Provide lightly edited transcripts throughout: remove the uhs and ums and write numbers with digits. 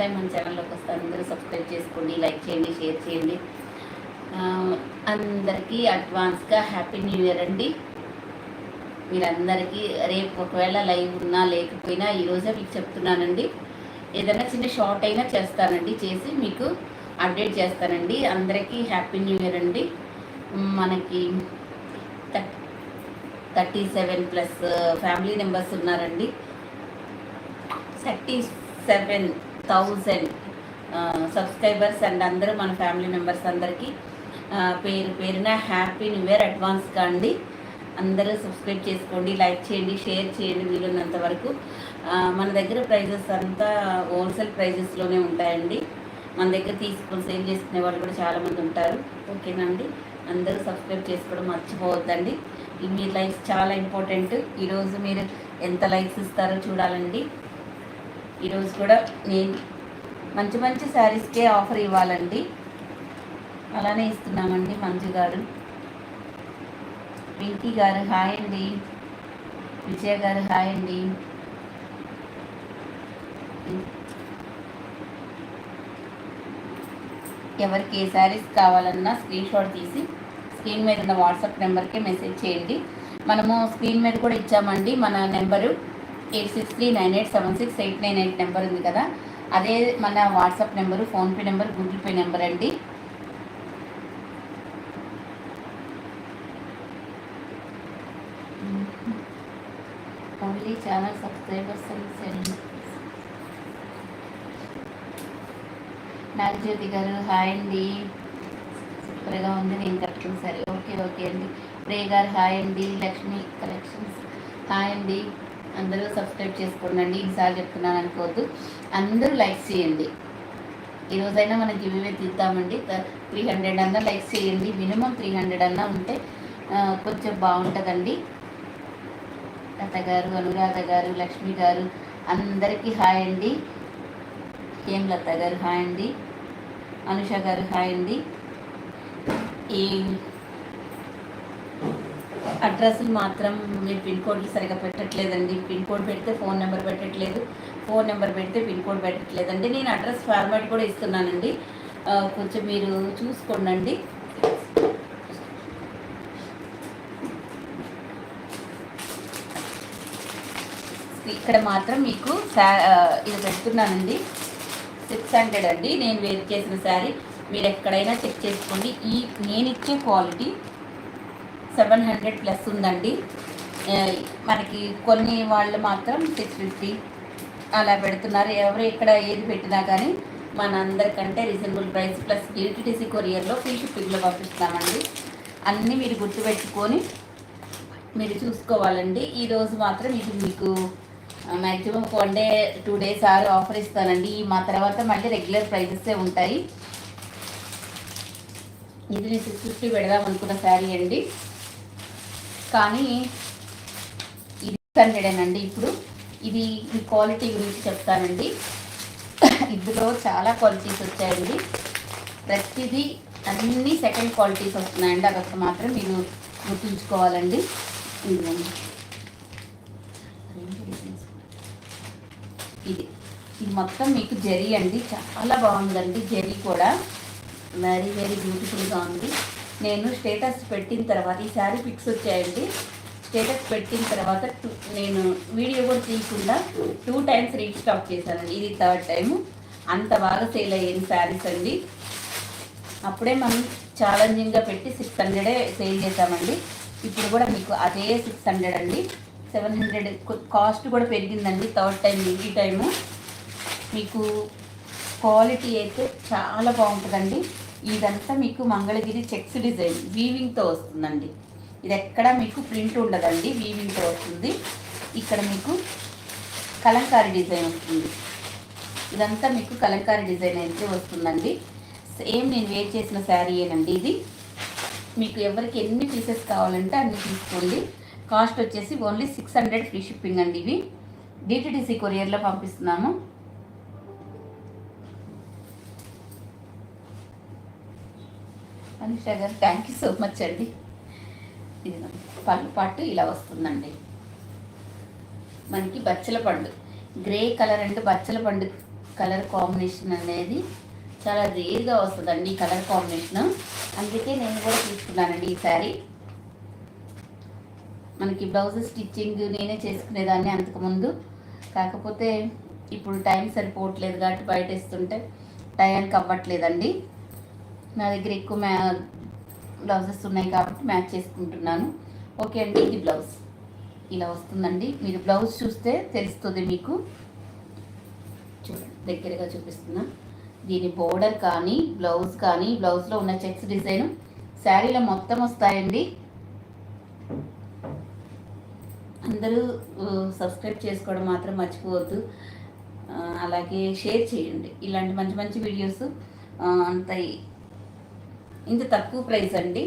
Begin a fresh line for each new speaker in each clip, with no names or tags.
Time మన ఛానల్లోకి వస్తే అందరూ సబ్స్క్రైబ్ చేసుకోండి, లైక్ చేయండి, షేర్ చేయండి. అందరికీ అడ్వాన్స్గా హ్యాపీ న్యూ ఇయర్ అండి. మీరందరికీ రేపు ఒకవేళ లైవ్ ఉన్నా లేకపోయినా ఈరోజే మీకు చెప్తున్నానండి. ఏదైనా చిన్న షార్ట్ అయినా చేస్తానండి, చేసి మీకు అప్డేట్ చేస్తానండి. అందరికీ హ్యాపీ న్యూ ఇయర్ అండి. మనకి 37+ ఫ్యామిలీ మెంబర్స్ ఉన్నారండి. 37,000 సబ్స్క్రైబర్స్ అండ్ అందరూ మన ఫ్యామిలీ మెంబర్స్ అందరికీ పేరు పేరున హ్యాపీ న్యూ ఇయర్ అడ్వాన్స్గా అండి. అందరూ సబ్స్క్రైబ్ చేసుకోండి, లైక్ చేయండి, షేర్ చేయండి వీలున్నంత వరకు. మన దగ్గర ప్రైజెస్ అంతా హోల్సేల్ ప్రైజెస్లోనే ఉంటాయండి. మన దగ్గర తీసుకొని సేల్ చేసుకునే వాళ్ళు కూడా చాలామంది ఉంటారు. ఓకేనా అండి? అందరూ సబ్స్క్రైబ్ చేసుకోవడం మర్చిపోవద్దండి. మీ లైక్స్ చాలా ఇంపార్టెంట్. ఈరోజు మీరు ఎంత లైక్స్ ఇస్తారో చూడాలండి. ఈరోజు కూడా నేను మంచి మంచి శారీస్కే ఆఫర్ ఇవ్వాలండి. అలానే ఇస్తున్నామండి. మంజు గారు, పింకీ గారు హాయ్ అండి. విజయ గారు హాయ్ అండి. ఎవరికి ఏ శారీస్ కావాలన్నా స్క్రీన్ షాట్ తీసి స్క్రీన్ మీద ఉన్న వాట్సాప్ నెంబర్కే మెసేజ్ చేయండి. మనము స్క్రీన్ మీద కూడా ఇచ్చామండి. మన నెంబరు 8639876898 నెంబర్ ఉంది కదా, అదే మన WhatsApp number, PhonePe number, Google pay number అండి. ఓన్లీ ఛానల్ సబ్స్క్రైబర్స్ అండి. నాగజ్యోతి గారు హాయ్ అండి. సూపర్గా ఉంది, నేను కట్టుకుని సరే. ఓకే ఓకే అండి. ప్రియ గారు హాయ్ అండి. లక్ష్మి కలెక్షన్స్ హాయ్ అండి. అందరూ సబ్స్క్రైబ్ చేసుకోండి. ఈసారి చెప్తున్నాను అనుకోవద్దు. అందరూ లైక్స్ చేయండి. ఈరోజైనా మనం గివ్వే తీద్దామండి. 300 అన్నా లైక్స్ చేయండి. మినిమం 300 అన్నా ఉంటే కొంచెం బాగుంటుందండి. లత గారు, అనురాధ గారు, లక్ష్మి గారు అందరికీ హాయ్ అండి. ఏం లత గారు హాయ్ అండి. అనుష గారు హాయ్ అండి. ఈ అడ్రస్లు మాత్రం మీరు పిన్ కోడ్లు సరిగా పెట్టట్లేదండి. పిన్ కోడ్ పెడితే ఫోన్ నెంబర్ పెట్టట్లేదు, ఫోన్ నెంబర్ పెడితే పిన్ కోడ్ పెట్టట్లేదండి. నేను అడ్రస్ ఫార్మాట్ కూడా ఇస్తున్నానండి, కొంచెం మీరు చూసుకోండి. ఇక్కడ మాత్రం మీకు ఇది పెడుతున్నానండి. 600 అండి. నేను వేర్ చేసిన శారీ మీరు ఎక్కడైనా చెక్ చేసుకోండి. నేను ఇచ్చే క్వాలిటీ 700+ ఉందండి. మనకి కొన్ని వాళ్ళు మాత్రం 650 అలా పెడుతున్నారు. ఎవరు ఎక్కడ ఏది పెట్టినా కానీ మన అందరికంటే రీజనబుల్ ప్రైస్ ప్లస్ DTDC కొరియర్లో ఫ్రీ షిప్పింగ్లో పంపిస్తామండి. అన్నీ మీరు గుర్తుపెట్టుకొని మీరు చూసుకోవాలండి. ఈరోజు మాత్రం ఇది మీకు మ్యాక్సిమం 1 డే 2 డేస్ ఆఫర్ ఇస్తానండి. మా తర్వాత మళ్ళీ రెగ్యులర్ ప్రైజెసే ఉంటాయి. ఇది నేను 650 పెడదాం అనుకున్న శారీ అండి, కానీ ఇది 600 అండి. ఇప్పుడు ఇది ఈ క్వాలిటీ గురించి చెప్తానండి. ఇందులో చాలా క్వాలిటీస్ వచ్చాయండి. ప్రతిదీ అన్నీ సెకండ్ క్వాలిటీస్ వస్తున్నాయండి. అదొక మాత్రం మీరు గుర్తుంచుకోవాలండి. ఇది మొత్తం మీకు జరీ అండి. చాలా బాగుందండి. జరీ కూడా వెరీ వెరీ బ్యూటిఫుల్గా ఉంది. నేను స్టేటస్ పెట్టిన తర్వాత ఈ శారీ పిక్స్ వచ్చాయండి. స్టేటస్ పెట్టిన తర్వాత నేను వీడియో కూడా తీయకుండా 2 టైమ్స్ రీస్టాక్ చేశానండి. ఇది 3rd టైము. అంత బాగా సేల్ అయ్యేది శారీస్ అండి. అప్పుడే మనం ఛాలెంజింగ్గా పెట్టి 600 సేల్ చేశామండి. ఇప్పుడు కూడా మీకు అదే 600 అండి. 700 కాస్ట్ కూడా పెరిగిందండి 3rd టైం. ఈ టైము మీకు క్వాలిటీ అయితే చాలా బాగుంటుందండి. ఇదంతా మీకు మంగళగిరి చెక్స్ డిజైన్ వీవింగ్తో వస్తుందండి. ఇది ఎక్కడ మీకు ప్రింట్ ఉండదండి, వీవింగ్తో వస్తుంది. ఇక్కడ మీకు కలంకారీ డిజైన్ వస్తుంది. ఇదంతా మీకు కలంకారీ డిజైన్ అయితే వస్తుందండి. సేమ్ నేను వేర్ చేసిన శారీ ఏనండి ఇది. మీకు ఎవరికి ఎన్ని పీసెస్ కావాలంటే అన్ని తీసుకోండి. కాస్ట్ వచ్చేసి ఓన్లీ 600 ఫ్రీ షిప్పింగ్ అండి. ఇవి DTDC కొరియర్లో పంపిస్తున్నాము. అనుష గారు థ్యాంక్ యూ సో మచ్ అండి. ఇది పళ్ళు పాటు ఇలా వస్తుందండి. మనకి బచ్చల పండు గ్రే కలర్ అండ్ బచ్చల పండు కలర్ కాంబినేషన్ అనేది చాలా రేర్గా వస్తుందండి ఈ కలర్ కాంబినేషన్. అందుకే నేను కూడా తీసుకున్నానండి ఈ శారీ. మనకి బ్లౌజ్ స్టిచ్చింగ్ నేనే చేసుకునేదాన్ని అంతకుముందు. కాకపోతే ఇప్పుడు టైం సరిపోవట్లేదు కాబట్టి బయట ఇస్తుంటే టైంకి అవ్వట్లేదండి. నా దగ్గర ఎక్కువ బ్లౌజెస్ ఉన్నాయి కాబట్టి మ్యాచ్ చేసుకుంటున్నాను. ఓకే అండి, ఇది బ్లౌజ్ ఇలా వస్తుందండి. మీరు బ్లౌజ్ చూస్తే తెలుస్తుంది మీకు. చూడండి, దగ్గరగా చూపిస్తున్నా. దీని బోర్డర్ కానీ బ్లౌజ్ కానీ, బ్లౌజ్లో ఉన్న చెక్స్ డిజైన్ శారీలో మొత్తం వస్తాయండి. అందరూ సబ్స్క్రైబ్ చేసుకోవడం మాత్రం మర్చిపోవద్దు. అలాగే షేర్ చేయండి. ఇలాంటి మంచి మంచి వీడియోస్ అంత ఇంత తక్కువ ప్రైస్ అండి.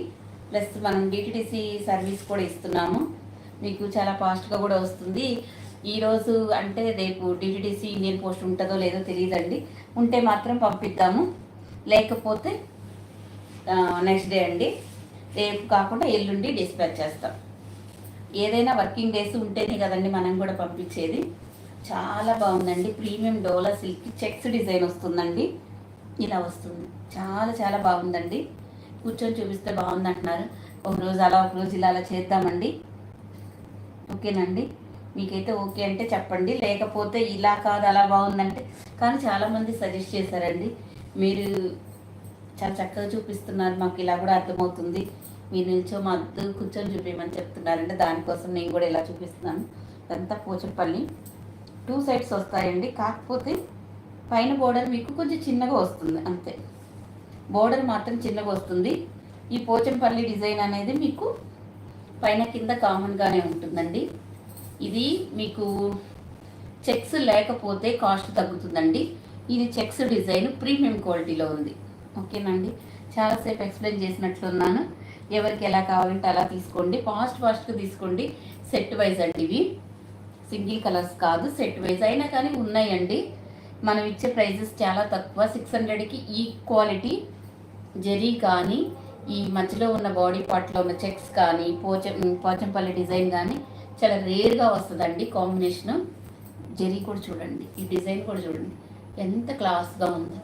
ప్లస్ మనం డిటిడిసి సర్వీస్ కూడా ఇస్తున్నాము. మీకు చాలా ఫాస్ట్గా కూడా వస్తుంది. ఈరోజు అంటే రేపు డిటిడిసి ఇండియన్ పోస్ట్ ఉంటుందో లేదో తెలియదండి. ఉంటే మాత్రం పంపిద్దాము, లేకపోతే నెక్స్ట్ డే అండి. రేపు కాకుండా ఎల్లుండి డిస్పాచ్ చేస్తాం. ఏదైనా వర్కింగ్ డేస్ ఉంటేనే కదండి మనం కూడా పంపించేది. చాలా బాగుందండి. ప్రీమియం డోలా సిల్క్ చెక్స్ డిజైన్ వస్తుందండి. ఇలా వస్తుంది. చాలా చాలా బాగుందండి. కూర్చొని చూపిస్తే బాగుంది అంటున్నారు. ఒకరోజు అలా ఒకరోజు ఇలా అలా చేద్దామండి. ఓకేనండి, మీకైతే ఓకే అంటే చెప్పండి. లేకపోతే ఇలా కాదు అలా బాగుందంటే, కానీ చాలామంది సజెస్ట్ చేశారండి. మీరు చాలా చక్కగా చూపిస్తున్నారు, మాకు ఇలా కూడా అర్థమవుతుంది, మీరు నిల్చో మద్దు కూర్చొని చూపించమని చెప్తున్నారంటే దానికోసం నేను కూడా ఇలా చూపిస్తున్నాను. ఇదంతా పోచంపల్లి 2 సైడ్స్ వస్తాయండి. కాకపోతే పైన బోర్డర్ మీకు కొంచెం చిన్నగా వస్తుంది అంతే. బోర్డర్ మాత్రం చిన్నగా వస్తుంది. ఈ పోచంపల్లి డిజైన్ అనేది మీకు పైన కింద కామన్గానే ఉంటుందండి. ఇది మీకు చెక్స్ లేకపోతే కాస్ట్ తగ్గుతుందండి. ఇది చెక్స్ డిజైన్ ప్రీమియం క్వాలిటీలో ఉంది. ఓకేనండి, చాలాసేపు ఎక్స్ప్లెయిన్ చేసినట్లున్నాను. ఎవరికి ఎలా కావాలంటే అలా తీసుకోండి. ఫాస్ట్గా తీసుకోండి. సెట్ వైజ్ అండి, ఇవి సింగిల్ కలర్స్ కాదు, సెట్ వైజ్ అయినా కానీ ఉన్నాయండి. మనం ఇచ్చే ప్రైజెస్ చాలా తక్కువ. 600కి ఈ క్వాలిటీ జరీ కానీ, ఈ మధ్యలో ఉన్న బాడీ పార్ట్లో ఉన్న చెక్స్ కానీ, పోచంపల్లి డిజైన్ కానీ చాలా రేర్గా వస్తుందండి కాంబినేషన్. జరీ కూడా చూడండి, ఈ డిజైన్ కూడా చూడండి ఎంత క్లాస్గా ఉంది.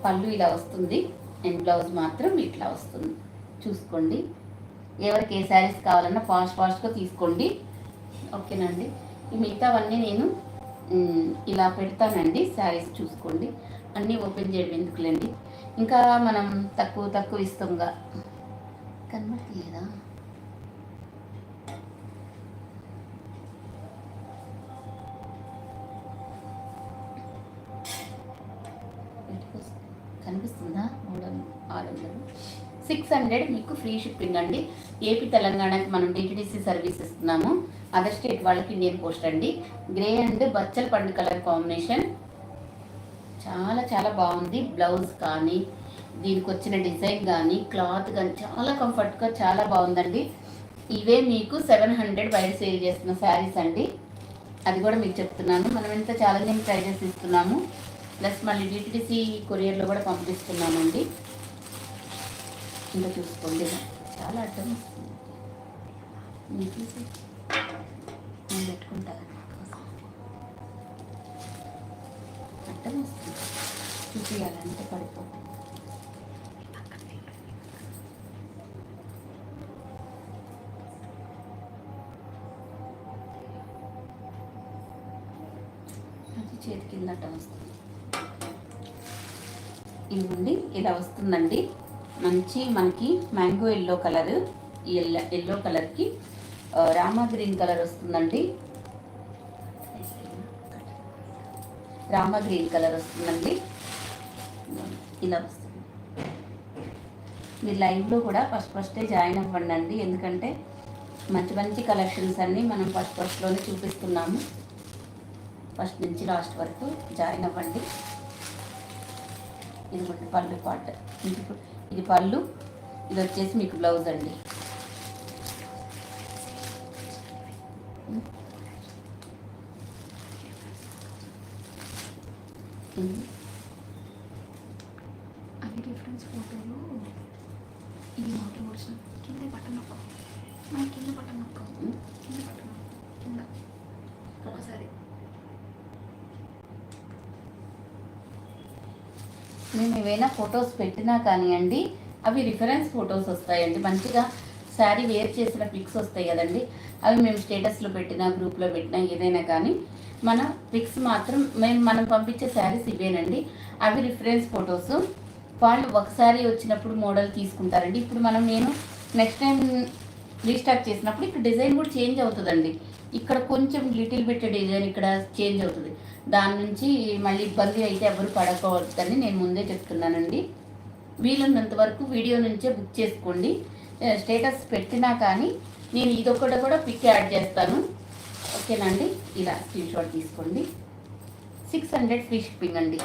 పళ్ళు ఇలా వస్తుంది అండ్ బ్లౌజ్ మాత్రం ఇట్లా వస్తుంది. చూసుకోండి. ఎవరికి ఏ శారీస్ కావాలన్నా ఫాస్ట్గా తీసుకోండి. ఓకేనండి, ఈ మిగతావన్నీ నేను ఇలా పెడతానండి. శారీస్ చూసుకోండి. అన్నీ ఓపెన్ చేయడం ఎందుకులేండి, ఇంకా మనం తక్కువ ఇస్తాంగా. కనబడలేదా? కనిపిస్తుందా? 600 600 మీకు ఫ్రీ షిప్పింగ్ అండి. ఏపీ తెలంగాణకి మనం డిటిడిసి సర్వీస్ ఇస్తున్నాము. అదర్ స్టేట్ వాళ్ళకి ఇండియన్ పోస్ట్ అండి. గ్రే అండ్ బచ్చల పండు కలర్ కాంబినేషన్ చాలా చాలా బాగుంది. బ్లౌజ్ కానీ, దీనికి వచ్చిన డిజైన్ కానీ, క్లాత్ కానీ చాలా కంఫర్ట్గా చాలా బాగుందండి. ఇవే మీకు 700 బయట సేల్ చేస్తున్న శారీస్ అండి. అది కూడా మీకు చెప్తున్నాను. మనం ఎంత ఛాలెంజింగ్ ప్రైజెస్ ఇస్తున్నాము. ప్లస్ మళ్ళీ డిటిడిసి కొరియర్లో కూడా పంపిస్తున్నామండి. ఇంకా చూసుకోండి, చాలా అర్థం వస్తుంది. నేను పెట్టుకుంటాను, అర్థం వస్తుంది. చూపించాలంటే పడిపోతుంది. అది చేతి కింద అడ్డం వస్తుంది. ఇవ్వండి, ఇలా వస్తుందండి. మంచి మనకి మ్యాంగో ఎల్లో కలర్, ఎల్లో కలర్కి రామా గ్రీన్ కలర్ వస్తుందండి. రామా గ్రీన్ కలర్ వస్తుందండి. ఇలా వస్తుంది. మీరు లైవ్లో కూడా ఫస్టే జాయిన్ అవ్వండి. ఎందుకంటే మంచి కలెక్షన్స్ అన్నీ మనం ఫస్ట్లోనే చూపిస్తున్నాము. ఫస్ట్ నుంచి లాస్ట్ వరకు జాయిన్ అవ్వండి. ఇది పళ్ళు పార్ట్, ఇది పళ్ళు, ఇది వచ్చేసి మీకు బ్లౌజ్ అండి.
అవి రిఫరెన్స్ ఫోటోలు ఇది మాటలు వచ్చిన కింద బట్టన్ నొక్క, కింద బట్టన్ నొక్క, కింద సరే.
మేము ఏవైనా ఫొటోస్ పెట్టినా కానివ్వండి, అవి రిఫరెన్స్ ఫొటోస్ వస్తాయండి. మంచిగా శారీ వేర్ చేసిన పిక్స్ వస్తాయి కదండి, అవి మేము స్టేటస్లో పెట్టినా గ్రూప్లో పెట్టినా ఏదైనా కానీ మన పిక్స్ మాత్రం మనం పంపించే శారీస్ ఇవేనండి. అవి రిఫరెన్స్ ఫొటోస్. వాళ్ళు ఒకసారి వచ్చినప్పుడు మోడల్ తీసుకుంటారండి. ఇప్పుడు నేను నెక్స్ట్ టైం రీస్టాక్ చేసినప్పుడు ఇక్కడ డిజైన్ కూడా చేంజ్ అవుతుందండి. ఇక్కడ కొంచెం లిటిల్ బిట్ డిజైన్ ఇక్కడ చేంజ్ అవుతుంది. దాని నుంచి మళ్ళీ ఇబ్బంది అయితే ఎవరు పడకూడదని నేను ముందే చెప్తున్నానండి. వీలున్నంత వరకు వీడియో నుంచే బుక్ చేసుకోండి. స్టేటస్ పెట్టినా కానీ నేను ఇదొకటి కూడా పిక్ యాడ్ చేస్తాను. ఓకేనండి. ఇలా స్క్రీన్ షాట్ తీసుకోండి. 600 ఫ్రీ షిప్పింగ్ అండి.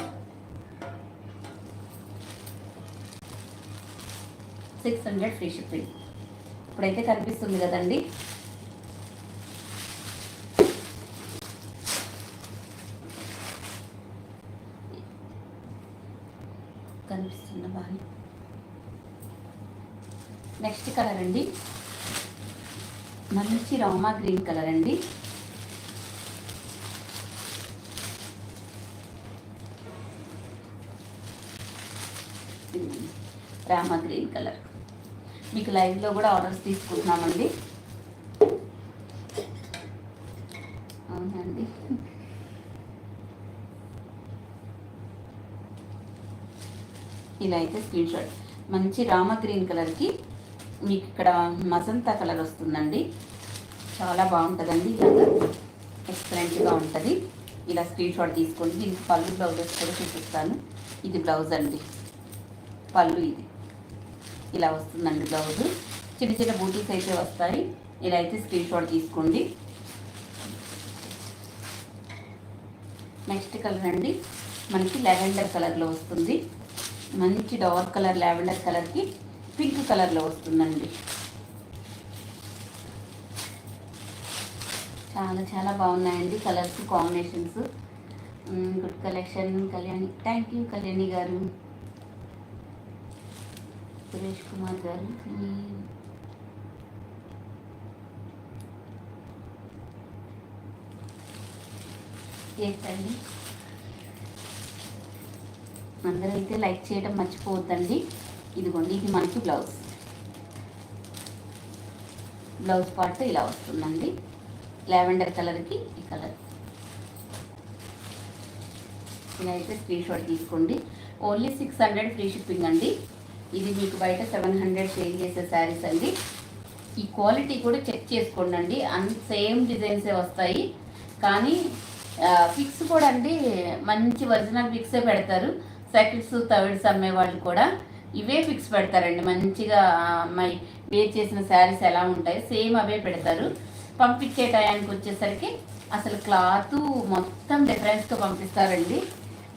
600 ఫ్రీ షిప్పింగ్. ఇప్పుడైతే కనిపిస్తుంది కదండి. కనిపిస్తున్న బాగా. నెక్స్ట్ కలర్ అండి, మంచి రామా గ్రీన్ కలర్ అండి. Rama green colour. మీకు లైవ్లో కూడా ఆర్డర్స్ తీసుకుంటున్నామండి. అవునండి. ఇలా అయితే స్క్రీన్ షాట్. మంచి రామా గ్రీన్ కలర్కి మీకు ఇక్కడ మజంతా కలర్ వస్తుందండి. చాలా బాగుంటుందండి. ఇలాగా ఎక్సలెంట్గా ఉంటుంది. ఇలా స్క్రీన్ షాట్ తీసుకోండి. దీనికి పళ్ళు బ్లౌజెస్ కూడా చూపిస్తాను. ఇది బ్లౌజ్ అండి, పళ్ళు ఇది ఇలా వస్తుందండి బ్లౌజ్. చిన్న చిన్న బూటీస్ అయితే వస్తాయి. ఇలా అయితే స్క్రీన్ షాట్ తీసుకోండి. నెక్స్ట్ కలర్ అండి, మనకి లావెండర్ కలర్లో వస్తుంది. మంచి డార్క్ కలర్ లావెండర్ కలర్కి పింక్ కలర్లో వస్తుందండి. చాలా చాలా బాగున్నాయండి colours combinations. Good collection Kalyani. Thank you Kalyani గారు. సురేష్ కుమార్ గారు. ఏంటండి, అందరూ అయితే లైక్ చేయడం మర్చిపోవద్దండి. ఇదిగోండి, ఇది మనకి బ్లౌజ్ పార్ట్ ఇలా వస్తుందండి. లావెండర్ కలర్కి ఈ కలర్. ఇలా అయితే స్క్రీన్ షాట్ తీసుకోండి. ఓన్లీ 600 ఫ్రీ షిప్పింగ్ అండి. ఇది మీకు బయట 700 సేల్ చేసే శారీస్ అండి. ఈ క్వాలిటీ కూడా చెక్ చేసుకోండి అండి. సేమ్ డిజైన్సే వస్తాయి, కానీ పిక్స్ కూడా అండి మంచి ఒరిజినల్ పిక్సే పెడతారు. సెకండ్స్ థర్డ్స్ అమ్మే వాళ్ళు కూడా ఇవే పిక్స్ పెడతారండి. మంచిగా అమ్మాయి వేర్ చేసిన శారీస్ ఎలా ఉంటాయి సేమ్ అవే పెడతారు. పంపించే టయానికి వచ్చేసరికి అసలు క్లాత్ మొత్తం డిఫరెన్స్తో పంపిస్తారండి.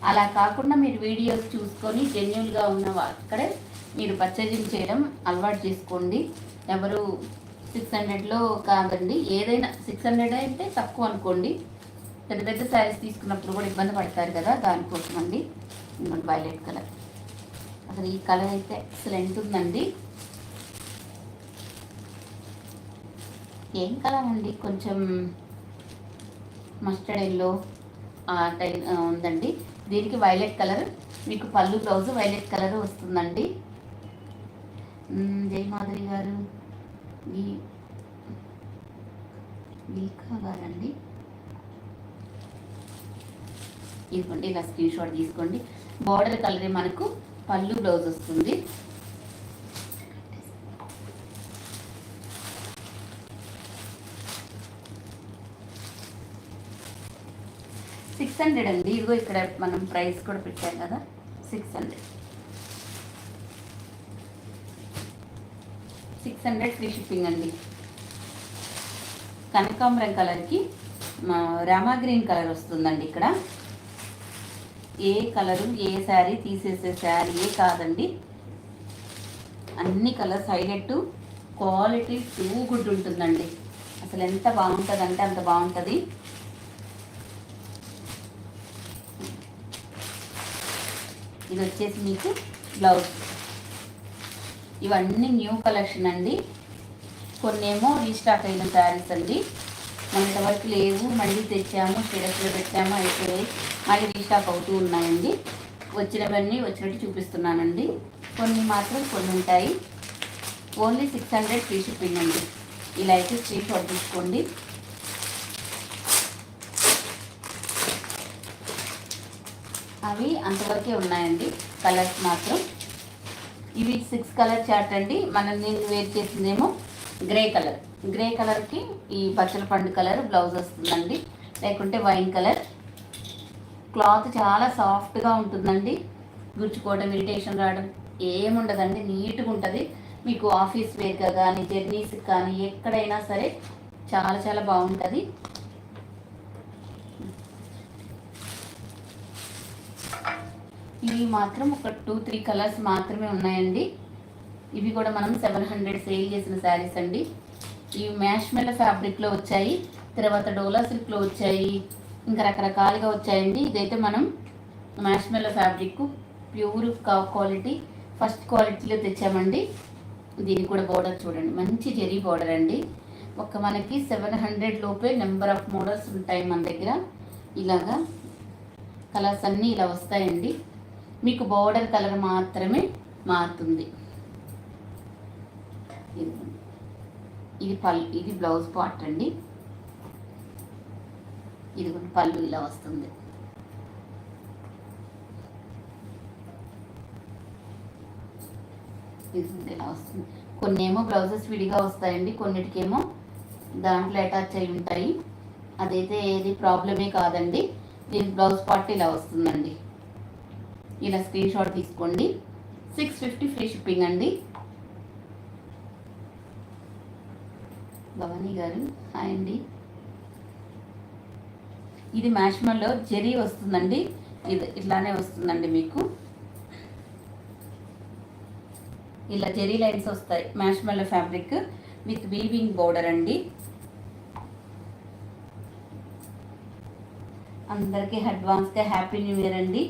అలా కాకుండా మీరు వీడియోస్ చూసుకొని జెన్యున్గా ఉన్న అక్కడే మీరు పర్చేజింగ్ చేయడం అలవాటు చేసుకోండి. ఎవరు 600లో కాదండి, ఏదైనా 600 అయితే తక్కువ అనుకోండి. పెద్ద పెద్ద శారీస్ తీసుకున్నప్పుడు కూడా ఇబ్బంది పడతారు కదా, దానికోసం అండి. ఇంకోటి వైలెట్ కలర్. అసలు ఈ కలర్ అయితే ఎక్సలెంట్ ఉందండి. ఏం కలర్ అండి, కొంచెం మస్టర్డ్ ఎల్లో టైం ఉందండి. దీనికి వైలెట్ కలర్, మీకు పళ్ళు బ్లౌజ్ వైలెట్ కలర్ వస్తుందండి. జయమాధురి గారు, వీకా గారండి. ఇదిగోండి, ఇలా స్క్రీన్ షాట్ తీసుకోండి. బార్డర్ కలరే మనకు పళ్ళు బ్లౌజ్ వస్తుంది. $600 అండి. ఇదిగో ఇక్కడ మనం ప్రైస్ కూడా పెట్టాం కదా, 600. 600 ఫ్రీ షిప్పింగ్ అండి. కనకాంబరం కలర్కి రామా గ్రీన్ కలర్ వస్తుందండి. ఇక్కడ ఏ కలరు ఏ శారీ తీసేసే శారీయే కాదండి, అన్ని colours highlight. Quality too good ఉంటుందండి. అసలు ఎంత బాగుంటుందంటే అంత బాగుంటుంది. ఇది వచ్చేసి మీకు బ్లౌజ్. ఇవన్నీ న్యూ కలెక్షన్ అండి. కొన్నేమో రీస్టాక్ అయిన శారీస్ అండి. మొన్నటి వరకు లేవు, మళ్ళీ తెచ్చాము, స్టేటస్లో పెట్టాము, అయిపోయాయి, మళ్ళీ రీస్టాక్ అవుతూ ఉన్నాయండి. వచ్చినవన్నీ వచ్చినట్టు చూపిస్తున్నానండి. కొన్ని మాత్రం కొన్ని ఉంటాయి. ఓన్లీ 600 ఫ్రీ షిప్పింగ్ అండి. ఇలా అయితే స్క్రీన్ షాట్ తీసుకోండి. అవి అంతవరకే ఉన్నాయండి. కలర్స్ మాత్రం ఇవి 6 కలర్ చార్ట్ అండి. నేను వేర్ చేసిందేమో గ్రే కలర్కి ఈ పచ్చల పండు కలర్ బ్లౌజ్ వస్తుందండి, లేకుంటే వైన్ కలర్. క్లాత్ చాలా సాఫ్ట్గా ఉంటుందండి. గుచ్చుకోవడం, ఇరిటేషన్ రావడం ఏముండదండి, నీట్గా ఉంటుంది. మీకు ఆఫీస్ వేర్గా కానీ, జర్నీస్కి కానీ, ఎక్కడైనా సరే చాలా చాలా బాగుంటుంది. ఇవి మాత్రం ఒక 2-3 కలర్స్ మాత్రమే ఉన్నాయండి. ఇవి కూడా మనం 700 సేల్ చేసిన శారీస్ అండి. ఇవి మ్యాష్మెల్ల ఫ్యాబ్రిక్లో వచ్చాయి, తర్వాత డోలా సిల్క్లో వచ్చాయి, ఇంకా రకరకాలుగా వచ్చాయండి. ఇదైతే మనం మ్యాష్మెల్ల ఫ్యాబ్రిక్ ప్యూర్ క్వాలిటీ, ఫస్ట్ క్వాలిటీలో తెచ్చామండి. దీనికి కూడా బోర్డర్ చూడండి, మంచి జెరీ బోర్డర్ అండి. మనకి 700 లోపే నెంబర్ ఆఫ్ మోడల్స్ ఉంటాయి మన దగ్గర. ఇలాగా కలర్స్ అన్నీ ఇలా వస్తాయండి. మీకు బోర్డర్ కలర్ మాత్రమే మారుతుంది. ఇది బ్లౌజ్ పార్ట్ అండి. ఇది కూడా పళ్ళు ఇలా వస్తుంది. ఇది ఇలా వస్తుంది. కొన్ని ఏమో బ్లౌజెస్ విడిగా వస్తాయండి, కొన్నిటికేమో దాంట్లో అటాచ్ అయి ఉంటాయి. అదైతే ఏది ప్రాబ్లమే కాదండి. దీని బ్లౌజ్ పార్ట్ ఇలా వస్తుందండి. ఇలా స్క్రీన్ షాట్ తీసుకోండి. 650 ఫ్రీ షిప్పింగ్ అండి. భవానీ గారు హాయ్ అండి. ఇది మ్యాష్మల్లో జెరీ వస్తుందండి. ఇది ఇట్లానే వస్తుందండి. మీకు ఇలా జెరీ లైన్స్ వస్తాయి. మ్యాష్మల్లో ఫ్యాబ్రిక్ విత్ వీవింగ్ బోర్డర్ అండి. అందరికీ అడ్వాన్స్గా హ్యాపీ న్యూ ఇయర్ అండి.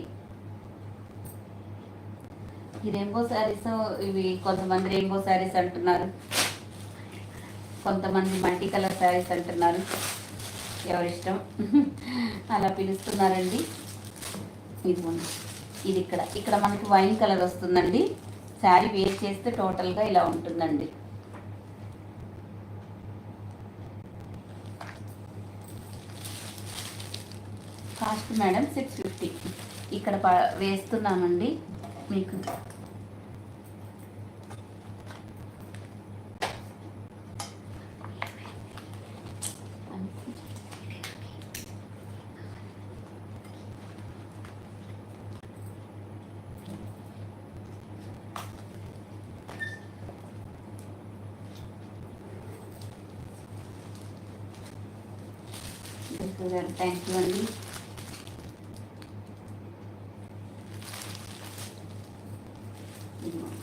ఈ రెయిన్బో శారీస్, ఇవి కొంతమంది రెయిన్బో శారీస్ అంటున్నారు, కొంతమంది మల్టీ కలర్ శారీస్ అంటున్నారు. ఎవరిష్టం అలా పిలుస్తున్నారండి. ఇది ఇక్కడ మనకి వైన్ కలర్ వస్తుందండి. శారీ వేర్ చేస్తే టోటల్గా ఇలా ఉంటుందండి. Cost madam 650. ఇక్కడ వేస్తున్నామండి మీకు. థ్యాంక్ యూ అండి.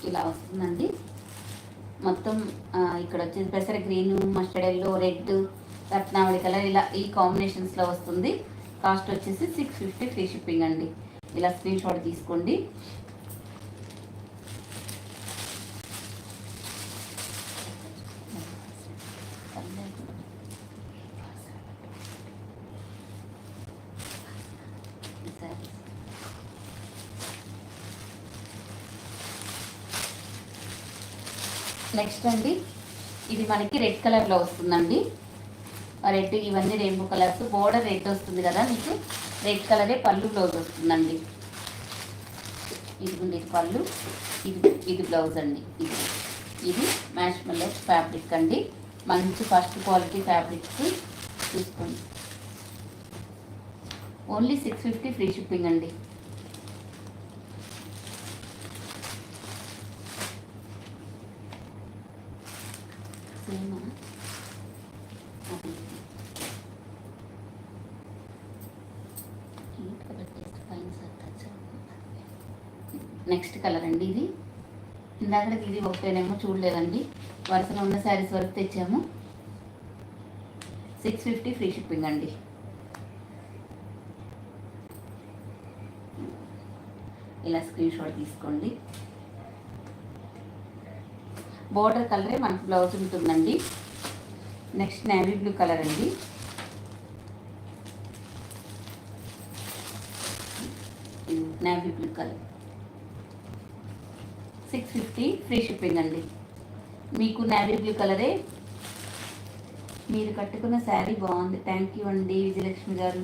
ఇలా వస్తుందండి మొత్తం. ఇక్కడ వచ్చేసి పెసర green, mustard yellow, red, Ratnavali colour, ఇలా ఈ కాంబినేషన్స్లో వస్తుంది. కాస్ట్ వచ్చేసి 650 ఫ్రీ షిప్పింగ్ అండి. ఇలా స్క్రీన్ షాట్ తీసుకోండి. నెక్స్ట్ అండి, ఇది మనకి రెడ్ కలర్లో వస్తుందండి. రెడ్, ఇవన్నీ రెయిన్బో కలర్స్. బోర్డర్ రెడ్ వస్తుంది కదా మీకు, రెడ్ కలరే పళ్ళు బ్లౌజ్ వస్తుందండి. ఇది పళ్ళు, ఇది బ్లౌజ్ అండి. ఇది మ్యాష్మెల్లో ఫ్యాబ్రిక్ అండి. మంచి ఫస్ట్ క్వాలిటీ ఫ్యాబ్రిక్స్ చూసుకోండి. ఓన్లీ 650 ఫ్రీ షిప్పింగ్ అండి. నెక్స్ట్ కలర్ అండి. ఇది ఇందాక ఇది ఒకటేనేమో చూడలేదండి, వరుసలో ఉన్న శారీస్ వరకు తెచ్చాము. 650 ఫ్రీ షిప్పింగ్ అండి. ఇలా స్క్రీన్ షాట్ తీసుకోండి. బోర్డర్ కలరే మనకు బ్లౌజ్ ఉంటుందండి. నెక్స్ట్ నేవీ బ్లూ కలర్ అండి. Navy blue colour 650 free shipping అండి. మీకు నేవీ బ్లూ కలరే. మీరు కట్టుకున్న శారీ బాగుంది. థ్యాంక్ యూ అండి విజయలక్ష్మి గారు.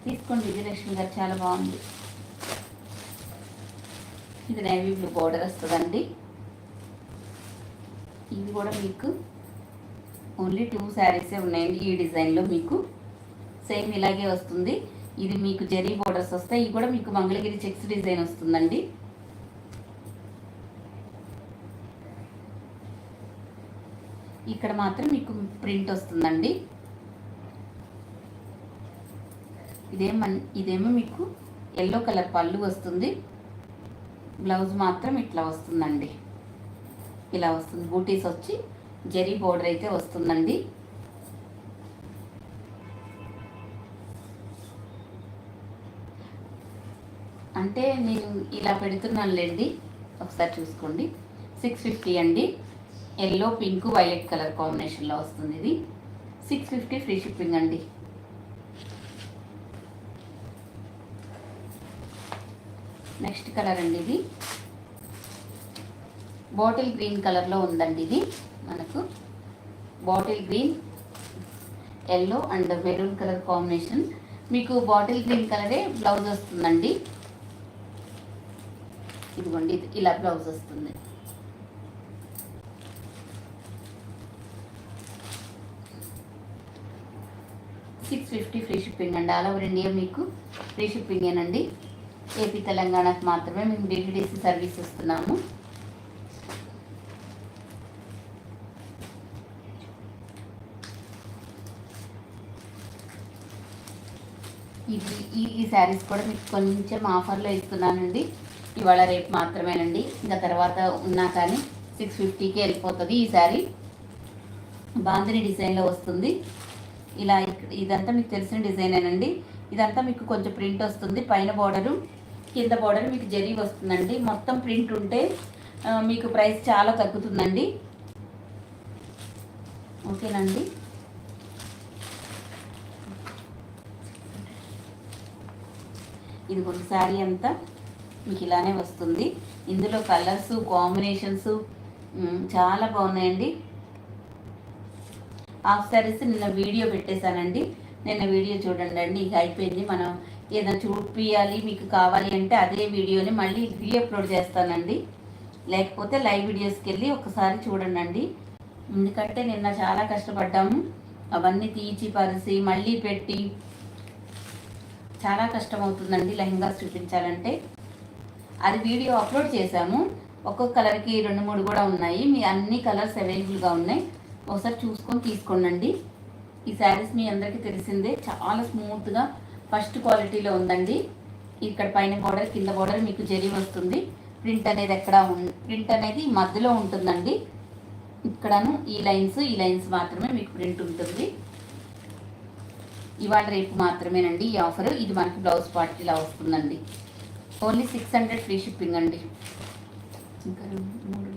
తీసుకోండి విజయలక్ష్మి గారు, చాలా బాగుంది. ఇది నేవీ బ్లూ బోర్డర్ వస్తుందండి. ఇవి కూడా మీకు ఓన్లీ 2 శారీసే ఉన్నాయండి ఈ డిజైన్లో. మీకు సేమ్ ఇలాగే వస్తుంది. ఇది మీకు జెరీ బోర్డర్స్ వస్తాయి. ఇవి కూడా మీకు మంగళగిరి చెక్స్ డిజైన్ వస్తుందండి. ఇక్కడ మాత్రం మీకు ప్రింట్ వస్తుందండి. ఇదేమో మీకు ఎల్లో కలర్ పళ్ళు వస్తుంది. బ్లౌజ్ మాత్రం ఇట్లా వస్తుందండి. ఇలా వస్తుంది. బూటీస్ వచ్చి జెరీ బోర్డర్ అయితే వస్తుందండి. అంటే నేను ఇలా పెడుతున్నానులేండి, ఒకసారి చూసుకోండి. 650 అండి. ఎల్లో పింక్ వైలెట్ కలర్ కాంబినేషన్లో వస్తుంది. ఇది 650 ఫ్రీ షిప్పింగ్ అండి. నెక్స్ట్ కలర్ అండి, ఇది బాటిల్ గ్రీన్ కలర్లో ఉందండి. ఇది మనకు bottle green, yellow and maroon colour combination. మీకు బాటిల్ గ్రీన్ కలరే బ్లౌజ్ వస్తుందండి. ఇదిగోండి, ఇలా బ్లౌజ్ వస్తుంది. $650 ఫ్రీ షిప్పింగ్ అండి. ఆల్ ఓవర్ ఇండియా మీకు ఫ్రీ షిప్పింగేనండి. ఏపీ తెలంగాణకు మాత్రమే మేము డిటిడిసి సర్వీస్ ఇస్తున్నాము. ఈ శారీస్ కూడా మీకు కొంచెం ఆఫర్లో ఇస్తున్నానండి. ఇవాళ రేపు మాత్రమేనండి. ఇంకా తర్వాత ఉన్నా కానీ 650కి వెళ్ళిపోతుంది. ఈ శారీ బాందిని డిజైన్లో వస్తుంది. ఇలా ఇదంతా మీకు తెలిసిన డిజైనేనండి. ఇదంతా మీకు కొంచెం ప్రింట్ వస్తుంది. పైన బార్డరు, కింద బార్డర్ మీకు జరీ వస్తుందండి. మొత్తం ప్రింట్ ఉంటే మీకు ప్రైస్ చాలా తగ్గుతుందండి. ఓకేనండి. ఇది ఒక శారీ అంతా మీకు ఇలానే వస్తుంది. ఇందులో కలర్స్ కాంబినేషన్స్ చాలా బాగున్నాయండి. హాఫ్ శారీస్ నిన్న వీడియో పెట్టేశానండి. నిన్న వీడియో చూడండి అండి. ఇక అయిపోయింది. మనం ఏదైనా చూపియాలి మీకు కావాలి అంటే అదే వీడియోని మళ్ళీ రీఅప్లోడ్ చేస్తానండి. లేకపోతే లైవ్ వీడియోస్కి వెళ్ళి ఒకసారి చూడండి. ఎందుకంటే నిన్న చాలా కష్టపడ్డాము. అవన్నీ తీసి పరిసి మళ్ళీ పెట్టి చాలా కష్టం అవుతుందండి లెహంగాస్ చూపించాలంటే. అది వీడియో అప్లోడ్ చేశాము. ఒక్కొక్క కలర్కి 2-3 కూడా ఉన్నాయి. మీ అన్ని కలర్స్ అవైలబుల్గా ఉన్నాయి. ఒకసారి చూసుకొని తీసుకోండి. ఈ శారీస్ మీ అందరికీ తెలిసిందే, చాలా స్మూత్గా ఫస్ట్ క్వాలిటీలో ఉందండి. ఇక్కడ పైన బార్డర్, కింద బార్డర్ మీకు జరీ వస్తుంది. ప్రింట్ అనేది ప్రింట్ అనేది మధ్యలో ఉంటుందండి. ఇక్కడను ఈ లైన్స్ మాత్రమే మీకు ప్రింట్ ఉంటుంది. ఇవాళ రేపు మాత్రమేనండి ఈ ఆఫర్. ఇది మనకి బ్లౌజ్ పార్ట్ ఇలా వస్తుందండి. ఓన్లీ 600 ఫ్రీ షిప్పింగ్ అండి. ఇంకా 3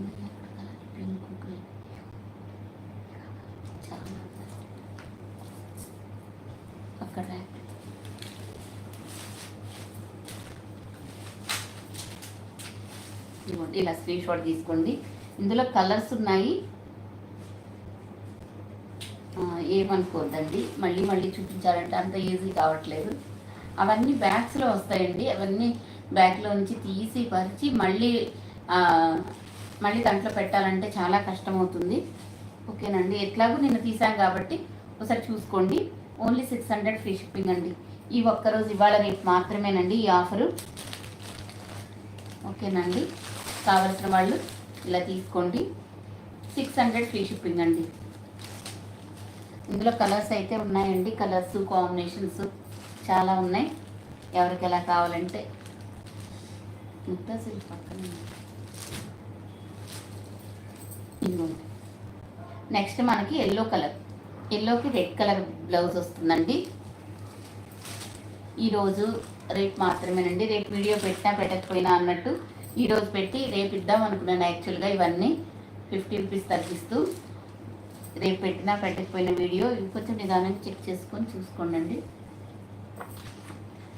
అక్కడ ఇలా స్క్రీన్ షాట్ తీసుకోండి. ఇందులో కలర్స్ ఉన్నాయి, ఏమనుకోద్దండి. మళ్ళీ చూపించాలంటే అంత ఈజీ కావట్లేదు. అవన్నీ బ్యాగ్స్లో వస్తాయండి. అవన్నీ బ్యాగ్లో నుంచి తీసి పరిచి మళ్ళీ దాంట్లో పెట్టాలంటే చాలా కష్టం అవుతుంది. ఓకేనండి. ఎట్లాగో నేను తీసాను కాబట్టి ఒకసారి చూసుకోండి. ఓన్లీ 600 ఫ్రీ షిప్పింగ్ అండి. ఈ ఒక్కరోజు ఇవాళ రేపు మాత్రమేనండి ఈ ఆఫరు. ఓకేనండి. కావలసిన వాళ్ళు ఇలా తీసుకోండి. 600 ఫ్రీ షిప్పింగ్ అండి. ఇందులో కలర్స్ అయితే ఉన్నాయండి. కలర్స్ కాంబినేషన్స్ చాలా ఉన్నాయి. ఎవరికి ఎలా కావాలంటే ముక్తాసిల్ పక్కన. నెక్స్ట్ మనకి ఎల్లో కలర్, ఎల్లోకి రెడ్ కలర్ బ్లౌజ్ వస్తుందండి. ఈరోజు రేపు మాత్రమేనండి. రేపు వీడియో పెట్టినా పెట్టకపోయినా అన్నట్టు ఈరోజు పెట్టి రేపు ఇద్దాం అనుకున్నాను. యాక్చువల్గా ఇవన్నీ 50 రూపీస్ తగ్గిస్తూ రేపు పెట్టినా పెట్టకపోయిన వీడియో ఇంకొంచెం నిదానంగా చెక్ చేసుకొని చూసుకోండి.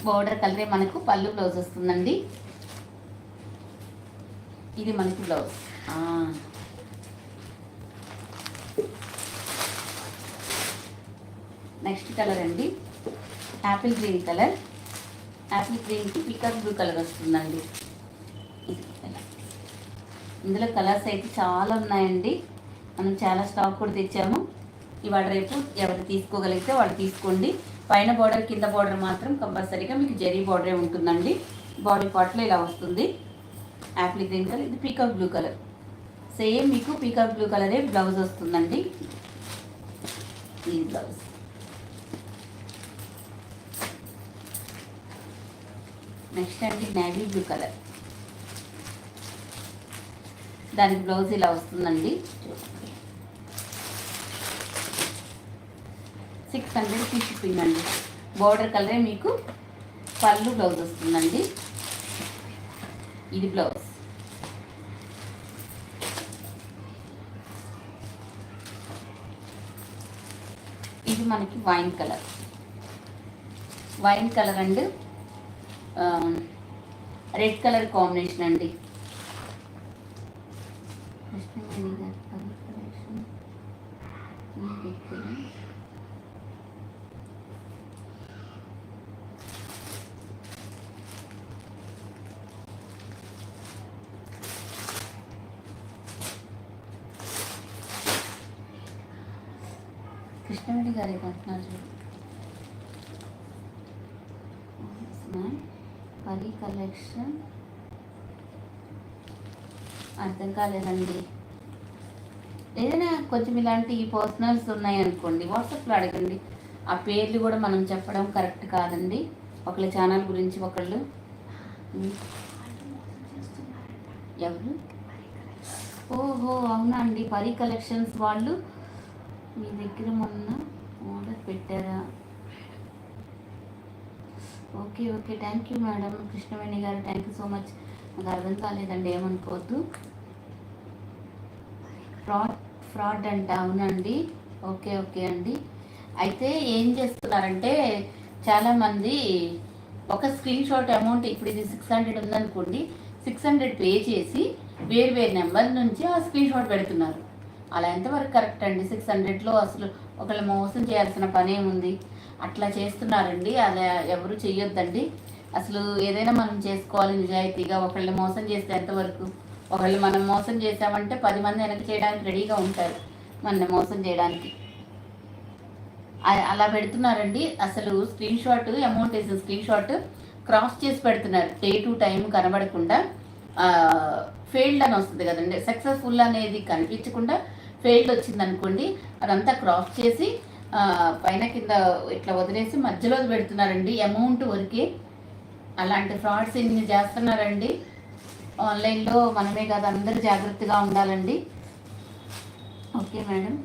బోర్డర్ కలరే మనకు పళ్ళు బ్లౌజ్ వస్తుందండి. ఇది మనకి బ్లౌజ్. నెక్స్ట్ కలర్ అండి యాపిల్ గ్రీన్ కలర్. యాపిల్ గ్రీన్కి పికాక్ బ్లూ కలర్ వస్తుందండి. ఇందులో కలర్స్ అయితే చాలా ఉన్నాయండి. మనం చాలా స్టాక్ కూడా తెచ్చాము. ఇవాళ రేపు ఎవరు తీసుకోగలిగితే వాళ్ళు తీసుకోండి. పైన బార్డర్ కింద బార్డర్ మాత్రం కంపల్సరీగా మీకు జరీ బార్డరే ఉంటుందండి. బాడీ పార్ట్లో ఇలా వస్తుంది. యాపిల్ గ్రీన్ కలర్, ఇది పీకాక్ బ్లూ కలర్. సేమ్ మీకు పీకాక్ బ్లూ కలరే బ్లౌజ్ వస్తుందండి. ఈ బ్లౌజ్ నెక్స్ట్ అండి నేవీ బ్లూ కలర్. దానికి బ్లౌజ్ ఇలా వస్తుందండి. 600 షిప్పింగ్ అండి. బోర్డర్ కలరే మీకు పళ్ళు బ్లౌజ్ వస్తుందండి. ఇది బ్లౌజ్. ఇది మనకి wine colour. Wine colour and red colour combination అండి. కృష్ణవేణి గారు ఏమంటున్నారు? పరీ కలెక్షన్ అర్థం కాలేదండి. ఏదైనా కొంచెం ఇలాంటి పర్సనల్స్ ఉన్నాయనుకోండి వాట్సాప్లో అడగండి. ఆ పేర్లు కూడా మనం చెప్పడం కరెక్ట్ కాదండి. ఒకళ్ళ ఛానల్ గురించి ఒకళ్ళు. ఎవరు? ఓహో అవునా అండి. పరీ కలెక్షన్స్ వాళ్ళు మీ దగ్గర మొన్న ఆర్డర్ పెట్టారా? Okay okay, thank you madam. Krishnaveni గారు థ్యాంక్ యూ సో మచ్. నాకు అర్థం కాలేదండి, ఏమనుకోవద్దు. ఫ్రాడ్ అంట. అవునండి. ఓకే ఓకే అండి. అయితే ఏం చేస్తున్నారంటే చాలామంది ఒక స్క్రీన్ షాట్ అమౌంట్, ఇప్పుడు ఇది 600 ఉందనుకోండి, 600 పే చేసి వేరు నెంబర్ నుంచి ఆ స్క్రీన్ షాట్ పెడుతున్నారు. అలా ఎంతవరకు కరెక్ట్ అండి? 600లో అసలు ఒకళ్ళు మోసం చేయాల్సిన పని ఏముంది? అట్లా చేస్తున్నారండి. అలా ఎవరు చెయ్యొద్దండి. అసలు ఏదైనా మనం చేసుకోవాలి నిజాయితీగా. ఒకళ్ళని మోసం చేస్తే ఎంతవరకు? ఒకళ్ళు మనం మోసం చేసామంటే 10 మంది వెనక్కి చేయడానికి రెడీగా ఉంటారు మనల్ని మోసం చేయడానికి. అలా పెడుతున్నారండి. అసలు స్క్రీన్ షాట్, అమౌంట్ వేసిన స్క్రీన్ షాట్ క్రాస్ చేసి పెడుతున్నారు. డే టు టైం కనబడకుండా ఫెయిల్డ్ అని వస్తుంది కదండి. సక్సెస్ఫుల్ అనేది కనిపించకుండా ఫెయిల్డ్ వచ్చింది అనుకోండి, అదంతా క్రాస్ చేసి పైన కింద ఇట్లా వదిలేసి మధ్యలో పెడుతున్నారండి అమౌంట్ వరకే. అలాంటి ఫ్రాడ్స్ ఇన్ని చేస్తున్నారండి. ఆన్లైన్లో మనమే కాదు అందరూ జాగ్రత్తగా ఉండాలండి. ఓకే మేడం,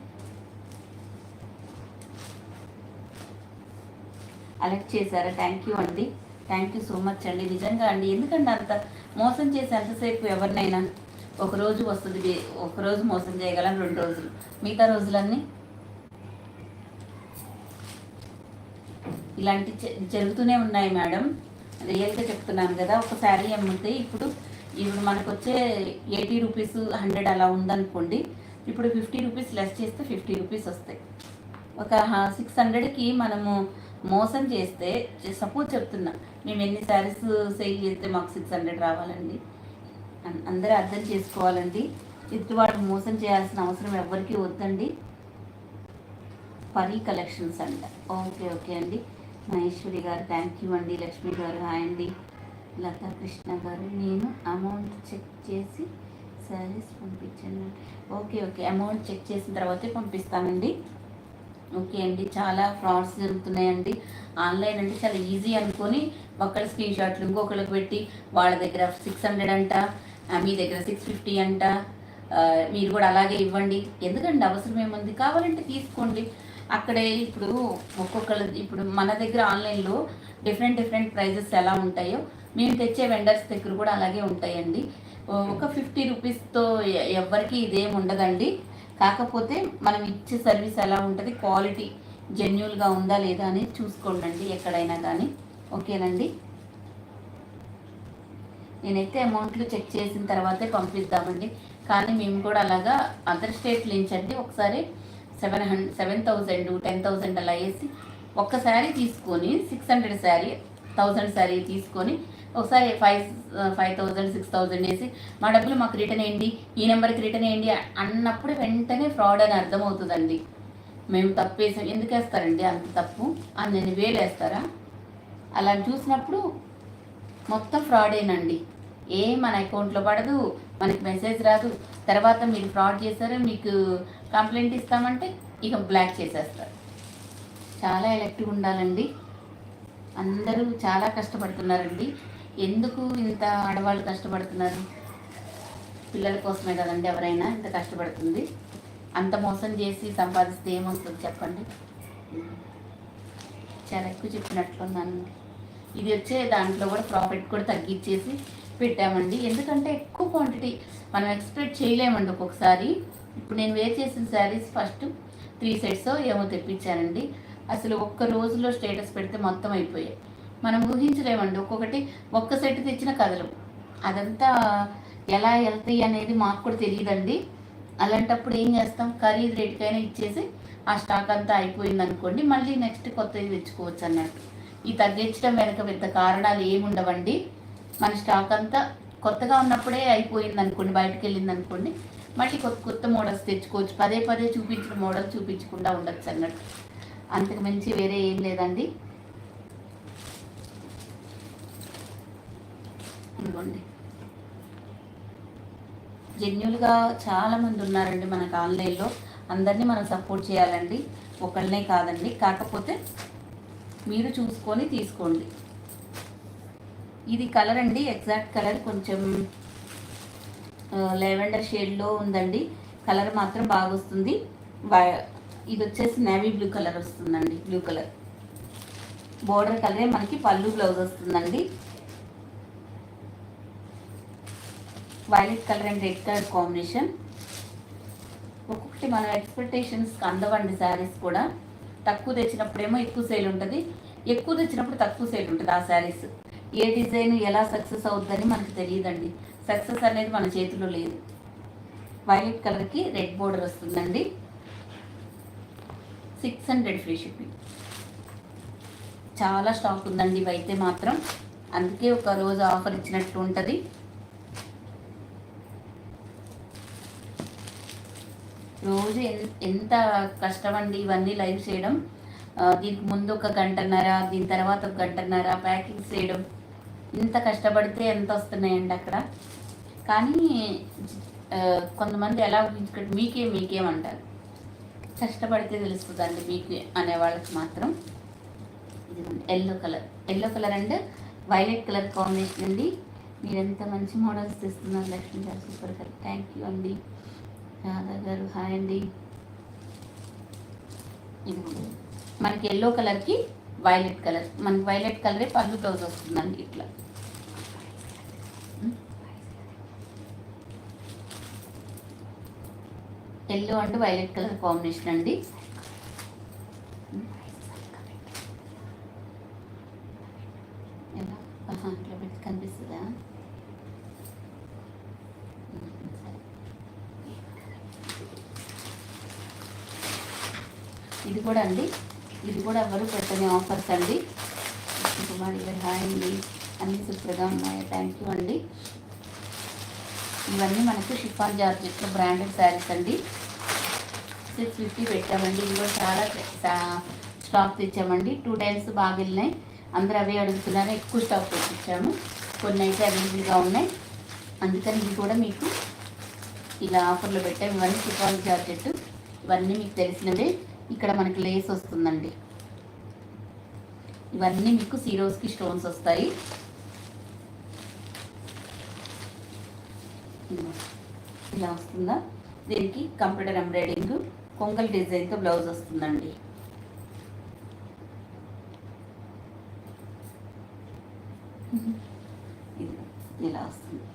అలెక్ట్ చేశారా? థ్యాంక్ యూ అండి. థ్యాంక్ యూ సో మచ్ అండి. నిజంగా అండి, ఎందుకంటే అంత మోసం చేసి ఎంతసేపు ఎవరినైనా ఒకరోజు వస్తుంది, ఒకరోజు మోసం చేయగలం, 2 రోజులు, మిగతా రోజులన్నీ ఇలాంటి జరుగుతూనే ఉన్నాయి మేడం. రియల్గా చెప్తున్నాను కదా. ఒక శారీ అమ్మితే ఇప్పుడు మనకు వచ్చే 80 రూపీస్ 100 అలా ఉందనుకోండి, ఇప్పుడు 50 రూపీస్ లెస్ చేస్తే 50 రూపీస్ వస్తాయి. ఒక 600కి మనము మోసం చేస్తే, సపోజ్ చెప్తున్నా, మేము ఎన్ని శారీస్ సేల్ చేస్తే మాకు 600 రావాలండి. అందరూ అర్థం చేసుకోవాలండి. ఎదుటివాడు మోసం చేయాల్సిన అవసరం ఎవరికి వద్దండి. పరీ కలెక్షన్స్ అంట. ఓకే ఓకే అండి. మహేశ్వరి గారు థ్యాంక్ యూ అండి. లక్ష్మి గారు హాయ్ అండి. లతా కృష్ణ గారు నేను అమౌంట్ చెక్ చేసి శారీస్ పంపించాను. ఓకే ఓకే, అమౌంట్ చెక్ చేసిన తర్వాతే పంపిస్తానండి. ఓకే అండి. చాలా ఫ్రాడ్స్ జరుగుతున్నాయండి. ఆన్లైన్ అంటే చాలా ఈజీ అనుకొని ఒకళ్ళ స్క్రీన్ షాట్లు ఇంకొకళ్ళకి పెట్టి వాళ్ళ దగ్గర 600 అంట, మీ దగ్గర 650 అంట, మీరు కూడా అలాగే ఇవ్వండి. ఎందుకండి, అవసరం ఏముంది? కావాలంటే తీసుకోండి. అక్కడే ఇప్పుడు ఒక్కొక్కళ్ళు, ఇప్పుడు మన దగ్గర ఆన్లైన్లో డిఫరెంట్ ప్రైజెస్ ఎలా ఉంటాయో మేము తెచ్చే వెండర్స్ దగ్గర కూడా అలాగే ఉంటాయండి. ఒక 50 రూపీస్తో ఎవ్వరికి ఇదేం ఉండదండి. కాకపోతే మనం ఇచ్చే సర్వీస్ ఎలా ఉంటుంది, క్వాలిటీ జెన్యున్గా ఉందా లేదా అనేది చూసుకోండి ఎక్కడైనా కానీ. ఓకేనండి, నేనైతే అమౌంట్లు చెక్ చేసిన తర్వాతే పంపిద్దామండి. కానీ మేము కూడా అలాగా అదర్ స్టేట్ నుంచి అండి ఒకసారి 7,000 10,000 అలా వేసి ఒక్క శారీ తీసుకొని 600 శారీ 1000 శారీ తీసుకొని ఒకసారి 5,000 6,000 వేసి మా డబ్బులు మాకు రిటర్న్ వేయండి, ఈ నెంబర్కి రిటర్న్ వేయండి అన్నప్పుడు వెంటనే ఫ్రాడ్ అని అర్థమవుతుందండి. మేము తప్పు వేసాం, ఎందుకు వేస్తారండి అంత తప్పు, అన్ని వేలు వేస్తారా? అలా చూసినప్పుడు మొత్తం ఫ్రాడేనండి. మన అకౌంట్లో పడదు, మనకి మెసేజ్ రాదు. తర్వాత మీరు ఫ్రాడ్ చేశారు, మీకు కంప్లైంట్ ఇస్తామంటే ఇక బ్లాక్ చేసేస్తారు. చాలా ఎలక్టివ్ ఉండాలండి. అందరూ చాలా కష్టపడుతున్నారండి. ఎందుకు ఇంత ఆడవాళ్ళు కష్టపడుతున్నారు? పిల్లల కోసమే కదండి ఎవరైనా ఇంత కష్టపడుతుంది. అంత మోసం చేసి సంపాదిస్తే ఏమొస్తుంది చెప్పండి? చాలా ఎక్కువ చెప్పినట్లున్నాను. ఇది వచ్చే దాంట్లో కూడా ప్రాఫిట్ కూడా తగ్గించేసి పెట్టామండి. ఎందుకంటే ఎక్కువ క్వాంటిటీ మనం ఎక్స్పెక్ట్ చేయలేమండి ఒక్కొక్కసారి. ఇప్పుడు నేను వేర్ చేసిన శారీస్ ఫస్ట్ 3 సెట్స్ ఏమో తెప్పించానండి. అసలు ఒక్క రోజులో స్టేటస్ పెడితే మొత్తం అయిపోయాయి. మనం ఊహించలేమండి. ఒక్క సెట్ తెచ్చిన కథలు అదంతా ఎలా వెళ్తాయి అనేది మాకు కూడా తెలియదండి. అలాంటప్పుడు ఏం చేస్తాం, ఖరీదు రేటుకైనా ఇచ్చేసి ఆ స్టాక్ అంతా అయిపోయింది అనుకోండి, మళ్ళీ నెక్స్ట్ కొత్తది తెచ్చుకోవచ్చు అన్నట్టు. ఈ తగ్గించడం వెనక పెద్ద కారణాలు ఏముండవండి. మన స్టాక్ అంతా కొత్తగా ఉన్నప్పుడే అయిపోయింది అనుకోండి, బయటకు వెళ్ళింది అనుకోండి, మళ్ళీ కొత్త కొత్త మోడల్స్ తెచ్చుకోవచ్చు. పదే పదే చూపించిన మోడల్ చూపించకుండా ఉండొచ్చు అన్నట్టు. అంతకు మించి వేరే ఏం లేదండి. ఇదిగోండి, జెన్యున్గా చాలామంది ఉన్నారండి మనకు ఆన్లైన్లో. అందరినీ మనం సపోర్ట్ చేయాలండి, ఒకళ్ళనే కాదండి. కాకపోతే మీరు చూసుకొని తీసుకోండి. ఇది కలర్ అండి, ఎగ్జాక్ట్ కలర్ కొంచెం లెవెండర్ షేడ్లో ఉందండి. కలర్ మాత్రం బాగా వస్తుంది. ఇది వచ్చేసి నేవీ బ్లూ కలర్ వస్తుందండి. బ్లూ కలర్ బోర్డర్ కలరే మనకి పళ్ళు బ్లౌజ్ వస్తుందండి. Violet colour and red colour combination. ఒక్కొక్కటి మన ఎక్స్పెక్టేషన్స్కి అందవండి. శారీస్ కూడా తక్కువ తెచ్చినప్పుడేమో ఎక్కువ సేల్ ఉంటుంది, ఎక్కువ తెచ్చినప్పుడు తక్కువ సేల్ ఉంటుంది. ఆ శారీస్ ఏ డిజైన్ ఎలా సక్సెస్ అవుతుందని మనకు తెలియదండి. సక్సెస్ అనేది మన చేతిలో లేదు. వైలెట్ కలర్కి రెడ్ బోర్డర్ వస్తుందండి. 600 ఫ్రీ షిప్పింగ్. చాలా స్టాక్ ఉందండి ఇవైతే మాత్రం. అందుకే ఒక రోజు ఆఫర్ ఇచ్చినట్టు ఉంటుంది. రోజు ఎంత కష్టమండి ఇవన్నీ లైవ్ చేయడం. దీనికి ముందు 1 గంటన్నర, దీని తర్వాత 1 గంటన్నర ప్యాకింగ్ చేయడం. ఇంత కష్టపడితే ఎంత వస్తున్నాయండి అక్కడ. కానీ కొంతమంది ఎలా ఊహించుకుంటే మీకేమంటారు, కష్టపడితే తెలుస్తుందండి మీకు అనే వాళ్ళకి మాత్రం. ఇది yellow colour and violet colour combination అండి. మీరు ఎంత మంచి మోడల్స్ తెస్తున్నారు లక్ష్మి గారు, సూపర్ గారు. థ్యాంక్ యూ అండి. రాధా గారు హాయ్ అండి. ఇది మనకి ఎల్లో కలర్కి వైలెట్ కలర్, మనకి వైలెట్ కలరే పళ్ళు బ్లౌజ్ వస్తుందండి. ఇట్లా yellow and violet colour combination అండి. ఎలా ఇట్లా పెట్టి కనిపిస్తుందా? ఇది కూడా అండి, ఇది కూడా ఎవరు పెట్టని ఆఫర్స్ అండి. కుమారి గారు హాయ్ అండి. అన్నీ సూపర్గా ఉన్నాయి. థ్యాంక్ యూ అండి. ఇవన్నీ మనకు షిఫాన్ జార్జెట్లో బ్రాండెడ్ శారీస్ అండి. 650 పెట్టామండి. ఇవి కూడా చాలా స్టాక్ తెచ్చామండి. 2 టైమ్స్ బాగా వెళ్ళినాయి. అందరూ అవే అడుగుతున్నారు, ఎక్కువ స్టాక్ తెచ్చిచ్చాము. కొన్ని అయితే అవైలబుల్గా ఉన్నాయి, అందుకని ఇవి కూడా మీకు ఇలా ఆఫర్లో పెట్టాము. ఇవన్నీ షిఫాన్ జార్జెట్, ఇవన్నీ మీకు తెలిసినవే. ఇక్కడ మనకి లేస్ వస్తుందండి. ఇవన్నీ మీకు సీరోస్కి స్టోన్స్ వస్తాయి. ఇలా వస్తుందా, దీనికి కంప్యూటర్ ఎంబ్రాయిడింగ్ కొంగల్ డిజైన్తో బ్లౌజ్ వస్తుందండి. ఇది ఇలా వస్తుంది,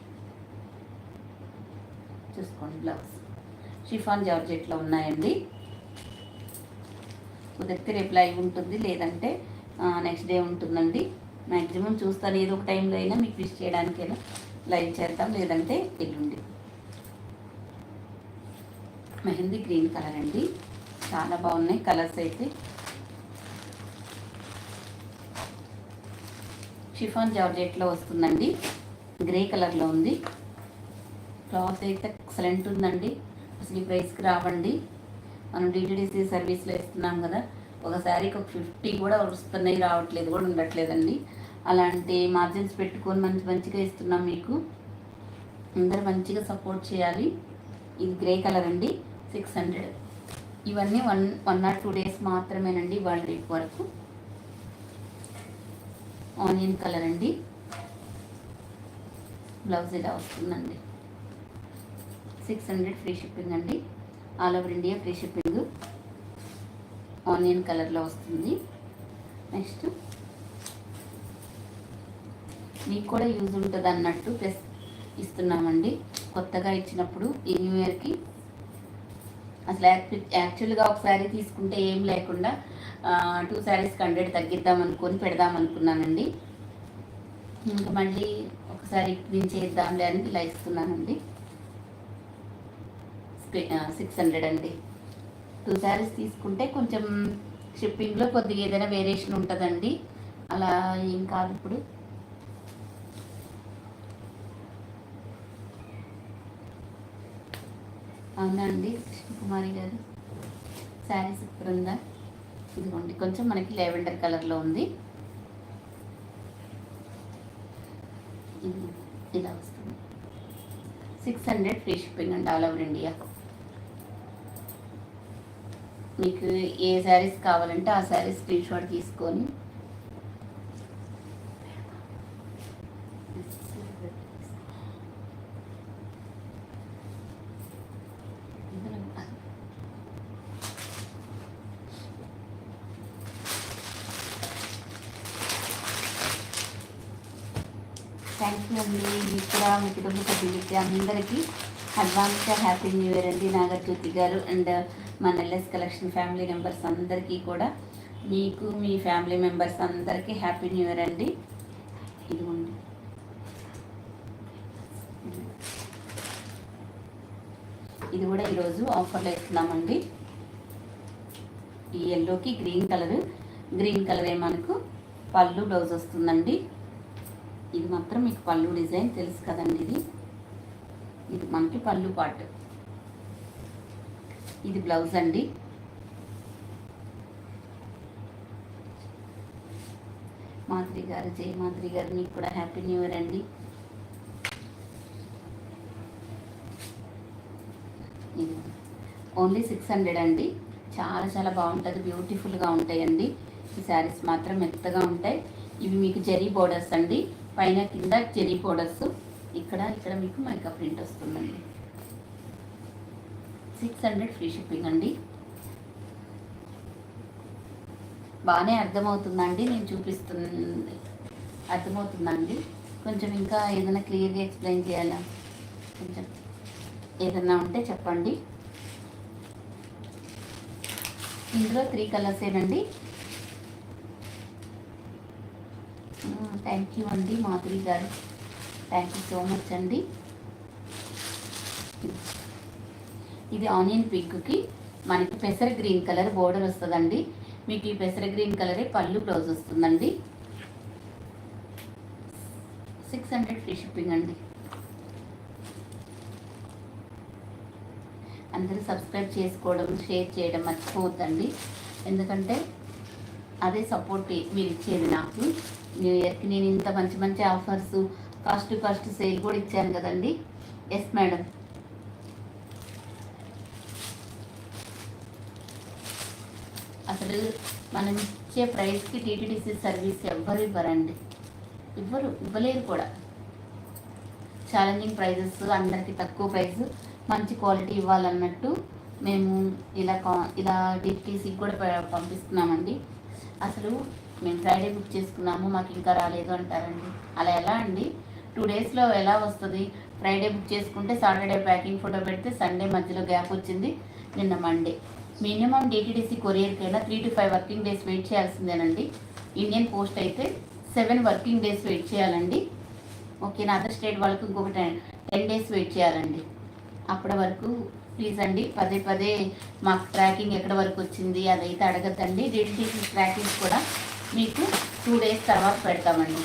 చూసుకోండి. బ్లౌజ్ షిఫాన్ జార్జెట్లో ఉన్నాయండి. కుదిరితే రేపు లైవ్ ఉంటుంది, లేదంటే నెక్స్ట్ డే ఉంటుందండి. మ్యాక్సిమం చూస్తాను, ఏదో ఒక టైంలో అయినా మీకు విష్ చేయడానికైనా లైవ్ చేద్దాం, లేదంటే ఎల్లుండి. మెహందీ గ్రీన్ కలర్ అండి, చాలా బాగున్నాయి కలర్స్ అయితే. షిఫాన్ జార్జెట్లో వస్తుందండి, గ్రే కలర్లో ఉంది. క్లాత్ అయితే ఎక్సలెంట్ ఉందండి. అసలు ఈ ప్రైస్కి రావండి. మనం డిటిడిసి సర్వీస్లో ఇస్తున్నాం కదా, ఒక శారీకి ఒక 50 కూడా వస్తున్నాయి, రావట్లేదు కూడా ఉండట్లేదండి. అలాంటి మార్జిన్స్ పెట్టుకొని మంచిగా ఇస్తున్నాం మీకు. అందరూ మంచిగా సపోర్ట్ చేయాలి. ఇది గ్రే కలర్ అండి, 600. ఇవన్నీ 1 or 2 days మాత్రమేనండి, వాళ్ళ రేపు వరకు. ఆనియన్ కలర్ అండి, బ్లౌజ్ ఇలా వస్తుందండి. 600 ఫ్రీ షిప్పింగ్ అండి, all over India free shipping. Onion కలర్లో వస్తుంది. నెక్స్ట్ మీకు కూడా యూజ్ ఉంటుంది అన్నట్టు ప్లస్ ఇస్తున్నామండి, కొత్తగా ఇచ్చినప్పుడు ఈ న్యూ ఇయర్కి. అసలు యాక్చువల్గా ఒక శారీ తీసుకుంటే ఏం లేకుండా 2 శారీస్కి 100 తగ్గిద్దాం అనుకొని పెడదాం అనుకున్నానండి. ఇంకా మళ్ళీ ఒకసారి నేను చేద్దాంలే అని ఇలా ఇస్తున్నానండి. 600 అండి. 2 శారీస్ తీసుకుంటే కొంచెం షిప్పింగ్లో కొద్దిగా ఏదైనా వేరియేషన్ ఉంటుందండి, అలా ఏం కాదు. ఇప్పుడు అవునా అండి కృష్ణకుమారి గారు, శారీ సూపర్ ఉందా? ఇదిగోండి, కొంచెం మనకి లెవెండర్ కలర్లో ఉంది. ఇలా వస్తుంది. 600 ఫ్రీ షిప్పింగ్ అండి, ఆల్ ఓవర్ ఇండియా. మీకు ఏ శారీస్ కావాలంటే ఆ శారీస్ స్క్రీన్ షాట్ తీసుకొని థ్యాంక్ యూ అండి. మీకు కూడా మీ కుటుంబ సభ్యులకి అందరికీ అడ్వాన్స్గా హ్యాపీ న్యూ ఇయర్ అండి. నాగజ్యోతి గారు అండ్ మన ఎల్ఎస్ కలెక్షన్ ఫ్యామిలీ మెంబర్స్ అందరికీ కూడా, మీకు మీ ఫ్యామిలీ మెంబర్స్ అందరికీ హ్యాపీ న్యూ ఇయర్ అండి. ఇదిగోండి, ఇది కూడా ఈరోజు ఆఫర్లో ఇస్తున్నామండి. ఈ ఎల్లోకి గ్రీన్ కలరే మనకు పళ్ళు బ్లౌజ్ వస్తుందండి. ఇది మాత్రం మీకు పళ్ళు డిజైన్ తెలుసు కదండి, ఇది మనకి పళ్ళు పార్ట్. ఇది బ్లౌజ్ అండి. మాధురి గారు, జయ మాధురి గారు, మీకు కూడా హ్యాపీ న్యూ ఇయర్ అండి. ఇది ఓన్లీ 600 అండి. చాలా చాలా బాగుంటుంది, బ్యూటిఫుల్గా ఉంటాయండి. ఈ శారీస్ మాత్రం మెత్తగా ఉంటాయి. ఇవి మీకు జెరీ బోర్డర్స్ అండి, పైన కింద జెరీ బోర్డర్స్, ఇక్కడ మీకు మైకా ప్రింట్ వస్తుందండి. 600 ఫ్రీ షిప్పింగ్ అండి. బాగానే అర్థమవుతుందండి, నేను చూపిస్తుంది అర్థమవుతుందండి. కొంచెం ఇంకా ఏదైనా క్లియర్గా ఎక్స్ప్లెయిన్ చేయాలా, కొంచెం ఏదన్నా ఉంటే చెప్పండి. ఇందులో 3 కలర్స్ ఏనండి. థ్యాంక్ యూ అండి మాధురి గారు, థ్యాంక్ యూ సో మచ్ అండి. ఇది ఆనియన్ పింక్కి మనకి పెసర గ్రీన్ కలర్ బోర్డర్ వస్తుందండి. మీకు ఈ పెసర గ్రీన్ కలరే పళ్ళు బ్లౌజ్ వస్తుందండి. 600 ఫ్రీ షిప్పింగ్ అండి. అందరూ సబ్స్క్రైబ్ చేసుకోవడం, షేర్ చేయడం మర్చిపోవద్దండి, ఎందుకంటే అదే సపోర్ట్ మీరు ఇచ్చేది నాకు. న్యూ ఇయర్కి నేను ఇంత మంచి ఆఫర్స్, కాస్ట్ సేల్ కూడా ఇచ్చాను కదండి. Yes madam. అసలు మనం ఇచ్చే ప్రైస్కి టీటీడీసీ సర్వీస్ ఎవ్వరు ఇవ్వరండి, ఇవ్వలేరు కూడా. ఛాలెంజింగ్ ప్రైజెస్, అందరికీ తక్కువ ప్రైస్, మంచి క్వాలిటీ ఇవ్వాలన్నట్టు మేము ఇలా టీటీసీకి కూడా పంపిస్తున్నామండి. అసలు మేము ఫ్రైడే బుక్ చేసుకున్నాము, మాకు ఇంకా రాలేదు అంటారండి. అలా ఎలా అండి? 2 daysలో ఎలా వస్తుంది? ఫ్రైడే బుక్ చేసుకుంటే సాటర్డే ప్యాకింగ్ ఫోటో పెడితే సండే మధ్యలో గ్యాప్ వచ్చింది, నిన్న మండే. మినిమం డిటీడీసీ కొరియర్కైనా 3 to 5 వర్కింగ్ డేస్ వెయిట్ చేయాల్సిందేనండి. ఇండియన్ పోస్ట్ అయితే 7 వర్కింగ్ డేస్ వెయిట్ చేయాలండి. ఓకేనా, అదర్ స్టేట్ వాళ్ళకు ఇంకొక 10 days వెయిట్ చేయాలండి. అప్పటి వరకు ప్లీజ్ అండి పదే పదే మాకు ట్రాకింగ్ ఎక్కడ వరకు వచ్చింది అదైతే అడగద్దండి. డిటీడీసీ ట్రాకింగ్ కూడా మీకు 2 days తర్వాత పెడతామండి.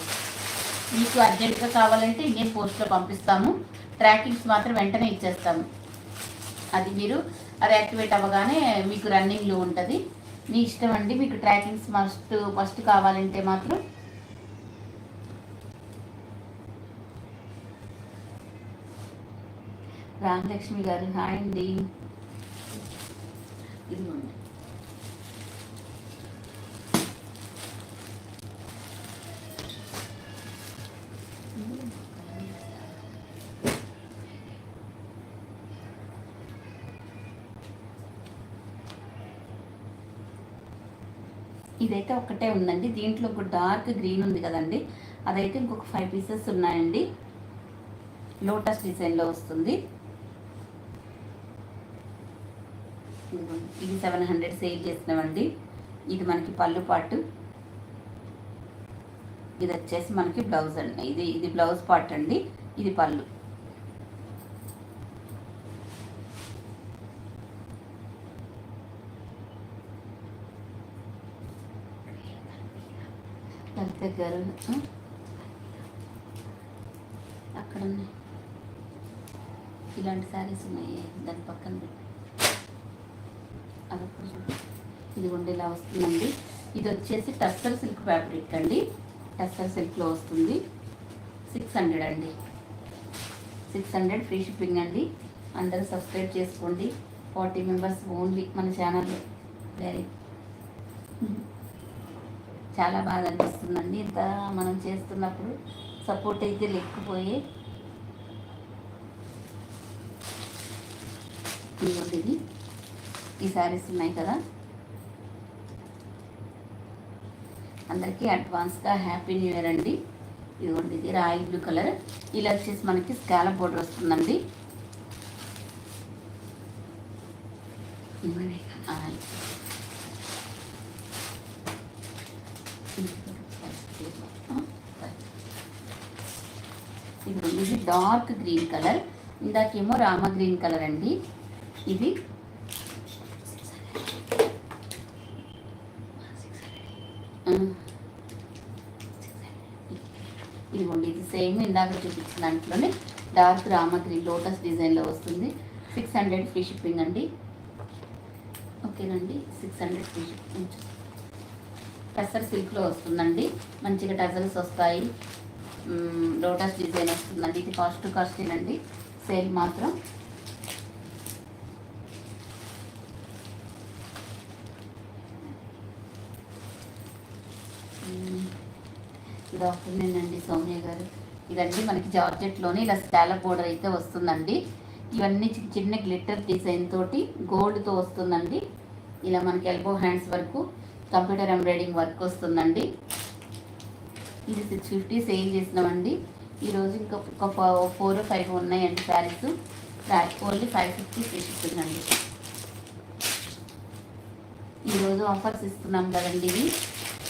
మీకు అర్జెంటుగా కావాలంటే ఇండియన్ పోస్ట్లో పంపిస్తాము, ట్రాకింగ్స్ మాత్రం వెంటనే ఇచ్చేస్తాము. అది మీరు అది యాక్టివేట్ అవ్వగానే మీకు రన్నింగ్లో ఉంటుంది. మీ ఇష్టం అండి. మీకు ట్రాకింగ్స్ ఫస్ట్ కావాలంటే మాత్రం రామలక్ష్మి గారు హాయ్ అండి. ఇదిగోండి, ఇదైతే ఒక్కటే ఉందండి. దీంట్లో ఒక డార్క్ గ్రీన్ ఉంది కదండి, అదైతే ఇంకొక 5 pieces ఉన్నాయండి. లోటస్ డిజైన్లో వస్తుంది. ఇది 700 సేల్ చేసినామండి. ఇది మనకి పళ్ళు పాటు, ఇది వచ్చేసి మనకి బ్లౌజ్ అండి. ఇది బ్లౌజ్ పార్ట్ అండి, ఇది పళ్ళు. లలిత గారు అక్కడ ఉన్నాయి, ఇలాంటి శారీస్ ఉన్నాయి దాని పక్కన పెట్టి. ఇది ఉండి ఇలా వస్తుందండి. ఇది వచ్చేసి టస్సర్ సిల్క్ ఫ్యాబ్రిక్ అండి, టస్సర్ సిల్క్లో వస్తుంది. 600 అండి, 600 ఫ్రీ షిప్పింగ్ అండి. అందరూ సబ్స్క్రైబ్ చేసుకోండి. 40 members ఓన్లీ మన ఛానల్లో. వెరీ చాలా బాగా అనిపిస్తుందండి ఇంత మనం చేస్తున్నప్పుడు. సపోర్ట్ అయితే లేకపోయే. ఇది ఈ శారీస్ ఉన్నాయి కదా, అందరికీ అడ్వాన్స్గా హ్యాపీ న్యూ ఇయర్ అండి. ఇదిగోండి, ఇది రాయల్ బ్లూ కలర్. ఇలా వచ్చేసి మనకి స్కాలప్ బోర్డర్ వస్తుందండి. ఇది డార్క్ గ్రీన్ కలర్, ఇందాకేమో రామ గ్రీన్ కలర్ అండి. ఇది ఇదిగోండి, ఇది సేమ్ ఇందాక చూపించిన దాంట్లోనే డార్క్ రామ గ్రీన్ లోటస్ డిజైన్లో వస్తుంది. 600 ఫ్రీ షిప్పింగ్ అండి. ఓకేనండి, 600 ఫ్రీ షిప్పింగ్. టసర్ సిల్క్లో వస్తుందండి, మంచిగా టజల్స్ వస్తాయి. లోటస్ డిజైన్ వస్తుందండి. ఇది కాస్టేనండి, సేల్ మాత్రం. ఇది ఆఫ్టర్నూన్ అండి సౌమ్య గారు. ఇదండి మనకి జార్జెట్లోనే ఇలా స్కాలప్ బోర్డర్ అయితే వస్తుందండి. ఇవన్నీ చిన్న చిన్న గ్లిట్టర్ డిజైన్ తోటి గోల్డ్తో వస్తుందండి. ఇలా మనకి ఎల్బో హ్యాండ్స్ వరకు కంప్యూటర్ ఎంబ్రాయిడింగ్ వర్క్ వస్తుందండి. ఇది 650 సేల్ చేసినామండి. ఈరోజు ఇంకా ఒక 4 or 5 ఉన్నాయండి శారీస్. ఓన్లీ 550 ఫ్రీ షిప్పింగ్ అండి. ఈరోజు ఆఫర్స్ ఇస్తున్నాం కదండి. ఇవి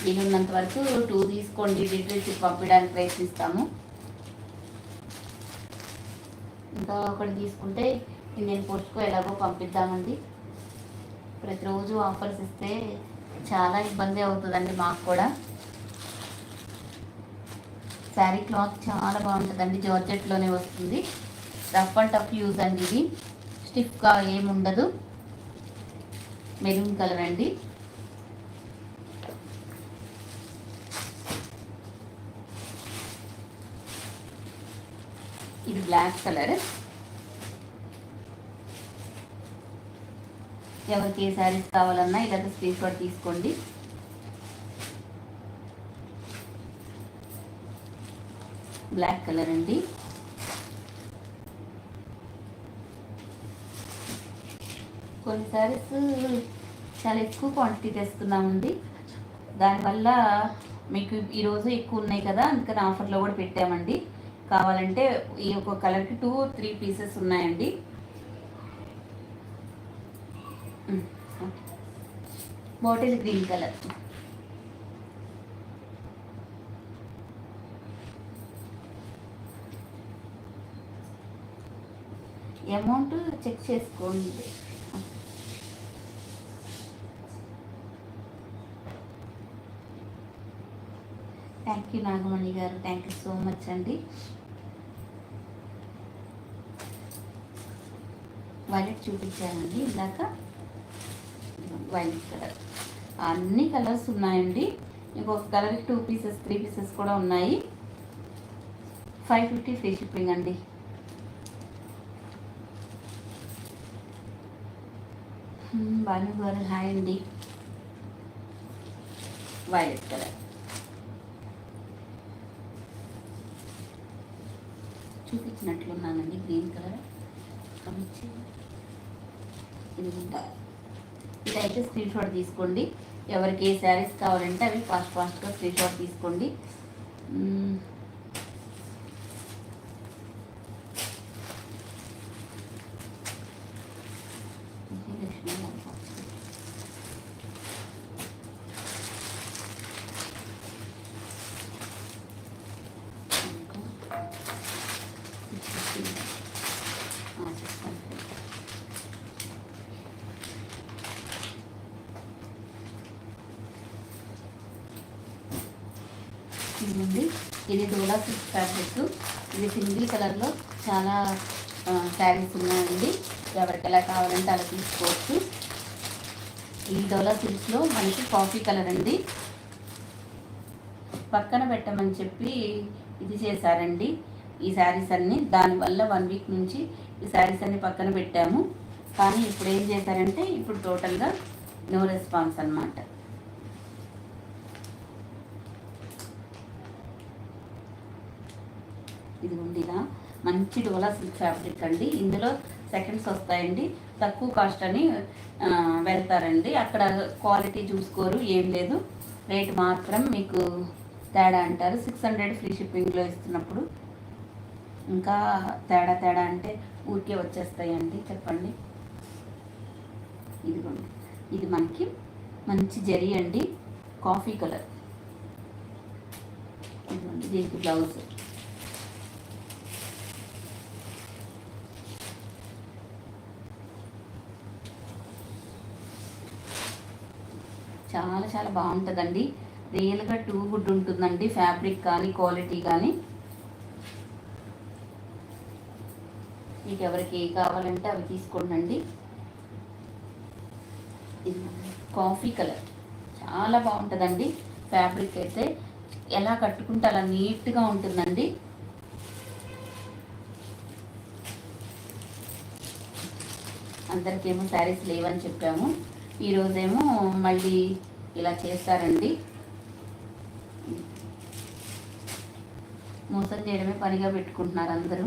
వీలున్నంత వరకు 2 తీసుకోండి, డీటెయిల్స్ పంపించడానికి ప్రయత్నిస్తాము. ఇంకా ఒకటి తీసుకుంటే ఇండియన్ పోస్ట్కో ఎలాగో పంపిద్దామండి. ప్రతిరోజు ఆఫర్స్ ఇస్తే చాలా ఇబ్బంది అవుతుందండి మాకు కూడా. శారీ క్లాత్ చాలా బాగుంటుందండి, జార్జెట్లోనే వస్తుంది. రఫ్ అండ్ టఫ్ యూజ్ అండి. ఇది స్టిఫ్గా ఏముండదు. మెరూన్ కలర్ అండి. ఇది బ్లాక్ కలర్. ఎవరికి ఏ శారీస్ కావాలన్నా ఇలాగ స్క్రీన్ షాట్ తీసుకోండి. బ్లాక్ కలర్ అండి. కొన్ని శారీస్ చాలా ఎక్కువ క్వాంటిటీ తెస్తున్నామండి. దానివల్ల మీకు ఈరోజు ఎక్కువ ఉన్నాయి కదా, అందుకని ఆఫర్లో కూడా పెట్టామండి. కావాలంటే ఈ ఒక కలర్కి 2-3 పీసెస్ ఉన్నాయండి. Bottle green colour. Amount check చేసుకోండి. థ్యాంక్ యూ నాగమణి గారు, థ్యాంక్ యూ సో మచ్ అండి. వైలెట్ చూపించానండి ఇందాక, వైలెట్ కలర్. అన్ని కలర్స్ ఉన్నాయండి. ఇంకొక కలర్కి 2 పీసెస్ 3 పీసెస్ కూడా ఉన్నాయి. 550 ఫ్రీ షిప్పింగ్ అండి. భాను గారు హాయ్ అండి. వైలెట్ కలర్ చూపించినట్లున్నానండి. గ్రీన్ కలర్ ఇదైతే స్క్రీన్ షాట్ తీసుకోండి. ఎవరికి ఏ శారీస్ కావాలంటే అవి ఫాస్ట్గా స్క్రీన్ షాట్ తీసుకోండి. ఇదిగోండి, ఇది డోలా సిల్క్ ఫ్యాబ్రిక్. ఇది సింగిల్ కలర్లో చాలా శారీస్ ఉన్నాయండి. ఎవరికి ఎలా కావాలంటే అలా తీసుకోవచ్చు. ఈ డోలా సిల్క్లో మనకి కాఫీ కలర్ అండి. పక్కన పెట్టమని చెప్పి ఇది చేశారండి ఈ శారీస్ అన్నీ. దానివల్ల 1 వీక్ నుంచి ఈ శారీస్ అన్ని పక్కన పెట్టాము. కానీ ఇప్పుడు ఏం చేశారంటే ఇప్పుడు టోటల్గా నో రెస్పాన్స్ అన్నమాట. ఇదిగోండి, ఇలా మంచి డోలా సిల్క్ ఫ్యాబ్రిక్ అండి. ఇందులో సెకండ్స్ వస్తాయండి. తక్కువ కాస్ట్ అని వెళ్తారండి. అక్కడ క్వాలిటీ చూసుకోరు, ఏం లేదు, రేట్ మాత్రం మీకు తేడా అంటారు. 600 ఫ్రీ షిప్పింగ్లో ఇస్తున్నప్పుడు ఇంకా తేడా అంటే ఊరికే వచ్చేస్తాయండి, చెప్పండి. ఇదిగోండి, ఇది మనకి మంచి జరీ అండి, కాఫీ కలర్. ఇదిగోండి, దీనికి బ్లౌజ్. చాలా చాలా బాగుంటుందండి. రియల్గా టూ గుడ్ ఉంటుందండి, ఫ్యాబ్రిక్ కానీ క్వాలిటీ కానీ. మీకు ఎవరికి ఏ కావాలంటే అవి తీసుకోండి. ఇది కాఫీ కలర్ చాలా బాగుంటుందండి. ఫ్యాబ్రిక్ అయితే ఎలా కట్టుకుంటే అలా నీట్గా ఉంటుందండి. అందరికేమో శారీస్ లేవని చెప్పాము, ఈరోజేమో మళ్ళీ ఇలా చేస్తారండి. మోసం చేయడమే పనిగా పెట్టుకుంటున్నారు అందరూ.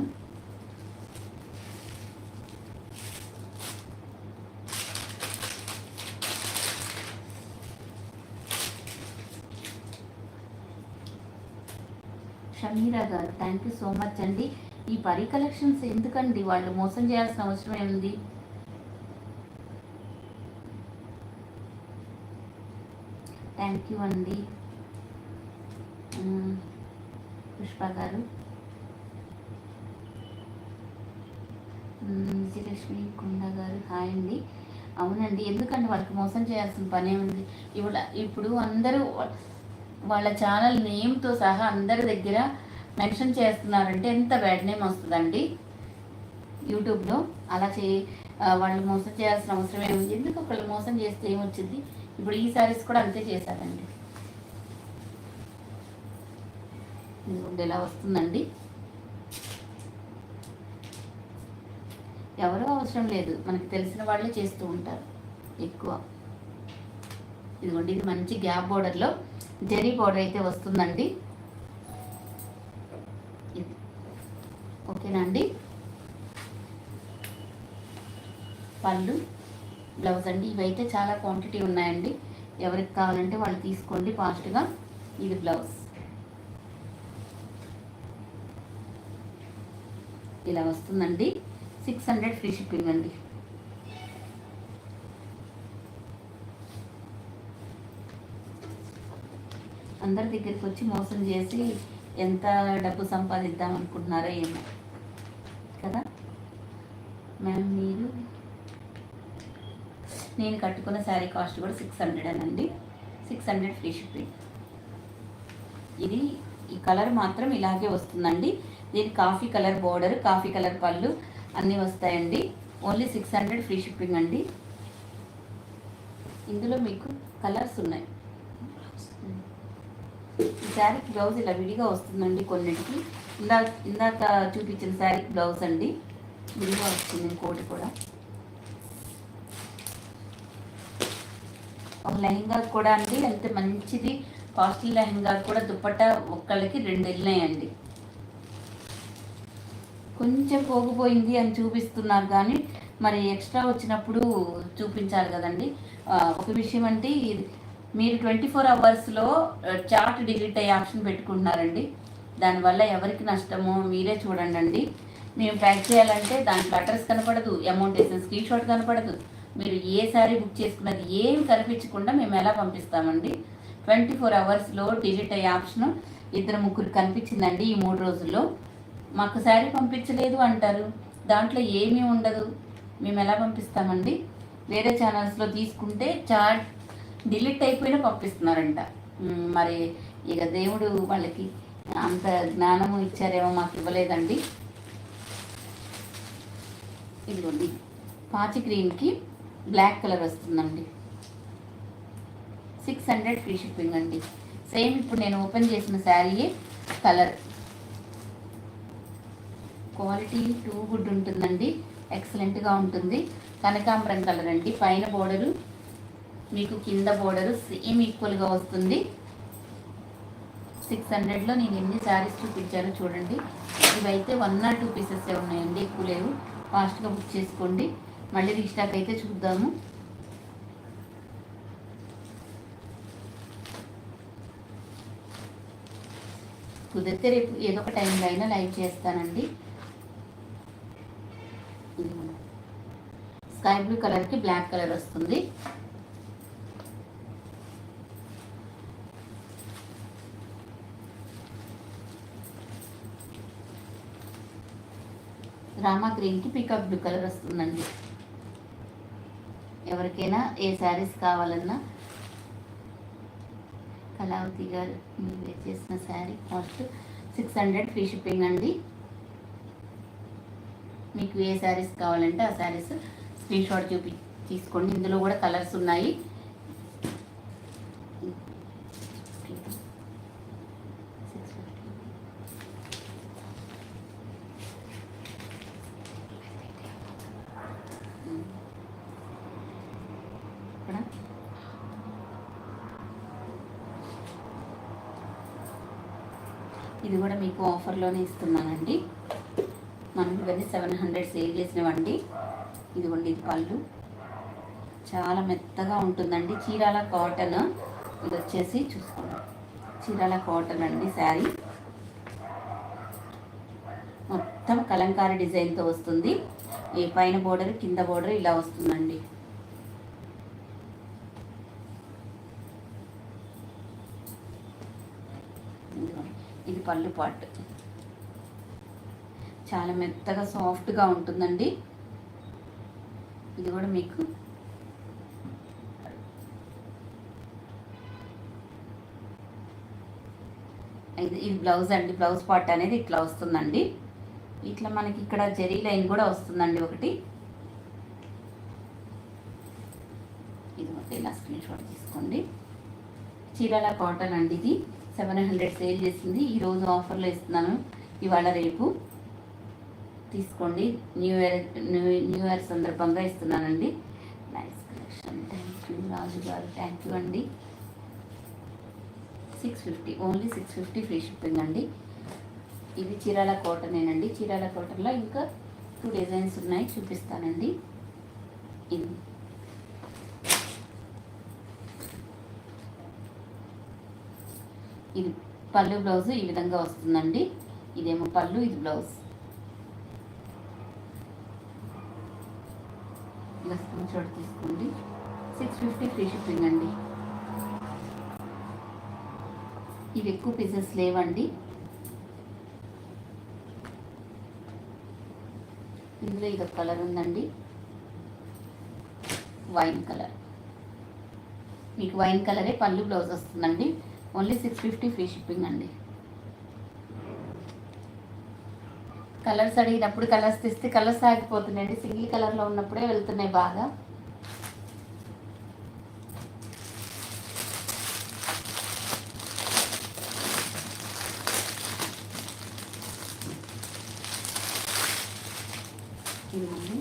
షమీరా గారు, థ్యాంక్ యూ సో మచ్ అండి. ఈ పరి కలెక్షన్స్ ఎందుకండి, వాళ్ళు మోసం చేయాల్సిన అవసరం ఏముంది? థ్యాంక్ యూ అండి. పుష్ప గారు, విజయలక్ష్మి కుండ గారు హాయ్ అండి. అవునండి, ఎందుకంటే వాళ్ళకి మోసం చేయాల్సిన పనే ఉంది. ఇప్పుడు అందరూ వాళ్ళ ఛానల్ నేమ్తో సహా అందరి దగ్గర మెన్షన్ చేస్తున్నారంటే ఎంత బ్యాడ్ నేమ్ వస్తుందండి యూట్యూబ్లో. అలా వాళ్ళు మోసం చేయాల్సిన అవసరం ఏముంది? ఎందుకు ఒకళ్ళు మోసం చేస్తే ఏమొచ్చింది? ఇప్పుడు ఈ శారీస్ కూడా అంతే చేశారండి. ఇదిగోండి ఎలా వస్తుందండి. ఎవరో అవసరం లేదు, మనకి తెలిసిన వాళ్ళే చేస్తూ ఉంటారు ఎక్కువ. ఇదిగోండి, ఇది మంచి గ్యాప్ బోర్డర్లో జరీ బోర్డర్ అయితే వస్తుందండి. ఇది ఓకేనా అండి. పళ్ళు, బ్లౌజ్ అండి. ఇవైతే చాలా క్వాంటిటీ ఉన్నాయండి, ఎవరికి కావాలంటే వాళ్ళు తీసుకోండి ఫాస్ట్గా. ఇది బ్లౌజ్. ఇలా వస్తుందండి. 600 ఫ్రీ షిప్పింగ్ అండి. అందరి దగ్గరికి వచ్చి మోసం చేసి ఎంత డబ్బు సంపాదిద్దాం అనుకుంటున్నారో ఏమో కదా మ్యామ్. నేను కట్టుకున్న శారీ కాస్ట్ కూడా 600 అండి. 600 ఫ్రీ షిప్పింగ్. ఇది ఈ కలర్ మాత్రం ఇలాగే వస్తుందండి. దీని coffee colour border, coffee colour పళ్ళు అన్నీ వస్తాయండి. ఓన్లీ 600 ఫ్రీ షిప్పింగ్ అండి. ఇందులో మీకు కలర్స్ ఉన్నాయి. ఈ శారీకి బ్లౌజ్ ఇలా విడిగా వస్తుందండి కొన్నిటికి. ఇందాక చూపించిన శారీకి బ్లౌజ్ అండి విడిగా వస్తుంది. ఇంకోటి కూడా ఒక లెహంగా కూడా అండి ఎంత మంచిది, కాస్ట్లీ లెహంగా కూడా దుప్పట్టా ఒక్కళ్ళకి 2 వెళ్ళినాయండి. కొంచెం పోగిపోయింది అని చూపిస్తున్నారు కానీ మరి ఎక్స్ట్రా వచ్చినప్పుడు చూపించాలి కదండి. ఒక విషయం అంటే మీరు 24 అవర్స్లో చార్ట్ డిలీట్ అయ్యే ఆప్షన్ పెట్టుకుంటున్నారండి. దానివల్ల ఎవరికి నష్టమో మీరే చూడండి. మేము ప్యాక్ చేయాలంటే దాంట్లో అడ్రస్ కనపడదు, అమౌంట్ వేసిన స్క్రీన్ షాట్ కనపడదు. మీరు ఏ సారీ బుక్ చేసుకున్నది ఏం కనిపించకుండా మేము ఎలా పంపిస్తామండి. 24 అవర్స్లో డిలీట్ అయ్యే ఆప్షన్ 2-3 కనిపించిందండి ఈ 3 రోజుల్లో. మాకు శారీ పంపించలేదు అంటారు, దాంట్లో ఏమీ ఉండదు, మేము ఎలా పంపిస్తామండి. వేరే ఛానల్స్లో తీసుకుంటే చార్ట్ డిలీట్ అయిపోయినా పంపిస్తున్నారంట. మరి ఇక దేవుడు వాళ్ళకి అంత జ్ఞానము ఇచ్చారేమో, మాకు ఇవ్వలేదండి. ఇదిగోండి పాచి గ్రీన్కి బ్లాక్ కలర్ వస్తుందండి. 600 ఫ్రీ షిప్పింగ్ అండి. సేమ్ ఇప్పుడు నేను ఓపెన్ చేసిన శారీయే కలర్. క్వాలిటీ టూ గుడ్ ఉంటుందండి, ఎక్సలెంట్గా ఉంటుంది. కనకాంబరం కలర్ అండి. పైన బోర్డరు మీకు కింద బోర్డరు సేమ్ ఈక్వల్గా వస్తుంది. 600లో నేను ఎన్ని శారీస్ చూపించానో చూడండి. ఇవైతే 1 or 2 పీసెస్ ఉన్నాయండి, ఎక్కువ లేవు. ఫాస్ట్గా బుక్ చేసుకోండి. మళ్ళీ రీస్టాక్ అయితే చూద్దాము. కుదిరితే రేపు ఏదో ఒక టైంలో అయినా లైవ్ చేస్తానండి. స్కై బ్లూ కలర్కి బ్లాక్ కలర్ వస్తుంది. రామా గ్రీన్కి పీకాక్ బ్లూ కలర్ వస్తుందండి. ఎవరికైనా ఏ శారీస్ కావాలన్నా కళావతి గారు మీరు వేర్ చేసిన శారీ కాస్ట్ 600 ఫ్రీ షిప్పింగ్ అండి. మీకు ఏ శారీస్ కావాలంటే ఆ శారీస్ స్క్రీన్ షాట్ తీసుకోండి. ఇందులో కూడా కలర్స్ ఉన్నాయి. ఇది కూడా మీకు ఆఫర్లోనే ఇస్తున్నానండి. మనం ఇవన్నీ 700 సేల్ చేసినవండి. ఇదిగోండి ఇది పళ్ళు చాలా మెత్తగా ఉంటుందండి. చీరాల కాటన్. ఇది వచ్చేసి చూసుకోండి, చీరాల కాటన్ అండి. శారీ మొత్తం కలంకారీ డిజైన్తో వస్తుంది. ఈ పైన బోర్డర్ కింద బోర్డర్ ఇలా వస్తుందండి. ఇది పళ్ళు పార్ట్. చాలా మెత్తగా సాఫ్ట్గా ఉంటుందండి. ఇది కూడా మీకు ఇది బ్లౌజ్ అండి. బ్లౌజ్ పార్ట్ అనేది ఇట్లా వస్తుందండి. ఇట్లా మనకి ఇక్కడ జెరీ లైన్ కూడా వస్తుందండి ఒకటి. ఇది ఒకటి ఇలా స్క్రీన్ షాట్ తీసుకోండి. చీరాల కాటన్ అండి. ఇది 700 సేల్ చేసింది. ఈరోజు ఆఫర్లో ఇస్తున్నాను, ఇవాళ రేపు తీసుకోండి. న్యూ ఇయర్ సందర్భంగా ఇస్తున్నానండి. Nice collection. Thank you Raju గారు, థ్యాంక్ యూ అండి. 650 ఓన్లీ 650 ఫ్రీ షిప్పింగ్ అండి. ఇది చీరాల కాటనేనండి. చీరాల కాటన్లో ఇంకా 2 డిజైన్స్ ఉన్నాయి, చూపిస్తానండి. ఇది పళ్ళు బ్లౌజ్ ఈ విధంగా వస్తుందండి. ఇదేమో పళ్ళు, ఇది బ్లౌజ్. స్క్రీన్ షాట్ తీసుకోండి. 650 ఫ్రీ షిప్పింగ్ అండి. ఇవి ఎక్కువ పీసెస్ లేవండి. ఇందులో ఇదొక కలర్ ఉందండి, వైన్ కలర్. మీకు వైన్ కలరే పళ్ళు బ్లౌజ్ వస్తుందండి. ఓన్లీ 650 ఫ్రీ షిప్పింగ్ అండి. కలర్స్ అడిగినప్పుడు కలర్స్ తెస్తే కలర్స్ ఆగిపోతున్నాయండి. సింగిల్ కలర్లో ఉన్నప్పుడే వెళ్తున్నాయి బాగా. ఇదిగోండి,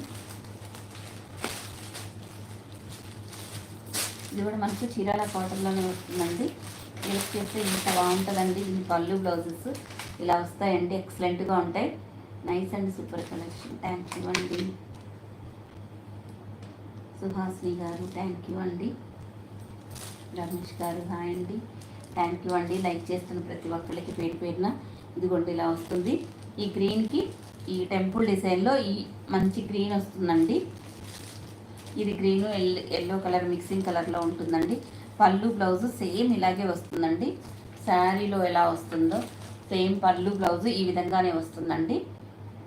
ఇది కూడా మనకు చీరాల కాటన్లోనే వస్తుందండి. యూస్ చేస్తే ఇంత బాగుంటుందండి. దీని పళ్ళు బ్లౌజెస్ ఇలా వస్తాయండి, ఎక్సలెంట్గా ఉంటాయి. Nice and super collection. Thank you అండి సుహాసిని గారు, థ్యాంక్ యూ అండి. రమేష్ గారు హాయ్ అండి, థ్యాంక్ యూ అండి. లైక్ చేస్తున్న ప్రతి ఒక్కరికి పేరు పేరున ఇదిగోండి ఇలా వస్తుంది. ఈ గ్రీన్కి ఈ టెంపుల్ డిజైన్లో ఈ మంచి గ్రీన్ వస్తుందండి. ఇది గ్రీన్ ఎల్లో కలర్ మిక్సింగ్ కలర్లో ఉంటుందండి. పళ్ళు బ్లౌజ్ సేమ్ ఇలాగే వస్తుందండి. శారీలో ఎలా వస్తుందో సేమ్ పళ్ళు బ్లౌజ్ ఈ విధంగానే వస్తుందండి.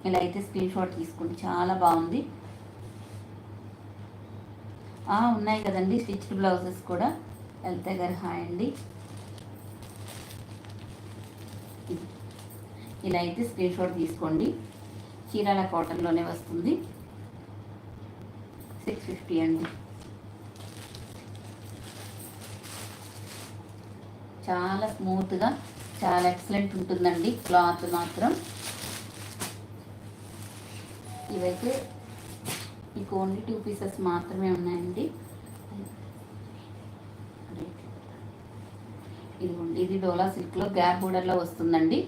ఇలా అయితే స్క్రీన్ షాట్ తీసుకుని చాలా బాగుంది. ఉన్నాయి కదండి స్టిచ్డ్ బ్లౌజెస్ కూడా. లలిత గారు హాయ్ అండి. ఇలా అయితే స్క్రీన్ షాట్ తీసుకోండి. చీరాల కాటన్లోనే వస్తుంది. 650 అండి. చాలా స్మూత్గా చాలా ఎక్సలెంట్ ఉంటుందండి క్లాత్ మాత్రం. ఇవైతే మీకు ఓన్లీ 2 పీసెస్ మాత్రమే ఉన్నాయండి. ఇదిగోండి, ఇది డోలా సిల్క్లో గ్యాప్ బోర్డర్లో వస్తుందండి.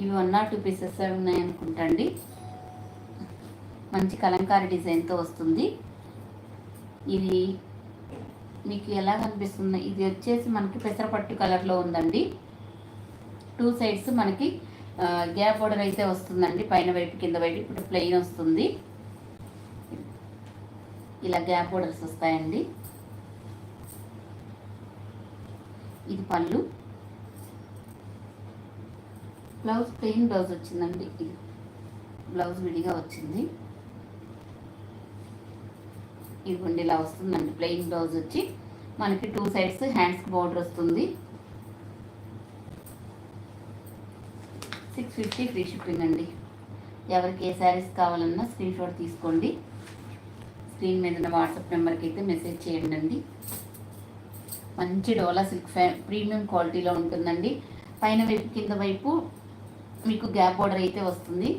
ఇవి 1 or 2 పీసెస్ ఉన్నాయనుకుంటండి. మంచి కలంకారీ డిజైన్తో వస్తుంది. ఇది మీకు ఎలా కనిపిస్తుంది, ఇది వచ్చేసి మనకి పెసరపట్టు కలర్లో ఉందండి. 2 సైడ్స్ మనకి గ్యాప్ బోర్డర్ అయితే వస్తుందండి. పైన వైపు కింద వైపు ఇప్పుడు ప్లెయిన్ వస్తుంది. ఇలా గ్యాప్ బోర్డర్స్ వస్తాయండి. ఇది పళ్ళు, బ్లౌజ్ ప్లెయిన్ బ్లౌజ్ వచ్చిందండి. ఇది బ్లౌజ్ విడిగా వచ్చింది. ఇదిగోండి ఇలా వస్తుందండి. ప్లెయిన్ బ్లౌజ్ వచ్చి మనకి 2 సైడ్స్ హ్యాండ్స్కి బోర్డర్ వస్తుంది. 650 ఫ్రీ షిప్పింగ్ అండి. ఎవరికి ఏ శారీస్ కావాలన్నా స్క్రీన్ షాట్ తీసుకోండి. స్క్రీన్ మీద ఉన్న వాట్సాప్ నెంబర్కి అయితే మెసేజ్ చేయండి. మంచి డోలా సిల్క్ ప్రీమియం క్వాలిటీలో ఉంటుందండి. పైన వైపు కింద వైపు మీకు గ్యాప్ బోర్డర్ అయితే వస్తుంది.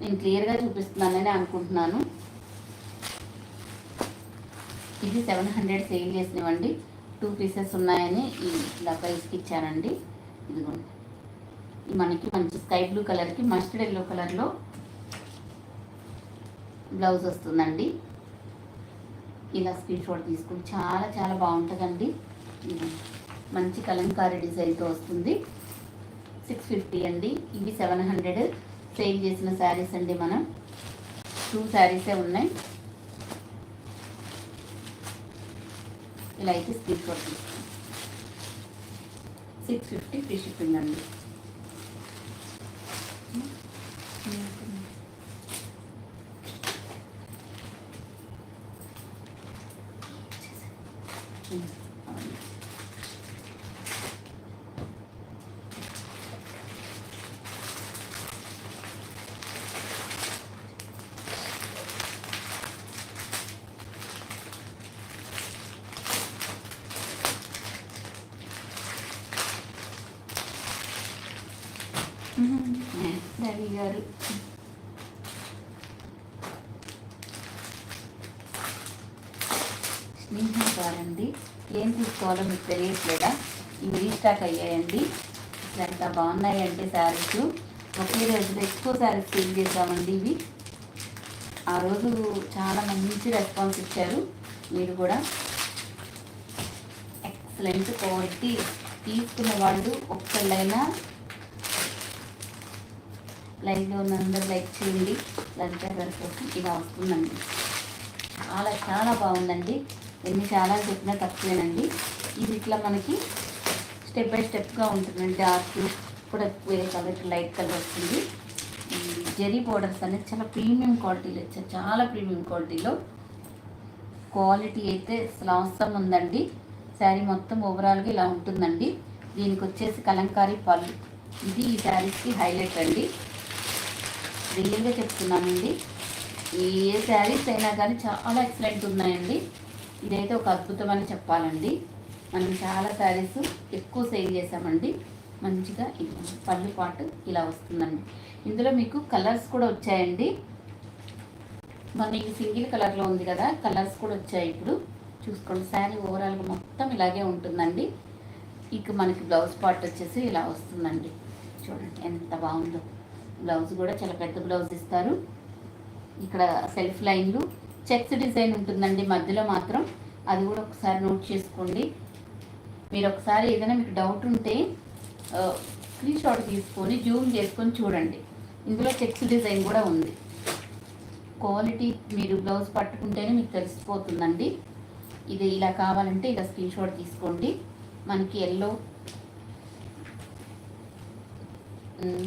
నేను క్లియర్గా చూపిస్తున్నానని అనుకుంటున్నాను. ఇది 700 సేల్ చేసినవండి. 2 పీసెస్ ఉన్నాయని ఇలా ప్రైస్కి ఇచ్చానండి. ఇదిగోండి, మనకి మంచి స్కై బ్లూ కలర్కి మస్టర్డ్ ఎల్లో కలర్లో బ్లౌజ్ వస్తుందండి. ఇలా స్క్రీన్ షాట్ తీసుకుని చాలా చాలా బాగుంటుందండి. మంచి కలంకారీ డిజైన్తో వస్తుంది. 650 అండి. ఇవి 700 సేల్ చేసిన శారీస్ అండి. మనం 2 శారీసే ఉన్నాయి. ఇలా అయితే స్క్రీన్ షాట్ తీసుకుని 650 ఫ్రీ షిప్పింగ్ అండి. రవి గారు స్నేహ గారండి, ఏం తీసుకోవాలో మీకు తెలియట్లేదా? ఇవి రీస్టాక్ అయ్యాయండి. ఇట్లా ఎంత బాగున్నాయండి శారీస్. ఒకే రోజులో ఎక్కువ శారీస్ సేల్ చేసామండి. ఇవి ఆ రోజు చాలా మంచి రెస్పాన్స్ ఇచ్చారు. మీరు కూడా ఎక్సలెంట్ క్వాలిటీ తీసుకున్న వాళ్ళు ఒక్కళ్ళైనా లైవ్లో ఉన్న అందరూ లైక్ చేయండి. లలిత గారి కోసం ఇలా వస్తుందండి. చాలా చాలా బాగుందండి. ఎన్ని చాలా చెప్పినా తక్కువేనండి. ఇది ఇట్లా మనకి స్టెప్ బై స్టెప్గా ఉంటుందండి. డార్క్ కూడా వేరే కలర్, లైట్ కలర్ వస్తుంది. ఈ జెరీ బోర్డర్స్ అనేది చాలా ప్రీమియం క్వాలిటీలో వచ్చాయి. చాలా ప్రీమియం క్వాలిటీలో క్వాలిటీ అయితే అసలు అవసరం ఉందండి. శారీ మొత్తం ఓవరాల్గా ఇలా ఉంటుందండి. దీనికి వచ్చేసి కలంకారీ పళ్ళు. ఇది ఈ శారీస్కి హైలైట్ అండి. రియల్గా చెప్తున్నానండి. ఏ శారీస్ అయినా కానీ చాలా ఎక్సలెంట్ ఉన్నాయండి. ఇదైతే ఒక అద్భుతం అని చెప్పాలండి. మనం చాలా శారీస్ ఎక్కువ సేల్ చేసామండి. మంచిగా పళ్ళు పాటు ఇలా వస్తుందండి. ఇందులో మీకు కలర్స్ కూడా వచ్చాయండి. మనకి సింగిల్ కలర్లో ఉంది కదా, కలర్స్ కూడా వచ్చాయి. ఇప్పుడు చూసుకోండి, శారీ ఓవరాల్గా మొత్తం ఇలాగే ఉంటుందండి. ఇక మనకి బ్లౌజ్ పార్ట్ వచ్చేసి ఇలా వస్తుందండి. చూడండి ఎంత బాగుందో. బ్లౌజ్ కూడా చాలా పెద్ద బ్లౌజ్ ఇస్తారు. ఇక్కడ సెల్ఫ్ లైన్లు, చెక్స్ డిజైన్ ఉంటుందండి మధ్యలో మాత్రం. అది కూడా ఒకసారి నోట్ చేసుకోండి. మీరు ఒకసారి ఏదైనా మీకు డౌట్ ఉంటే స్క్రీన్ షాట్ తీసుకొని జూమ్ చేసుకొని చూడండి. ఇందులో చెక్స్ డిజైన్ కూడా ఉంది. క్వాలిటీ మీరు బ్లౌజ్ పట్టుకుంటేనే మీకు తెలిసిపోతుందండి. ఇది ఇలా కావాలంటే ఇలా స్క్రీన్ షాట్ తీసుకోండి. మనకి ఎల్లో,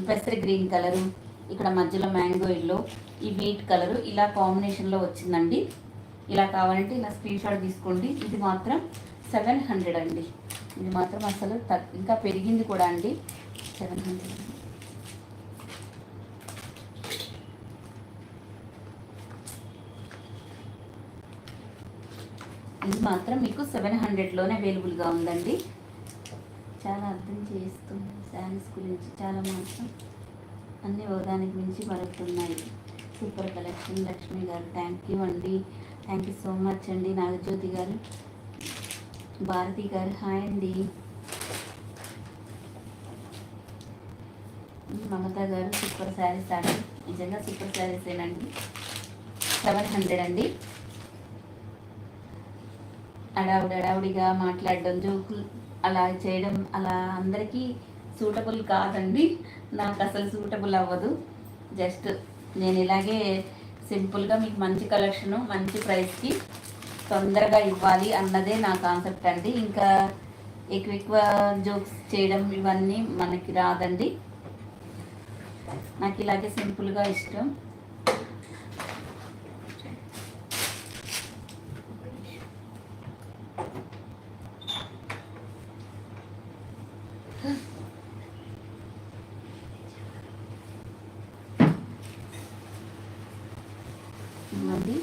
పెసరి గ్రీన్ కలరు, ఇక్కడ మధ్యలో మ్యాంగో ఎల్లో, ఈ వీట్ కలరు ఇలా కాంబినేషన్లో వచ్చిందండి. ఇలా కావాలంటే ఇలా స్క్రీన్ షాట్ తీసుకోండి. ఇది మాత్రం 700 అండి. ఇది మాత్రం అసలు ఇంకా పెరిగింది కూడా అండి. 700. ఇది మాత్రం మీకు 700లోనే అవైలబుల్గా ఉందండి. చాలా అర్థం చేస్తుంది శారీస్ గురించి. చాలా మాత్రం అన్నీ ఒకదానికి మించి మరుగుతున్నాయి. Super collection. లక్ష్మి గారు థ్యాంక్ యూ అండి. థ్యాంక్ యూ సో మచ్ అండి. నాగజ్యోతి గారు, భారతి గారు హాయ్ అండి. మమత గారు సూపర్ శారీస్ అండి. నిజంగా సూపర్ శారీసేనండి. 700 అండి. అడావుడిగా మాట్లాడడం, జోకులు అలా చేయడం అలా అందరికీ సూటబుల్ కాదండి. నాకు అసలు సూటబుల్ అవ్వదు. జస్ట్ నేను ఇలాగే సింపుల్గా మీకు మంచి కలెక్షను మంచి ప్రైస్కి తొందరగా ఇవ్వాలి అన్నదే నా కాన్సెప్ట్ అండి. ఇంకా ఎక్కువ జోక్స్ చేయడం ఇవన్నీ మనకి రాదండి. నాకు ఇలాగే సింపుల్గా ఇష్టం. అది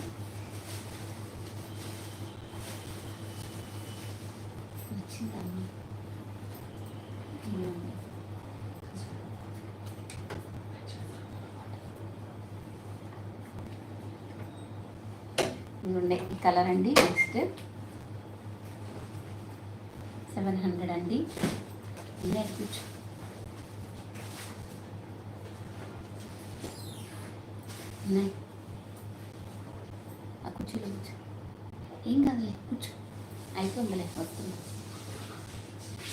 వచ్చిందమ్మా. ఉండే ఈ కలర్ అండి. నెక్స్ట్ 700 అండి. కూర్చో. ఆ కుర్చీలో కూర్చో. ఏం కాదులే, కూర్చో. అయిపోయిందిలే, వస్తుంది.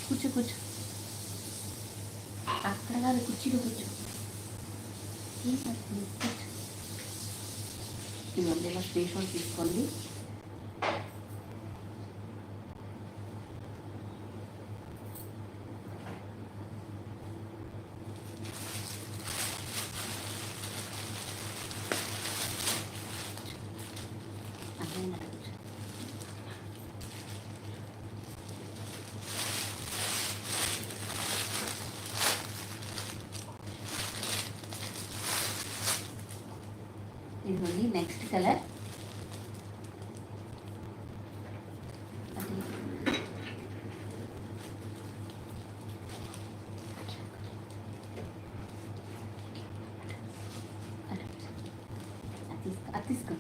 కూర్చో. అక్కడ కాదు, కుర్చీలో కూర్చో. ఏం కాదు, కూర్చో. ఈ మధ్యలో స్క్రీన్ షాట్ తీసుకోండి. ఇదిగోండి నెక్స్ట్ కలర్. అది తీసుకో.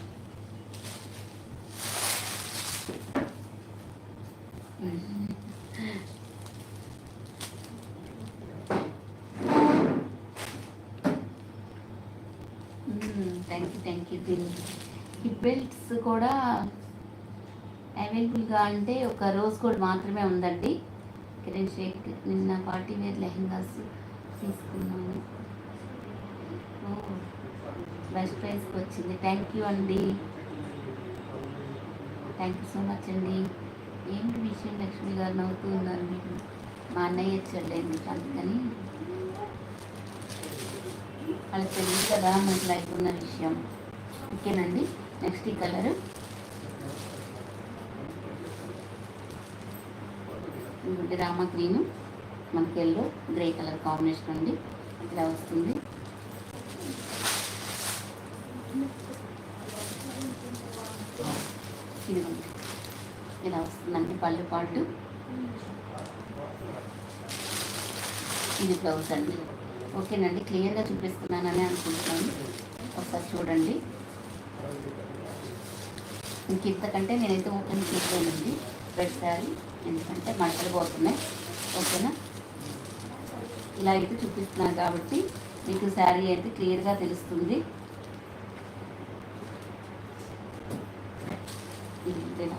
Thank you. దీని హిప్ బెల్ట్స్ కూడా అవైలబుల్గా అంటే ఒక రోజ్ గోల్డ్ మాత్రమే ఉందండి. కిరణ్ షేక్ నిన్న పార్టీ వేర్ లెహెంగాస్ తీసుకున్నాను. బెస్ట్ ప్రైస్కి వచ్చింది. థ్యాంక్ యూ అండి. థ్యాంక్ యూ సో మచ్ అండి. ఏంటి విషయం లక్ష్మి గారు నవ్వుతూ ఉన్నారు మీరు? మా అన్నయ్య వచ్చాడండి అందుకని వాళ్ళకి తెలియదు కదా మనకి లైఫ్ ఉన్న విషయం. ఓకేనండి. నెక్స్ట్ ఈ కలరు ఇంకోటి రామా గ్రీను, మనకి ఎల్లో గ్రే కలర్ కాంబినేషన్ అండి. ఇలా వస్తుంది. ఇదిగోండి ఇలా వస్తుందండి పళ్ళు పాటు. ఇది బ్లౌజ్ అండి. ఓకేనండి. క్లియర్గా చూపిస్తున్నానని అనుకుంటున్నాను. ఒకసారి చూడండి. ఇంక ఇంతకంటే నేనైతే ఓపెన్ చేయలేనండి రెడ్ శారీ, ఎందుకంటే మడతలు పోతున్నాయి. ఓకేనా? ఇలా అయితే చూపిస్తున్నాను కాబట్టి మీకు శారీ అయితే క్లియర్గా తెలుస్తుంది. ఇలా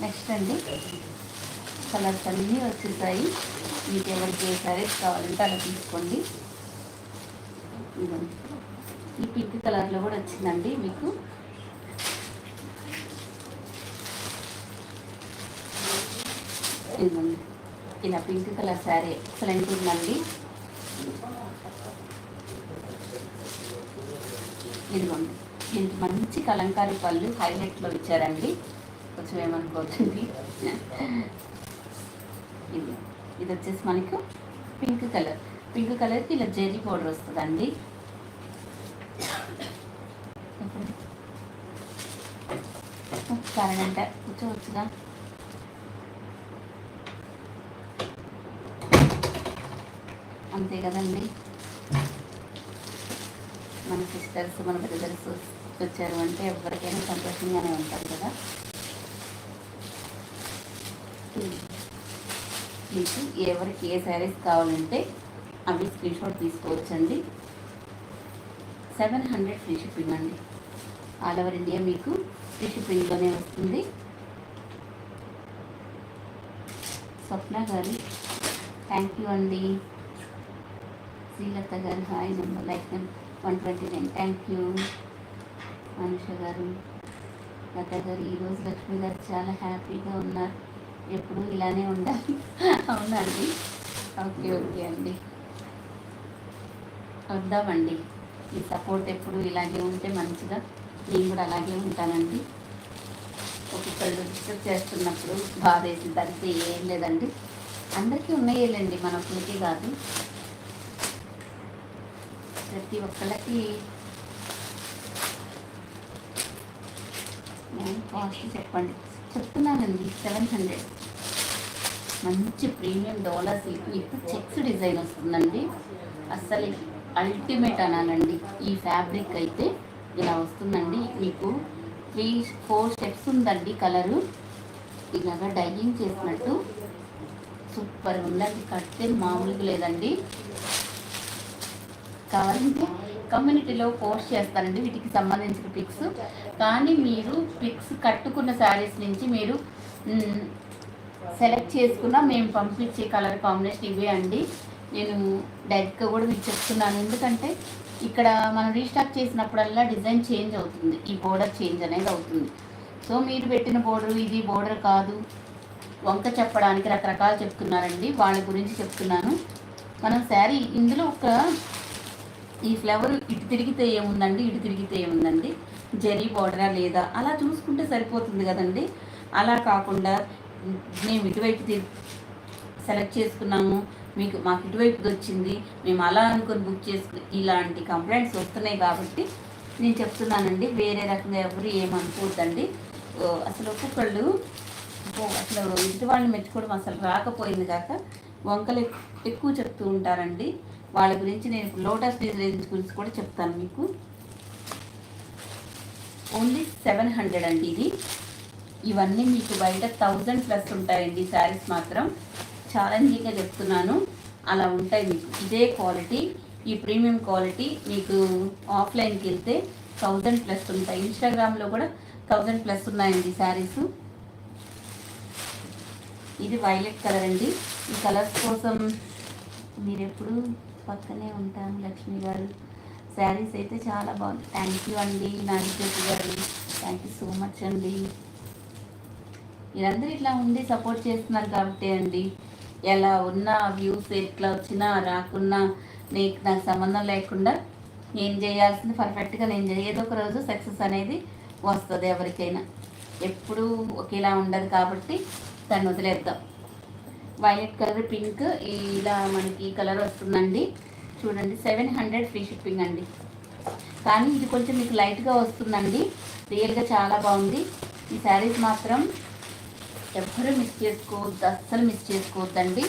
నెక్స్ట్ అండి కలర్స్ అన్నీ వచ్చేసాయి. మీకు ఎవరికి ఏ శారీస్ కావాలంటే అలా తీసుకోండి. ఈ పింక్ కలర్లో కూడా వచ్చిందండి మీకు. ఇదిగోండి ఇలా పింక్ కలర్ శారీ ఎక్సలెంట్ ఉందండి. ఇదిగోండి దీనికి మంచి కలంకారీ పళ్ళు హైలైట్లో ఇచ్చారండి. కొంచెం ఏమనుకోవచ్చండి. ఇది వచ్చేసి మనకు పింక్ కలర్కి ఇలా జెరీ పౌడర్ వస్తుందండి. అరగంట కూర్చోవచ్చుగా. అంతే కదండి. మన సిస్టర్స్ మన బ్రదర్స్ వచ్చారు అంటే ఎవరికైనా సంతోషంగానే ఉంటారు కదా. మీకు ఎవరికి ఏ శారీస్ కావాలంటే అవి స్క్రీన్ షాట్ తీసుకోవచ్చండి. 700 ఫ్రీ షిప్పింగ్ అండి. ఆల్ ఓవర్ ఇండియా మీకు ఫ్రీ షిప్పింగ్లోనే వస్తుంది. స్వప్న గారు థ్యాంక్ యూ అండి. శ్రీలత గారు hi number like 129 thank you. Anusha గారు, లత గారు ఈరోజు లక్ష్మి గారు చాలా హ్యాపీగా ఉన్నారు. ఎప్పుడు ఇలానే ఉండాలి. అవునండి. ఓకే అండి, వద్దామండి. ఈ సపోర్ట్ ఎప్పుడు ఇలాగే ఉంటే మంచిగా నేను కూడా అలాగే ఉంటానండి. ఒక్కొక్కళ్ళు డిస్టర్బ్ చేస్తున్నప్పుడు బాధ వేసి దానికి ఏం లేదండి. అందరికీ ఉన్నాయేలేండి, మన ఒక్కరికి కాదు. ప్రతి ఒక్కళ్ళకి కాస్ట్ చెప్పండి చెప్తున్నానండి. 700 మంచి premium dola silk with checks design వస్తుందండి. అస్సలు అల్టిమేట్ అనాలండి. ఈ ఫ్యాబ్రిక్ అయితే ఇలా వస్తుందండి. మీకు 3-4 స్టెప్స్ ఉందండి. కలరు ఇలాగా డైయింగ్ చేసినట్టు సూపర్ ఉందండి. కట్టే మామూలుగా లేదండి. కావాలంటే కమ్యూనిటీలో పోస్ట్ చేస్తానండి వీటికి సంబంధించిన పిక్స్. కానీ మీరు పిక్స్ కట్టుకున్న శారీస్ నుంచి మీరు సెలెక్ట్ చేసుకున్న మేము పంపించే కలర్ కాంబినేషన్ ఇవే అండి. నేను డైరెక్ట్గా కూడా మీకు చెప్తున్నాను, ఎందుకంటే ఇక్కడ మనం రీస్టాక్ చేసినప్పుడల్లా డిజైన్ చేంజ్ అవుతుంది. ఈ బోర్డర్ చేంజ్ అనేది అవుతుంది. సో మీరు పెట్టిన బోర్డర్ ఇది బోర్డర్ కాదు వంక చెప్పడానికి రకరకాలు చెప్తున్నారండి. వాళ్ళ గురించి చెప్తున్నాను. మనం శారీ ఇందులో ఒక ఈ ఫ్లవర్ ఇటు తిరిగితే ఏముందండి, ఇటు తిరిగితే ఏముందండి, జరీ బోర్డరా లేదా అలా చూసుకుంటే సరిపోతుంది కదండి. అలా కాకుండా మేము ఇటువైపు సెలెక్ట్ చేసుకున్నాము, మాకు ఇటువైపుది వచ్చింది, మేము అలా అనుకొని బుక్ చేసుకుని ఇలాంటి కంప్లైంట్స్ వస్తున్నాయి కాబట్టి నేను చెప్తున్నానండి. వేరే రకంగా ఎవరు ఏమనుకోవద్దండి. అసలు ఒక్కొక్కళ్ళు అసలు ఇంటి వాళ్ళని మెచ్చుకోవడం అసలు రాకపోయింది కాక వంకలు ఎక్కువ చెప్తూ ఉంటారండి. వాళ్ళ గురించి నేను లోటస్ డిజైన్స్ గురించి కూడా చెప్తాను మీకు. ఓన్లీ 700 అండి ఇది. ఇవన్నీ మీకు బయట 1000+ ఉంటాయండి. శారీస్ మాత్రం ఛాలెంజింగ్గా చెప్తున్నాను, అలా ఉంటాయి మీకు. ఇదే క్వాలిటీ, ఈ ప్రీమియం క్వాలిటీ మీకు ఆఫ్లైన్కి వెళ్తే 1000+ ఉంటాయి. ఇన్స్టాగ్రామ్లో కూడా 1000+ ఉన్నాయండి శారీస్. ఇది వైలెట్ కలర్ అండి. ఈ కలర్స్ కోసం మీరు ఎప్పుడు పక్కనే ఉంటాను లక్ష్మి గారు. శారీస్ అయితే చాలా బాగుంది. థ్యాంక్ యూ అండి నాగజ్యోతి గారు, థ్యాంక్ యూ సో మచ్ అండి. మీరందరూ ఇట్లా ఉండి సపోర్ట్ చేస్తున్నారు కాబట్టి అండి, ఎలా ఉన్న వ్యూస్ ఎట్లా వచ్చినా రాకున్నా నాకు సంబంధం లేకుండా నేను చేయాల్సింది పర్ఫెక్ట్గా నేను ఏదో ఒక రోజు సక్సెస్ అనేది వస్తుంది ఎవరికైనా. ఎప్పుడూ ఒకేలా ఉండదు కాబట్టి దాన్ని వదిలేద్దాం. వైలెట్ కలర్, పింక్, ఇలా మనకి ఈ కలర్ వస్తుందండి. చూడండి 700 ఫ్రీ షిప్పింగ్ అండి. కానీ ఇది కొంచెం మీకు లైట్గా వస్తుందండి. రియల్గా చాలా బాగుంది. ఈ శారీస్ మాత్రం ఎవ్వరూ మిస్ చేసుకోవద్దు, అస్సలు మిస్ చేసుకోవద్దండి.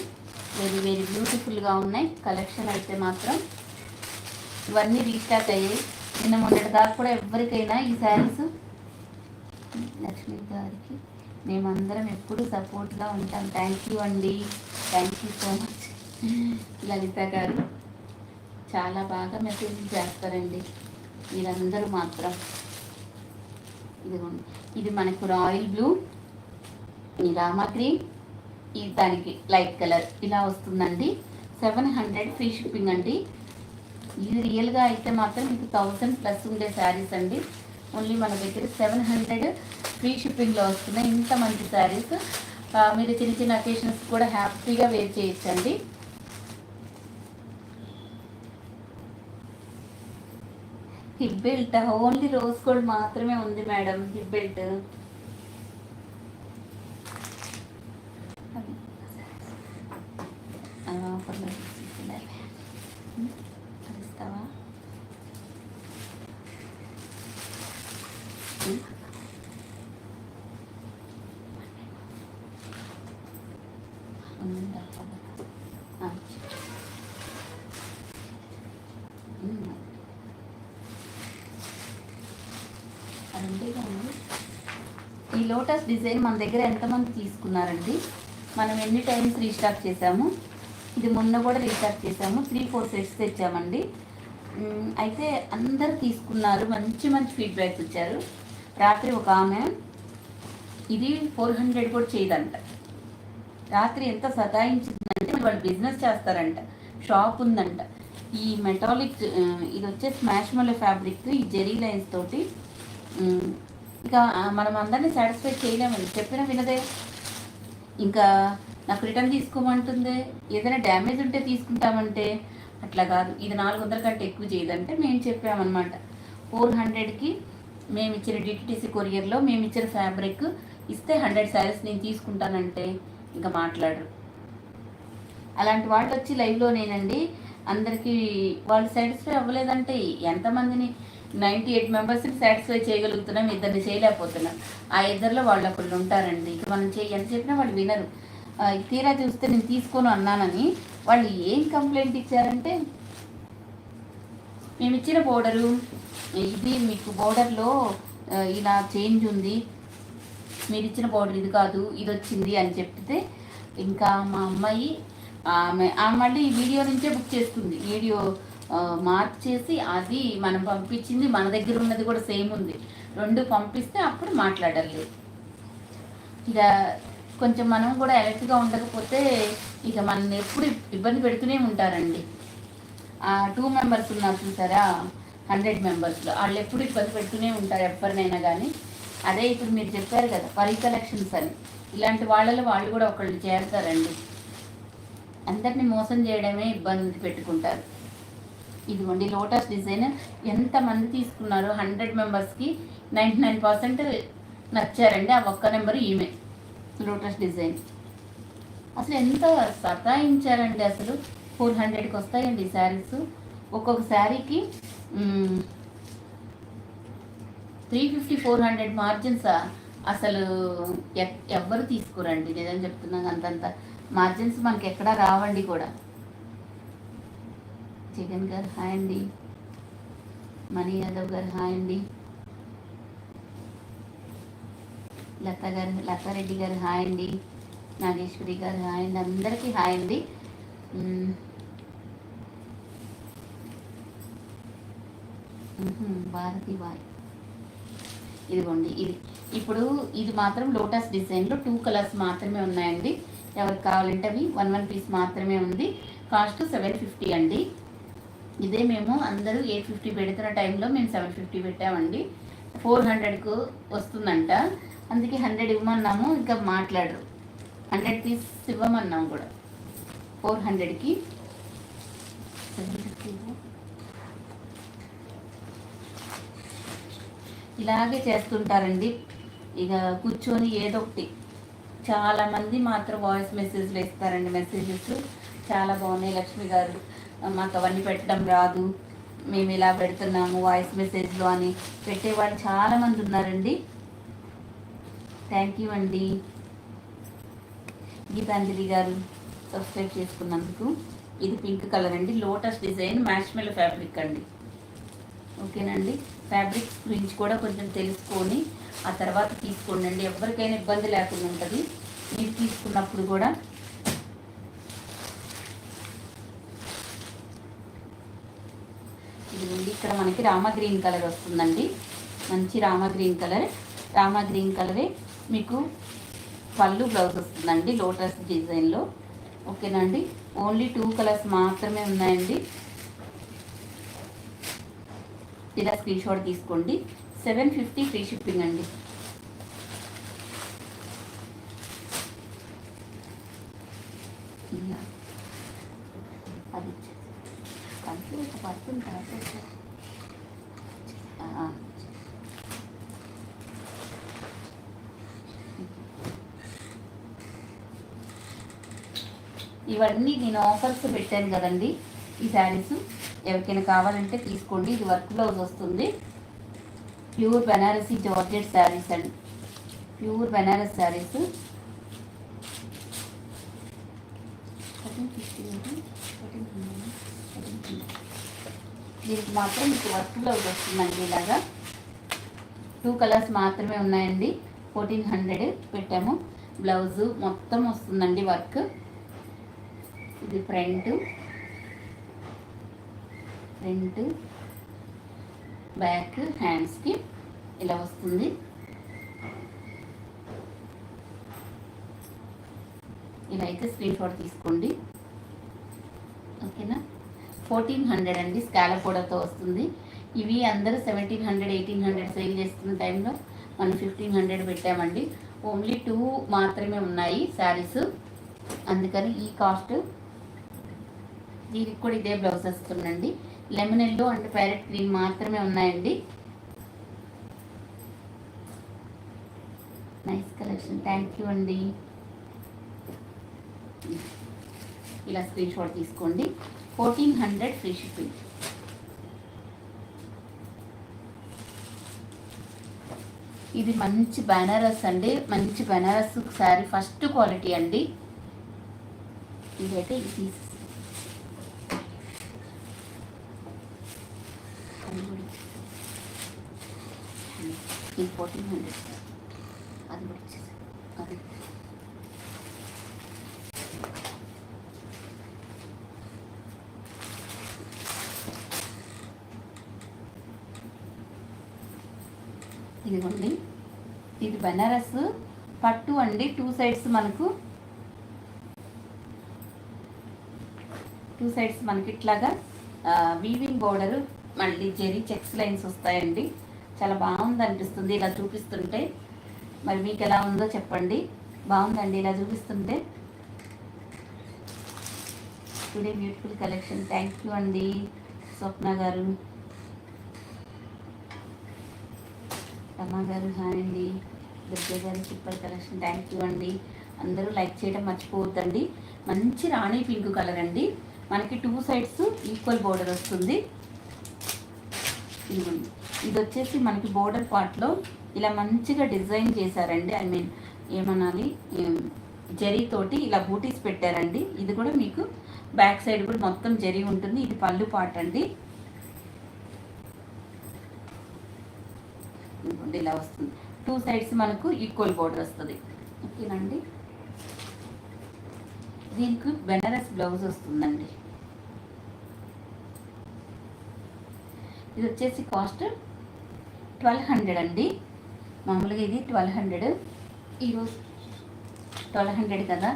వెరీ వెరీ బ్యూటిఫుల్గా ఉన్నాయి. కలెక్షన్ అయితే మాత్రం ఇవన్నీ రీస్టాక్ అయ్యాయి. నిన్న మొన్నటి దాకా కూడా ఎవరికైనా ఈ శారీస్ లక్ష్మి గారికి మేమందరం ఎప్పుడు సపోర్ట్గా ఉంటాం. థ్యాంక్ యూ అండి, థ్యాంక్ యూ సో మచ్. లలిత గారు చాలా బాగా మెసేజ్ చేస్తారండి మీరందరూ మాత్రం. ఇదిగోండి, ఇది మనకు రాయల్ బ్లూ, ఈ రామా గ్రీన్, ఈ దానికి లైట్ కలర్ ఇలా వస్తుందండి. 700 ఫ్రీ షిప్పింగ్ అండి. ఇది రియల్గా అయితే మాత్రం మీకు 1000+ ఉండే శారీస్ అండి. ఓన్లీ మన దగ్గర 700 ఫ్రీ షిప్పింగ్లో వస్తున్నాయి. ఇంత మంచి శారీస్ మీరు చిన్న చిన్న అకేషన్స్ కూడా హ్యాపీగా వేర్ చేయొచ్చండి. Hip belt only rose gold మాత్రమే ఉంది మేడం. హిప్ బెల్ట్ ఇస్తావా? ఈ లోటస్ డిజైన్ మన దగ్గర ఎంతమంది తీసుకున్నారండి? మనం ఎన్ని టైమ్స్ రీస్టాక్ చేసాము. ఇది మొన్న కూడా రీస్టాక్ చేసాము. 3-4 సెట్స్ తెచ్చామండి. అయితే అందరు తీసుకున్నారు, మంచి మంచి ఫీడ్బ్యాక్స్ ఇచ్చారు. రాత్రి ఒక ఆమె ఇది 400 కూడా చేయదంట. రాత్రి ఎంత సతాయించిందంటే వాళ్ళు బిజినెస్ చేస్తారంట, షాప్ ఉందంట. ఈ మెటాలిక్ ఇది వచ్చే స్మాష్ మోలే ఫ్యాబ్రిక్, ఈ జెరీ లైన్స్ తోటి ఇక మనం అందరినీ సాటిస్ఫై చేయలేమండి. చెప్పినా వినదే. ఇంకా నాకు రిటర్న్ తీసుకోమంటుంది. ఏదైనా డ్యామేజ్ ఉంటే తీసుకుంటామంటే అట్లా కాదు. ఇది 400 కంటే ఎక్కువ చేయదంటే మేము చెప్పామన్నమాట. 400కి మేము ఇచ్చిన డిటిటీసీ కొరియర్లో మేము ఇచ్చిన ఫ్యాబ్రిక్ ఇస్తే 100 శారీస్ నేను తీసుకుంటానంటే ఇంకా మాట్లాడరు. అలాంటి వాళ్ళు వచ్చి లైవ్లో నేనండి అందరికీ వాళ్ళు సాటిస్ఫై అవ్వలేదంటే ఎంతమందిని 98 మెంబర్స్ని సాటిస్ఫై చేయగలుగుతున్నాం, ఇద్దరిని చేయలేకపోతున్నాం. ఆ ఇద్దరిలో వాళ్ళు ఒకళ్ళు ఉంటారండి. ఇక మనం ఎంత చెప్పినా వాళ్ళు వినరు. తీరా చూస్తే నేను తీసుకోను అన్నానని వాళ్ళు ఏం కంప్లైంట్ ఇచ్చారంటే, మేము ఇచ్చిన బోర్డరు ఇది, మీకు బోర్డర్లో ఇలా చేంజ్ ఉంది, మీరు ఇచ్చిన బోర్డర్ ఇది కాదు, ఇది వచ్చింది అని చెప్తే ఇంకా మా అమ్మాయి ఆమె మళ్ళీ ఈ వీడియో నుంచే బుక్ చేసుకుంది. వీడియో మార్చేసి అది మనం పంపించింది మన దగ్గర ఉన్నది కూడా సేమ్ ఉంది, 2 పంపిస్తే అప్పుడు మాట్లాడాలి. ఇక కొంచెం మనం కూడా అలర్ట్గా ఉండకపోతే ఇక మనల్ని ఎప్పుడు ఇబ్బంది పెడుతూనే ఉంటారండి. 2 మెంబర్స్ ఉన్నారు చూసారా, 100 మెంబర్స్లో వాళ్ళు ఎప్పుడు ఇబ్బంది పెడుతూనే ఉంటారు ఎవరినైనా కానీ. అదే ఇప్పుడు మీరు చెప్పారు కదా పరీ కలెక్షన్స్ అని, ఇలాంటి వాళ్ళలో వాళ్ళు కూడా ఒకళ్ళు చేరుతారండి. అందరినీ మోసం చేయడమే ఇబ్బంది పెట్టుకుంటారు. ఇదిగోండి లోటస్ డిజైన్ ఎంతమంది తీసుకున్నారు? 100 మెంబర్స్కి 99% నచ్చారండి. ఆ ఒక్క నెంబర్ ఈమె. లోటస్ డిజైన్ అసలు ఎంత సతాయించారండి. అసలు 400కి వస్తాయండి ఈ శారీస్. ఒక్కొక్క శారీకి 350-400 మార్జిన్స్. అసలు ఎవ్వరు తీసుకోరండి, నిజం చెప్తున్నాను. అంతంత మార్జిన్స్ మనకి ఎక్కడా రావండి కూడా. జగన్ గారు హాయ్ అండి, మణి యాదవ్ గారు హాయ్ అండి, లతారెడ్డి గారు హాయ్ అండి, నాగేశ్వరి గారు హాయ్ అండి, అందరికీ హాయ్ అండి. భారతి బాయ్. ఇదిగోండి ఇది. ఇప్పుడు ఇది మాత్రం లోటస్ డిజైన్లో 2 కలర్స్ మాత్రమే ఉన్నాయండి. ఎవరికి కావాలంటే అవి 1 పీస్ మాత్రమే ఉంది. కాస్ట్ 750 అండి. ఇదే మేము అందరూ 850 పెడుతున్న టైంలో మేము 750 పెట్టామండి. 400కు వస్తుందంట, అందుకే 100 ఇవ్వమన్నాము. ఇంకా మాట్లాడరు, 100 పీస్ ఇవ్వమన్నాము కూడా. 400కి 750 ఇలాగే చేస్తుంటారండి. ఇక కూర్చొని ఏదో ఒకటి. చాలామంది మాత్రం వాయిస్ మెసేజ్లు ఇస్తారండి. మెసేజెస్ చాలా బాగున్నాయి లక్ష్మి గారు, మాకు అవన్నీ పెట్టడం రాదు, మేము ఇలా పెడుతున్నాము వాయిస్ మెసేజ్లో అని పెట్టేవాళ్ళు చాలామంది ఉన్నారండి. థ్యాంక్ యూ అండి గీతాంజలి గారు సబ్స్క్రైబ్ చేసుకున్నందుకు. ఇది పింక్ కలర్ అండి, లోటస్ డిజైన్ మ్యాష్మెల్ ఫ్యాబ్రిక్ అండి. ఓకేనండి, ఫ్యాబ్రిక్స్ గురించి కూడా కొంచెం తెలుసుకొని ఆ తర్వాత తీసుకోండి అండి. ఎవరికైనా ఇబ్బంది లేకుండా ఉంటుంది మీరు తీసుకున్నప్పుడు కూడా. ఇదిగోండి, ఇక్కడ మనకి రామా గ్రీన్ కలర్ వస్తుందండి. మంచి Rama green colour. Rama green కలరే మీకు పళ్ళు బ్లౌజ్ వస్తుందండి లోటస్ డిజైన్లో. ఓకేనండి, ఓన్లీ 2 కలర్స్ మాత్రమే ఉన్నాయండి. ఇలా స్క్రీన్ షాట్ తీసుకోండి. 750 ఫ్రీ షిప్పింగ్ అండి. అది కంప్లీట్ పడుతుంది. ఇవన్నీ నేను ఆఫర్స్ పెట్టాను కదండి. ఈ శారీస్ ఎవరికైనా కావాలంటే తీసుకోండి. ఇది వర్క్ బ్లౌజ్ వస్తుంది. ప్యూర్ బెనారసీ జార్జెట్ శారీస్ అండి, ప్యూర్ బెనారస్ శారీస్. దీనికి మాత్రం మీకు వర్క్ బ్లౌజ్ వస్తుందండి. ఇలాగా 2 కలర్స్ మాత్రమే ఉన్నాయండి. 1400 పెట్టాము. బ్లౌజు మొత్తం వస్తుందండి వర్క్. ఇది ఫ్రంట్ బ్యాక్ హ్యాండ్స్కి ఇలా వస్తుంది. ఇలా అయితే స్క్రీన్ షాట్ తీసుకోండి. ఓకేనా, 1400 అండి. స్కాలప్ బోర్డర్తో వస్తుంది. ఇవి అందరూ 1700 1800 సేల్ చేస్తున్న టైంలో మనం 1500 పెట్టామండి. ఓన్లీ 2 మాత్రమే ఉన్నాయి శారీస్, అందుకని ఈ కాస్ట్. దీనికి కూడా ఇదే బ్లౌజ్ వస్తుందండి. Lemon yellow and parrot green మాత్రమే ఉన్నాయండి. నైస్ కలెక్షన్, థ్యాంక్ యూ అండి. ఇలా స్క్రీన్ షాట్ తీసుకోండి. 1400 ఫ్రీ షిప్పింగ్. ఇది మంచి బెనారస్ అండి, మంచి బెనారస్ శారీ, ఫస్ట్ క్వాలిటీ అండి. ఇదైతే ఇది ఇది 1400. అది కూడా ఇచ్చేసి అది ఇదిగోండి, ఇది బెనారస్ పట్టు అండి. 2 సైడ్స్ మనకు 2 సైడ్స్ మనకి ఇట్లాగా వీవింగ్ బోర్డర్, మళ్ళీ జెరీ చెక్స్ లైన్స్ వస్తాయండి. చాలా బాగుంది అనిపిస్తుంది ఇలా చూపిస్తుంటే. మరి మీకు ఎలా ఉందో చెప్పండి. బాగుందండి ఇలా చూపిస్తుంటే. Today beautiful collection. Thank you అండి స్వప్న గారు, రమా గారు, హాయ్ అండి. దుర్గా గారు సూపర్ కలెక్షన్, థ్యాంక్ యూ అండి. అందరూ లైక్ చేయడం మర్చిపోవద్దండి. మంచి రాణి పింక్ కలర్ అండి. మనకి 2 సైడ్స్ ఈక్వల్ బోర్డర్ వస్తుంది. ఇదిగోండి, ఇది వచ్చేసి మనకి బోర్డర్ పార్ట్లో ఇలా మంచిగా డిజైన్ చేశారండి. ఐ మీన్ ఏమనాలి, జరీతోటి ఇలా బూటీస్ పెట్టారండి. ఇది కూడా మీకు బ్యాక్ సైడ్ కూడా మొత్తం జరీ ఉంటుంది. ఇది పళ్ళు పార్ట్ అండి. ఇలా వస్తుంది. 2 సైడ్స్ మనకు ఈక్వల్ బోర్డర్ వస్తుంది. ఓకేనండి, దీనికి బెనారస్ బ్లౌజ్ వస్తుందండి. ఇది వచ్చేసి కాస్ట్ 1200 అండి. మామూలుగా ఇది 1200.
ఈరోజు
1200 కదా,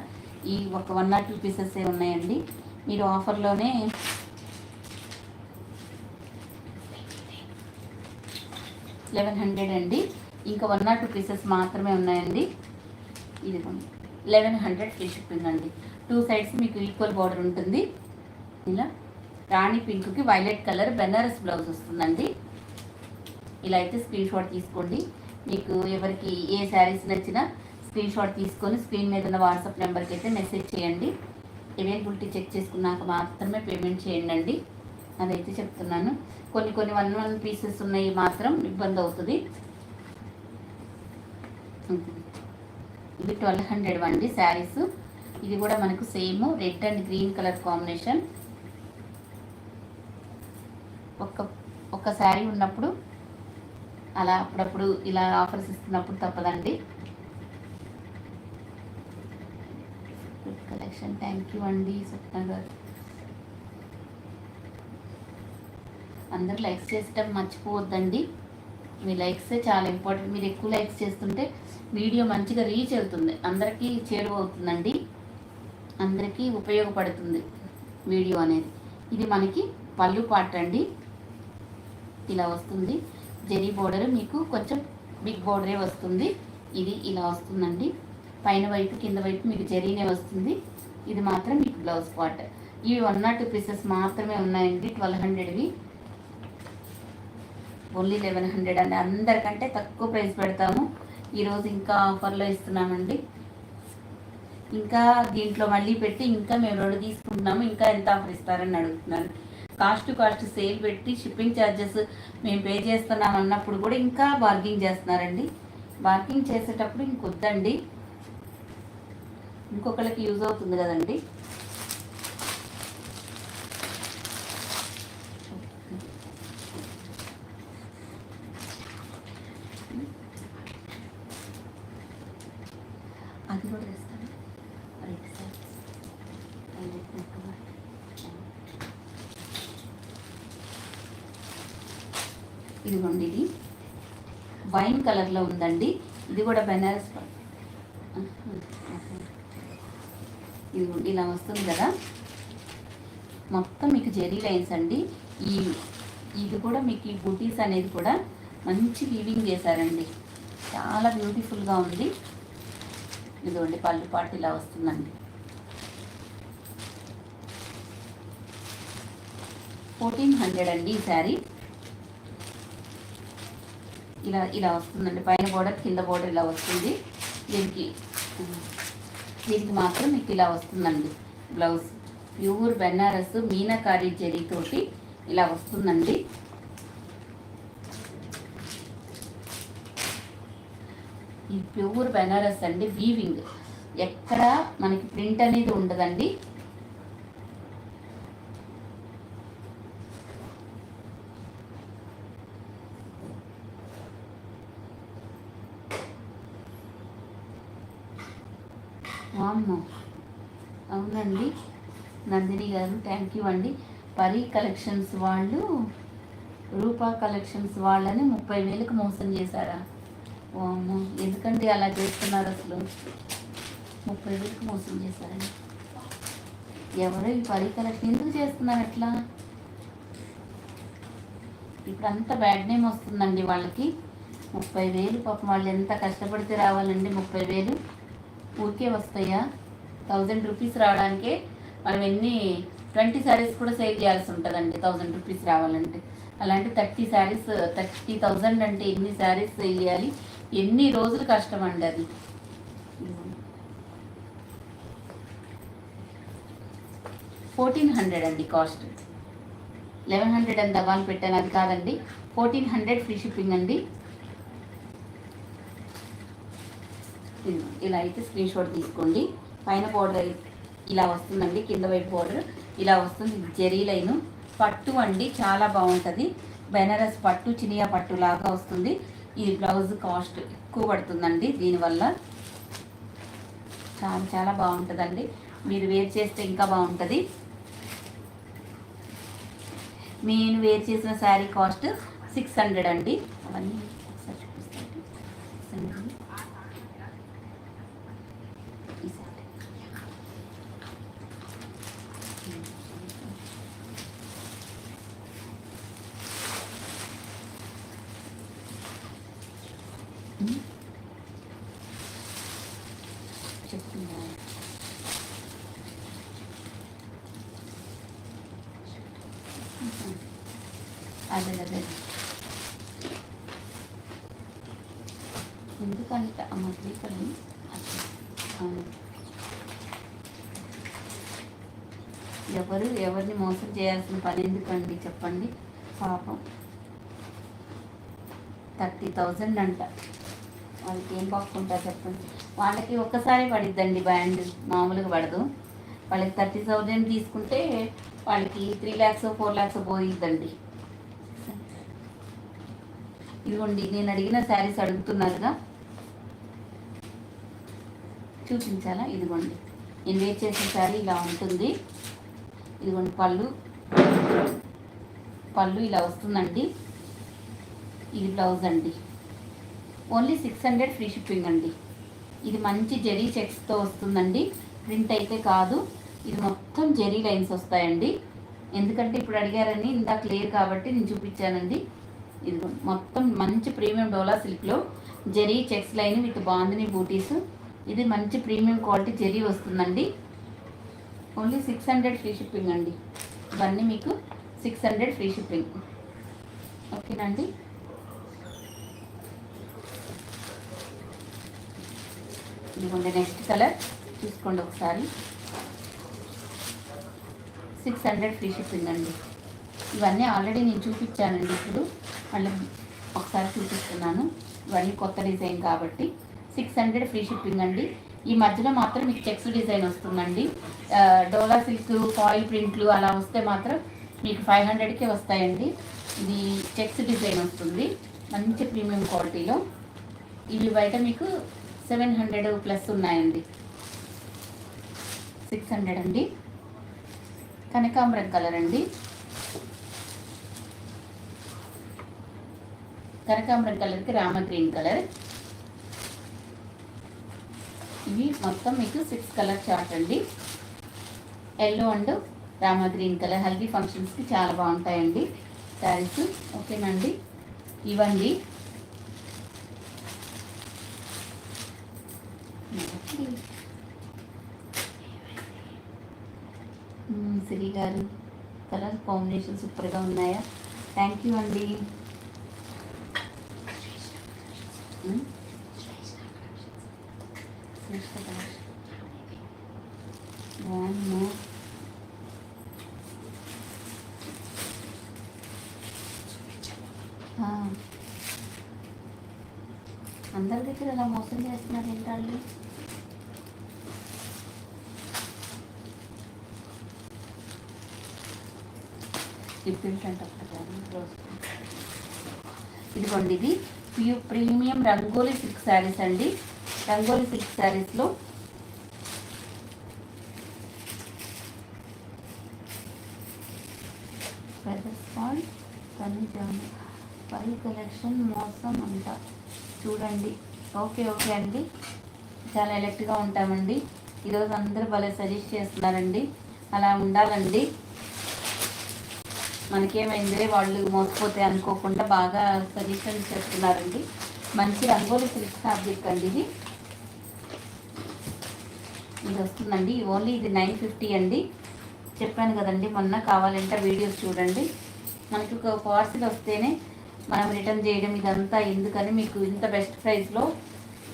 ఈ ఒక 1 or 2 పీసెస్ ఉన్నాయండి. మీరు ఆఫర్లోనే 1100 అండి. ఇంకా 1 or 2 పీసెస్ మాత్రమే ఉన్నాయండి. ఇది 1100 ఫ్రీ షిప్పింగ్ అండి. 2 సైడ్స్ మీకు ఈక్వల్ బార్డర్ ఉంటుంది. ఇలా రాణి పింక్కి వైలెట్ కలర్ బెనారస్ బ్లౌజ్ వస్తుందండి. ఇలా అయితే స్క్రీన్ షాట్ తీసుకోండి. మీకు ఎవరికి ఏ శారీస్ నచ్చినా స్క్రీన్ షాట్ తీసుకొని స్క్రీన్ మీద ఉన్న వాట్సాప్ నెంబర్కి అయితే మెసేజ్ చేయండి. అవైలబిలిటీ చెక్ చేసుకున్నాక మాత్రమే పేమెంట్ చేయండి అండి. అదైతే చెప్తున్నాను. కొన్ని 1 పీసెస్ ఉన్నాయి మాత్రం ఇబ్బంది అవుతుంది. ఇవి 1200 అండి శారీస్. ఇది కూడా మనకు same red and green colour combination. ఒక శారీ ఉన్నప్పుడు అలా అప్పుడప్పుడు ఇలా ఆఫర్స్ ఇస్తున్నప్పుడు తప్పదండి. గుడ్ కలెక్షన్, థ్యాంక్ యూ అండి స్వప్న గారు. అందరూ లైక్స్ చేసటం మర్చిపోవద్దండి. మీ లైక్సే చాలా ఇంపార్టెంట్. మీరు ఎక్కువ లైక్స్ చేస్తుంటే వీడియో మంచిగా రీచ్ అవుతుంది, అందరికీ చేరువవుతుందండి, అందరికీ ఉపయోగపడుతుంది వీడియో అనేది. ఇది మనకి పళ్ళు పార్ట్ అండి. ఇలా వస్తుంది. జరీ బోర్డర్ మీకు కొంచెం బిగ్ బోర్డరే వస్తుంది. ఇది ఇలా వస్తుందండి. పైన వైపు కింద వైపు మీకు జరీనే వస్తుంది. ఇది మాత్రం మీకు బ్లౌజ్ పార్ట్. ఇవి 1 or 2 పీసెస్ మాత్రమే ఉన్నాయండి. 1200వి ఓన్లీ 1100 అండి. అందరికంటే తక్కువ ప్రైస్ పెడతాము. ఈరోజు ఇంకా ఆఫర్లో ఇస్తున్నామండి. ఇంకా దీంట్లో మళ్ళీ పెట్టి ఇంకా మేము 2 తీసుకుంటున్నాము, ఇంకా ఎంత ఆఫర్ ఇస్తారని అడుగుతున్నాను. కాస్ట్ సేల్ పెట్టి షిప్పింగ్ ఛార్జెస్ మేము పే చేస్తున్నాం అన్నప్పుడు కూడా ఇంకా బార్గింగ్ చేస్తున్నారండి. బార్గింగ్ చేసేటప్పుడు ఇంకొద్దండి, ఇంకొకరికి యూజ్ అవుతుంది కదండి. అది కూడా తెస్తాను. ఇదిగోండి, ఇది వైన్ కలర్లో ఉందండి. ఇది కూడా బెనారస్. ఇదిగోండి ఇలా వస్తుంది కదా, మొత్తం మీకు జెరీ లైన్స్ అండి. ఇది కూడా మీకు ఈ బూటీస్ అనేది కూడా మంచి వీవింగ్ చేశారండి, చాలా బ్యూటిఫుల్గా ఉంది. ఇదిగోండి పళ్ళు పాటు ఇలా వస్తుందండి. 1400 అండి ఈ శారీ. ఇలా వస్తుందండి. పైన బోర్డర్ కింద బోర్డర్ ఇలా వస్తుంది. దీనికి మాత్రం మీకు ఇలా వస్తుందండి బ్లౌజ్. ప్యూర్ బెనారస్ మీనాకారి జరీతోటి ఇలా వస్తుందండి. ఈ ప్యూర్ బెనారస్ అండి, వీవింగ్ ఎక్కడ మనకి ప్రింట్ అనేది ఉండదండి. వామ్మో, అవునండి నందిని గారు, థ్యాంక్ యూ అండి. పరీ కలెక్షన్స్ వాళ్ళు రూపా కలెక్షన్స్ వాళ్ళని 30,000కి మోసం చేశారా? వామ్మో, ఎందుకండి అలా చేస్తున్నారు? అసలు 30,000కి మోసం చేశారండి. ఎవరో ఈ పరీ కలెక్షన్ ఎందుకు చేస్తున్నారు అట్లా? ఇప్పుడు అంత బ్యాడ్ నేమ్ వస్తుందండి వాళ్ళకి. 30,000 పాపం, వాళ్ళు ఎంత కష్టపడితే రావాలండి 30,000? ఊరికే వస్తాయా? 1000 రూపీస్ రావడానికే మనం 20 శారీస్ కూడా సేల్ చేయాల్సి ఉంటుందండి 1000 రూపీస్ రావాలంటే. అలాంటి 30,000 అంటే ఎన్ని శారీస్ సేల్ చేయాలి, ఎన్ని రోజులు కష్టం అండి అది. 1400 అండి కాస్ట్. 1100 అని దబాలు పెట్టాను, అది కాదండి. 1400 ఫ్రీ షిప్పింగ్ అండి. ఇలా అయితే స్క్రీన్ షాట్ తీసుకోండి. పైన బోర్డర్ ఇలా వస్తుందండి, కింద వైపు బోర్డర్ ఇలా వస్తుంది. జెరీ లైను పట్టు అండి, చాలా బాగుంటుంది. బెనారస్ పట్టు, చినియా పట్టు లాగా వస్తుంది. ఈ బ్లౌజ్ కాస్ట్ ఎక్కువ పడుతుందండి, దీనివల్ల చాలా చాలా బాగుంటుందండి. మీరు వేర్ చేస్తే ఇంకా బాగుంటుంది. నేను వేర్ చేసిన శారీ కాస్ట్ 600 అండి. అవన్నీ ఒకసారి చూపిస్తాను. 600 ఈ శారీ. చెప్తున్నా అదే ఎందుకంటే మధ్యకరం ఎవరిని మోసం చేయాల్సిన పని ఎందుకండి చెప్పండి. పాపం 30,000 అంట. వాళ్ళకి ఏం పాక్కుంటారు చెప్పండి. వాళ్ళకి ఒక్కసారి పడిద్దండి బ్యాండ్, మామూలుగా పడదు. వాళ్ళకి 30,000 తీసుకుంటే వాళ్ళకి 3 lakhs 4 lakhs పోయిద్దండి. ఇదిగోండి, నేను అడిగిన శారీస్ అడుగుతున్నారుగా, చూపించాలా? ఇదిగోండి, నేను వేర్ చేసిన శారీ ఇలా ఉంటుంది. ఇదిగోండి పళ్ళు ఇలా వస్తుందండి. ఇది బ్లౌజ్ అండి. ఓన్లీ 600 ఫ్రీ షిప్పింగ్ అండి. ఇది మంచి జెరీ చెక్స్తో వస్తుందండి, ప్రింట్ అయితే కాదు. ఇది మొత్తం జెరీ లైన్స్ వస్తాయండి. ఎందుకంటే ఇప్పుడు అడిగారని ఇందాక క్లియర్ కాబట్టి నేను చూపించానండి. ఇది మొత్తం మంచి ప్రీమియం డోలా సిల్క్లో zari checks line with bandhani బూటీస్. ఇది మంచి ప్రీమియం క్వాలిటీ జెరీ వస్తుందండి. ఓన్లీ 600 ఫ్రీ షిప్పింగ్ అండి. ఇవన్నీ మీకు 600 ఫ్రీ షిప్పింగ్. ఓకేనండి. ఇదిగోండి నెక్స్ట్ కలర్ చూసుకోండి ఒకసారి. 600 ఫ్రీ షిప్పింగ్ అండి. ఇవన్నీ ఆల్రెడీ నేను చూపించానండి. ఇప్పుడు మళ్ళీ ఒకసారి చూపిస్తున్నాను. ఇవన్నీ కొత్త డిజైన్ కాబట్టి 600 ఫ్రీ షిప్పింగ్ అండి. ఈ మధ్యలో మాత్రం మీకు చెక్స్ డిజైన్ వస్తుందండి. డోలా సిల్క్ ఫాయిల్ ప్రింట్లు అలా వస్తే మాత్రం మీకు 500కే వస్తాయండి. ఇది చెక్స్ డిజైన్ వస్తుంది, మంచి ప్రీమియం క్వాలిటీలో. ఇవి బయట మీకు 700 ప్లస్ ఉన్నాయండి. 600 అండి. కనకాంబరం కలర్ అండి. కనకాంబరం కలర్కి రామ గ్రీన్ కలర్. ఇవి మొత్తం మీకు 6 కలర్ చార్ట్ అండి. Yellow and Rama green colour haldi ఫంక్షన్స్కి చాలా బాగుంటాయండి శారీస్. ఓకేనండి. ఇవ్వండి. శ్రీ గారు కలర్ కాంబినేషన్ సూపర్గా ఉన్నాయా? థ్యాంక్ యూ అండి. అందరి దగ్గర అలా మోసం చేస్తున్నారు ఏంటండి? ఇదిగోండి, ఇది ప్రీమియం రంగోలీ సిల్క్ శారీస్ అండి. రంగోలీ సిల్క్ శారీస్లో పై కలెక్షన్ మోసం అంట చూడండి. ఓకే అండి, చాలా ఎలక్ట్గా ఉంటామండి. ఈరోజు అందరూ భలే సజెస్ట్ చేస్తున్నారండి. అలా ఉండాలండి. మనకేమైందిలే వాళ్ళు మోసపోతే అనుకోకుండా బాగా సజెషన్ చేస్తున్నారండి. మంచి రంగోలీ సిల్క్ ఫ్యాబ్రిక్ అండి. ఇది వస్తుందండి. ఓన్లీ ఇది 950 అండి. చెప్పాను కదండి మొన్న, కావాలంటే వీడియోస్ చూడండి. మనకి ఒక పార్సిల్ వస్తేనే మనం రిటర్న్ చేయడం ఇదంతా ఎందుకని మీకు ఇంత బెస్ట్ ప్రైస్లో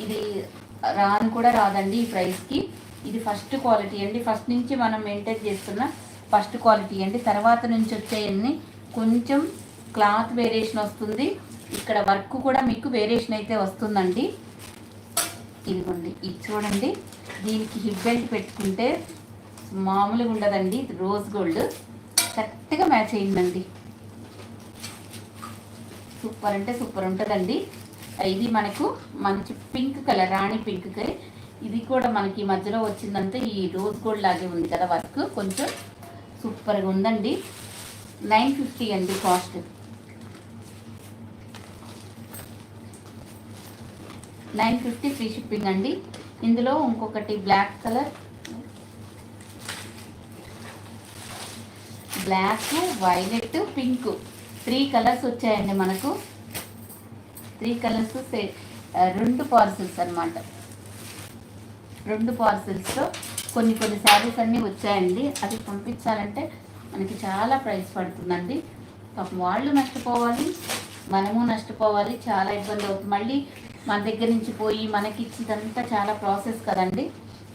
ఇది రాను కూడా రాదండి ఈ ప్రైస్కి. ఇది ఫస్ట్ క్వాలిటీ అండి. ఫస్ట్ నుంచి మనం మెయింటైన్ చేస్తున్న ఫస్ట్ క్వాలిటీ అండి. తర్వాత నుంచి వచ్చేయన్ని కొంచెం క్లాత్ వేరియేషన్ వస్తుంది. ఇక్కడ వర్క్ కూడా మీకు వేరియేషన్ అయితే వస్తుందండి. ఇదిగోండి, ఇది చూడండి. దీనికి హిప్ బెల్ట్ పెట్టుకుంటే మామూలుగా ఉండదండి. ఇది రోజ్ గోల్డ్ కరెక్ట్గా మ్యాచ్ అయిందండి. సూపర్ అంటే సూపర్ ఉంటుందండి. ఇది మనకు మంచి పింక్ కలర్, రాణి పింక్కి. ఇది కూడా మనకి మధ్యలో వచ్చిందంటే ఈ రోజ్ గోల్డ్ లాగే ఉంది కదా వర్క్, కొంచెం సూపర్గా ఉందండి. 950 అండి కాస్ట్. 950 ఫ్రీ షిప్పింగ్ అండి. ఇందులో ఇంకొకటి black colour, black, violet, pink 3 colours వచ్చాయండి మనకు. 3 కలర్స్ 2 పార్సిల్స్ అనమాట. 2 పార్సిల్స్లో కొన్ని శారీస్ అన్నీ వచ్చాయండి. అది పంపించాలంటే మనకి చాలా ప్రైస్ పడుతుందండి. పాపం వాళ్ళు నష్టపోవాలి, మనము నష్టపోవాలి, చాలా ఇబ్బంది అవుతుంది. మళ్ళీ మన దగ్గర నుంచి పోయి మనకి ఇచ్చిందంతా చాలా ప్రాసెస్ కదండి.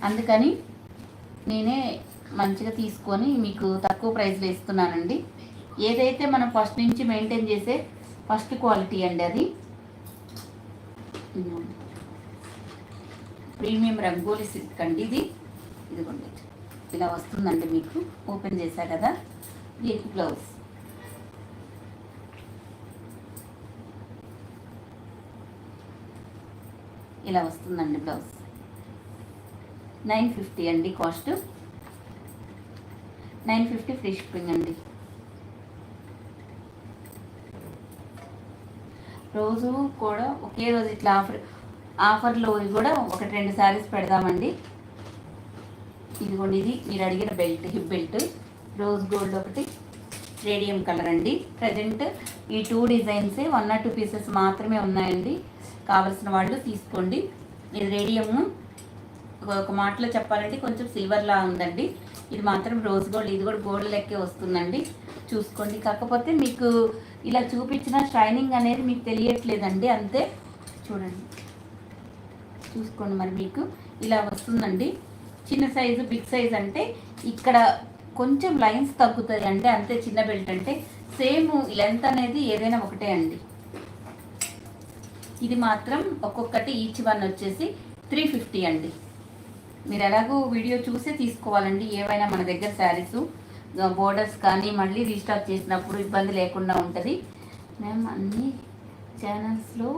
అందుకని నేనే మంచిగా తీసుకొని మీకు తక్కువ ప్రైస్లో ఇస్తున్నానండి. ఏదైతే మనం ఫస్ట్ నుంచి మెయింటైన్ చేసే ఫస్ట్ క్వాలిటీ అండి అది. ప్రీమియం రంగోలీ సిల్క్ అండి ఇది. ఇదిగోండి ఇలా వస్తుందండి. మీకు ఓపెన్ చేశా కదా, దీనికి బ్లౌజ్. ఇలా వస్తుందండి బ్లౌజ్. 950 అండి కాస్ట్. 950 ఫ్రీ షిప్పింగ్ అండి. రోజు కూడా ఒకే రోజు ఇట్లా ఆఫర్లో కూడా 1-2 శారీస్ పెడదామండి. ఇదిగోండి, ఇది మీరు అడిగిన belt, hip belt, rose gold ఒకటి, రేడియం కలర్ అండి. ప్రజెంట్ ఈ 2 డిజైన్సే 1 or 2 పీసెస్ మాత్రమే ఉన్నాయండి. కావలసిన వాళ్ళు తీసుకోండి. ఇది రేడియము, ఒక మాటలో చెప్పాలంటే కొంచెం సిల్వర్లా ఉందండి. ఇది మాత్రం రోజ్ గోల్డ్, ఇది కూడా గోల్డ్ లెక్కే వస్తుందండి. చూసుకోండి. కాకపోతే మీకు ఇలా చూపించిన షైనింగ్ అనేది మీకు తెలియట్లేదండి, అంతే. చూడండి, చూసుకోండి. మరి మీకు ఇలా వస్తుందండి. చిన్న సైజు, బిగ్ సైజ్ అంటే ఇక్కడ కొంచెం లైన్స్ తగ్గుతాయి అంటే అంతే. చిన్న బెల్ట్ అంటే సేమ్ లెంత్ అనేది ఏదైనా ఒకటే అండి. ఇది మాత్రం ఒక్కొక్కటి ఈచ్ వన్ వచ్చేసి 350 అండి. మీరు ఎలాగో వీడియో చూసే తీసుకోవాలండి. ఏవైనా మన దగ్గర శారీస్ బోర్డర్స్ కానీ మళ్ళీ రీస్టాక్ చేసినప్పుడు ఇబ్బంది లేకుండా ఉంటుంది. మేము అన్ని ఛానల్స్లో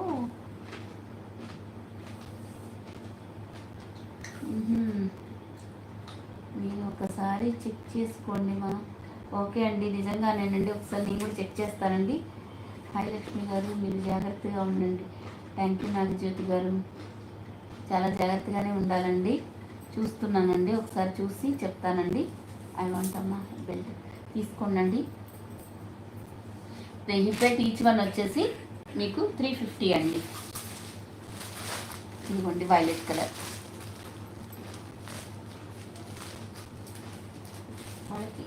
మీరు ఒకసారి చెక్ చేసుకోండి మా. ఓకే అండి, నిజంగానేనండి. ఒకసారి నేను కూడా చెక్ చేస్తానండి. హాయ్ లక్ష్మి గారు, మీరు జాగ్రత్తగా ఉండండి. థ్యాంక్ యూ నాగజ్యోతి గారు. చాలా జాగ్రత్తగానే ఉండాలండి. చూస్తున్నానండి, ఒకసారి చూసి చెప్తానండి. ఐ వాంట్ అమ్మా బెల్ట్ తీసుకోండి. హిప్ బెల్ట్ ఈచ్ వన్ వచ్చేసి మీకు 350 అండి. ఇదిగోండి వైలెట్ కలర్. వాళ్ళకి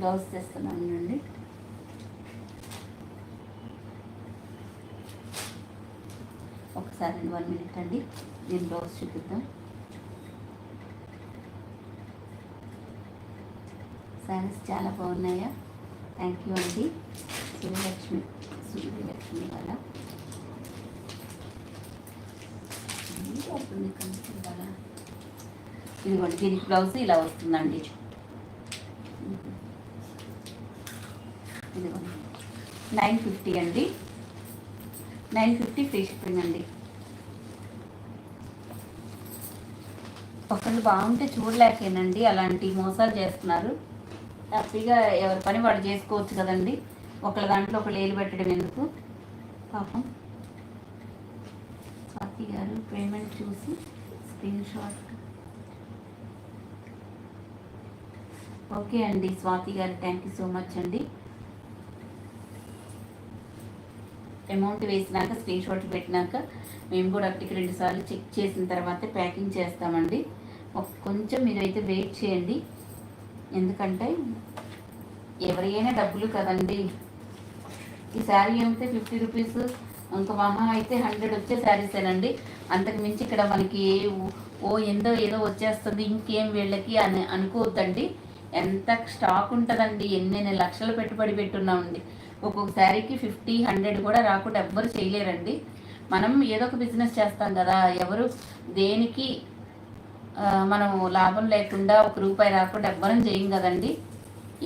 బ్లౌజ్ తెస్తున్నాను అండి. ఒకసారి 1 minute అండి, దీని బ్లౌజ్ చూపిద్దాం. శారీస్ చాలా బాగున్నాయా? థ్యాంక్ యూ అండి. సూర్యలక్ష్మి వాళ్ళ ఇదిగోండి, దీనికి బ్లౌజ్ ఇలా వస్తుందండి. ఇదిగోండి 950 అండి. 950 ఫ్రీ షిప్పింగ్ అండి. ఒకళ్ళు బాగుంటే చూడలేకేనండి అలాంటి మోసాలు చేస్తున్నారు. హ్యాపీగా ఎవరి పని వాడు చేసుకోవచ్చు కదండి. ఒకళ్ళ దాంట్లో ఒకళ్ళు ఏలు పెట్టడం ఎందుకు? పాపం. స్వాతి గారు పేమెంట్ చూసి స్క్రీన్ షాట్. ఓకే అండి స్వాతి గారు, థ్యాంక్ యూ సో మచ్ అండి. అమౌంట్ వేసినాక స్క్రీన్ షాట్ పెట్టినాక మేము కూడా ఒకటికి 2 సార్లు చెక్ చేసిన తర్వాతే ప్యాకింగ్ చేస్తామండి. కొంచెం మీరైతే వెయిట్ చేయండి. ఎందుకంటే ఎవరైనా డబ్బులు కదండి. ఈ శారీ అయితే 50 రూపీస్, ఇంకా మహా అయితే 100 వచ్చే శారీసేనండి. అంతకు మించి ఇక్కడ మనకి ఏదో వచ్చేస్తుంది ఇంకేం వీళ్ళకి అని అనుకోవద్దండి. ఎంత స్టాక్ ఉంటుందండి, ఎన్ని లక్షలు పెట్టుబడి పెట్టున్నామండి. ఒక్కొక్క శారీకి 50-100 కూడా రాకుండా ఎవ్వరు చేయలేరండి. మనం ఏదో ఒక బిజినెస్ చేస్తాం కదా, ఎవరు దేనికి మనం లాభం లేకుండా 1 రూపాయి రాకుండా ఎవ్వరం చేయం కదండి.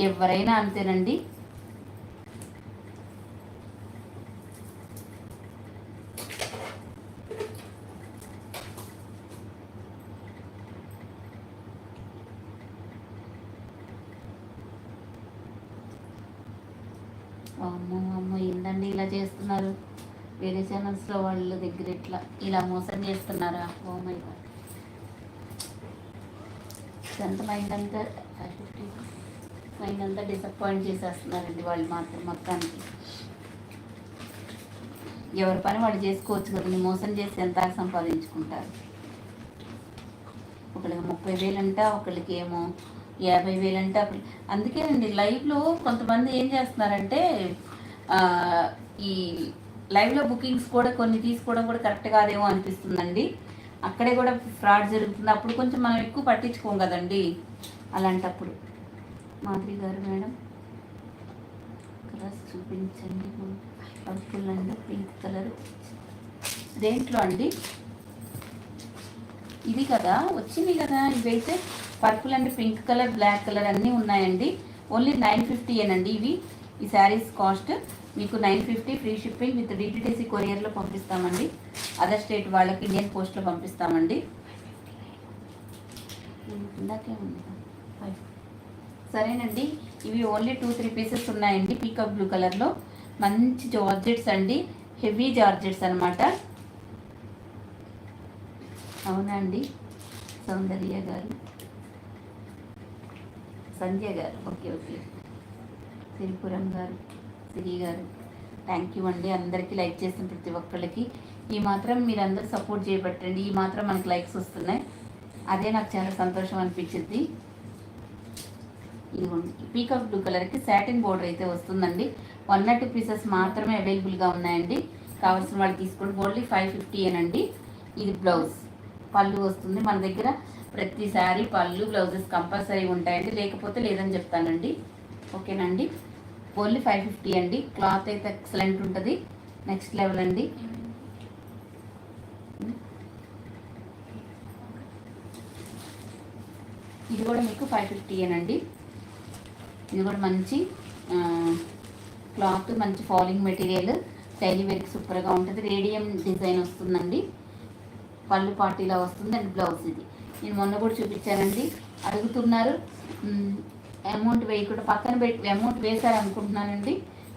ఎవరైనా అంతేనండి. అమ్మో అమ్మో ఏందండి ఇలా చేస్తున్నారు? వేరే ఛానల్స్లో వాళ్ళ దగ్గర ఇలా మోసం చేస్తున్నారా? ఓ మై గాడ్, ఎంత మైండ్ అంతా డిసప్పాయింట్ చేసేస్తున్నారండి వాళ్ళు మాత్రం మొత్తానికి. ఎవరి పని వాళ్ళు చేసుకోవచ్చు కదండి, మోసం చేసి ఎంత సంపాదించుకుంటారు. ఒకళ్ళకి 30,000 అంట, ఒకళ్ళకి ఏమో 50,000 అంట. అందుకేనండి లైవ్లో కొంతమంది ఏం చేస్తున్నారంటే ఈ లైవ్లో బుకింగ్స్ కూడా కొన్ని తీసుకోవడం కూడా కరెక్ట్ కాదేమో అనిపిస్తుందండి. అక్కడే కూడా ఫ్రాడ్ జరుగుతుంది. అప్పుడు కొంచెం మనం ఎక్కువ పట్టించుకోం కదండి. అలాంటప్పుడు మాధురి గారు మేడం కలర్స్ చూపించండి. పర్పుల్ అండి, పింక్ కలర్ దేంట్లో అండి? ఇది కదా వచ్చింది కదా. ఇవైతే purple and pink colour, black colour అన్నీ ఉన్నాయండి. ఓన్లీ 950 ఏనండి ఇవి. ఈ శారీస్ కాస్ట్ మీకు 950 ఫ్రీ షిప్పింగ్ విత్ డిటిడిసి కొరియర్లో పంపిస్తామండి. అదర్ స్టేట్ వాళ్ళకి ఇండియన్ పోస్ట్లో పంపిస్తామండి. ఇందాకే ఉంది సరేనండి. ఇవి ఓన్లీ 2-3 పీసెస్ ఉన్నాయండి. పీకాక్ బ్లూ కలర్లో మంచి జార్జెట్స్ అండి, హెవీ జార్జెట్స్ అనమాట. అవునా అండి సౌందర్య గారు, సంధ్య గారు, ఓకే ఓకే, సిరిపురం గారు, సిరి గారు, థ్యాంక్ యూ అండి. అందరికీ లైక్ చేసిన ప్రతి ఒక్కళ్ళకి ఈ మాత్రం మీరు అందరూ సపోర్ట్ చేయబట్టండి. ఈ మాత్రం మనకి లైక్స్ వస్తున్నాయి, అదే నాకు చాలా సంతోషం అనిపించింది. ఇదిగోండి పీకాక్ బ్లూ కలర్కి సాటిన్ బోర్డర్ అయితే వస్తుందండి. 102 పీసెస్ మాత్రమే అవైలబుల్గా ఉన్నాయండి. కావాల్సిన వాళ్ళు తీసుకోండి. ఓన్లీ 550 ఏనండి. ఇది బ్లౌజ్, పళ్ళు వస్తుంది మన దగ్గర. ప్రతిసారి పళ్ళు బ్లౌజెస్ కంపల్సరీ ఉంటాయండి, లేకపోతే లేదని చెప్తానండి. ఓకేనండి. ఓన్లీ 550 అండి. క్లాత్ అయితే ఎక్సలెంట్ ఉంటుంది, నెక్స్ట్ లెవెల్ అండి. ఇది కూడా మీకు 550 ఏనండి. ఇది కూడా మంచి క్లాత్, మంచి ఫాలింగ్ మెటీరియల్, డైలీ వేర్కి సూపర్గా ఉంటుంది. రేడియం డిజైన్ వస్తుందండి, పళ్ళు పార్టీలా వస్తుంది అండ్ బ్లౌజ్ ఇది. నేను మొన్న కూడా చూపించానండి, అడుగుతున్నారు. అమౌంట్ వేయకుండా పక్కన పెట్టి అమౌంట్ వేశారు అనుకుంటున్నానండి,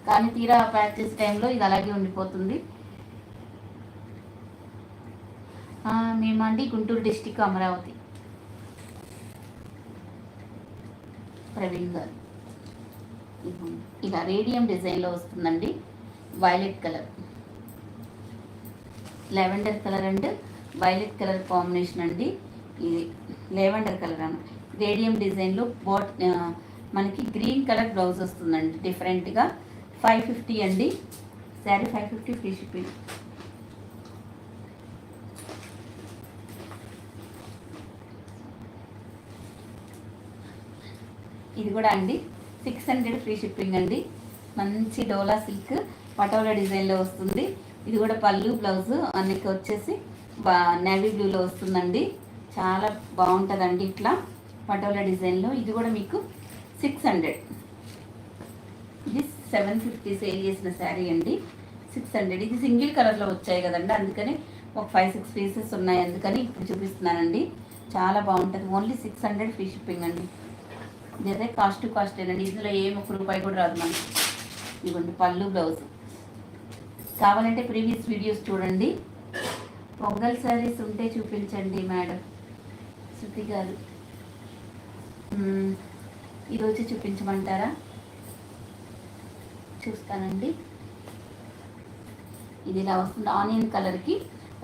కానీ తీరా ప్యాక్ చేసే టైంలో ఇది అలాగే ఉండిపోతుంది. మేమండి గుంటూరు డిస్టిక్, అమరావతి. ప్రవీణ్ గారు, ఇలా రేడియం డిజైన్లో వస్తుందండి. Violet colour, lavender colour and violet colour combination అండి. ఇది లెవెండర్ కలర్ అన్న రేడియం డిజైన్లో మనకి గ్రీన్ కలర్ బ్లౌజ్ వస్తుందండి డిఫరెంట్గా. 550 అండి శారీ, 550 ఫ్రీ షిప్పింగ్. ఇది కూడా అండి 600 ఫ్రీ షిప్పింగ్ అండి. మంచి డోలా సిల్క్ పటోలా డిజైన్లో వస్తుంది. ఇది కూడా పళ్ళు బ్లౌజ్ అన్నికి వచ్చేసి నేవీ బ్లూలో వస్తుందండి. చాలా బాగుంటుందండి ఇట్లా పటోలా డిజైన్లో. ఇది కూడా మీకు 600. ఇది 750 సేల్ చేసిన శారీ అండి, 600. ఇది సింగిల్ కలర్లో వచ్చాయి కదండి, అందుకని ఒక 5-6 పీసెస్ ఉన్నాయి, అందుకని ఇప్పుడు చూపిస్తున్నానండి. చాలా బాగుంటుంది. ఓన్లీ 600 ఫ్రీ షిప్పింగ్ అండి. ఇదైతే కాస్ట్ టు కాస్టేనండి, ఇందులో ఏం ₹1 కూడా రాదు మనకి. ఇదిగోండి పళ్ళు బ్లౌజ్. కావాలంటే ప్రీవియస్ వీడియోస్ చూడండి. పొంగల్ శారీస్ ఉంటే చూపించండి మేడం. శృతి గారు, ఈరోజు చూపించమంటారా? చూస్తానండి. ఇది ఇలా వస్తుంది, ఆనియన్ కలర్కి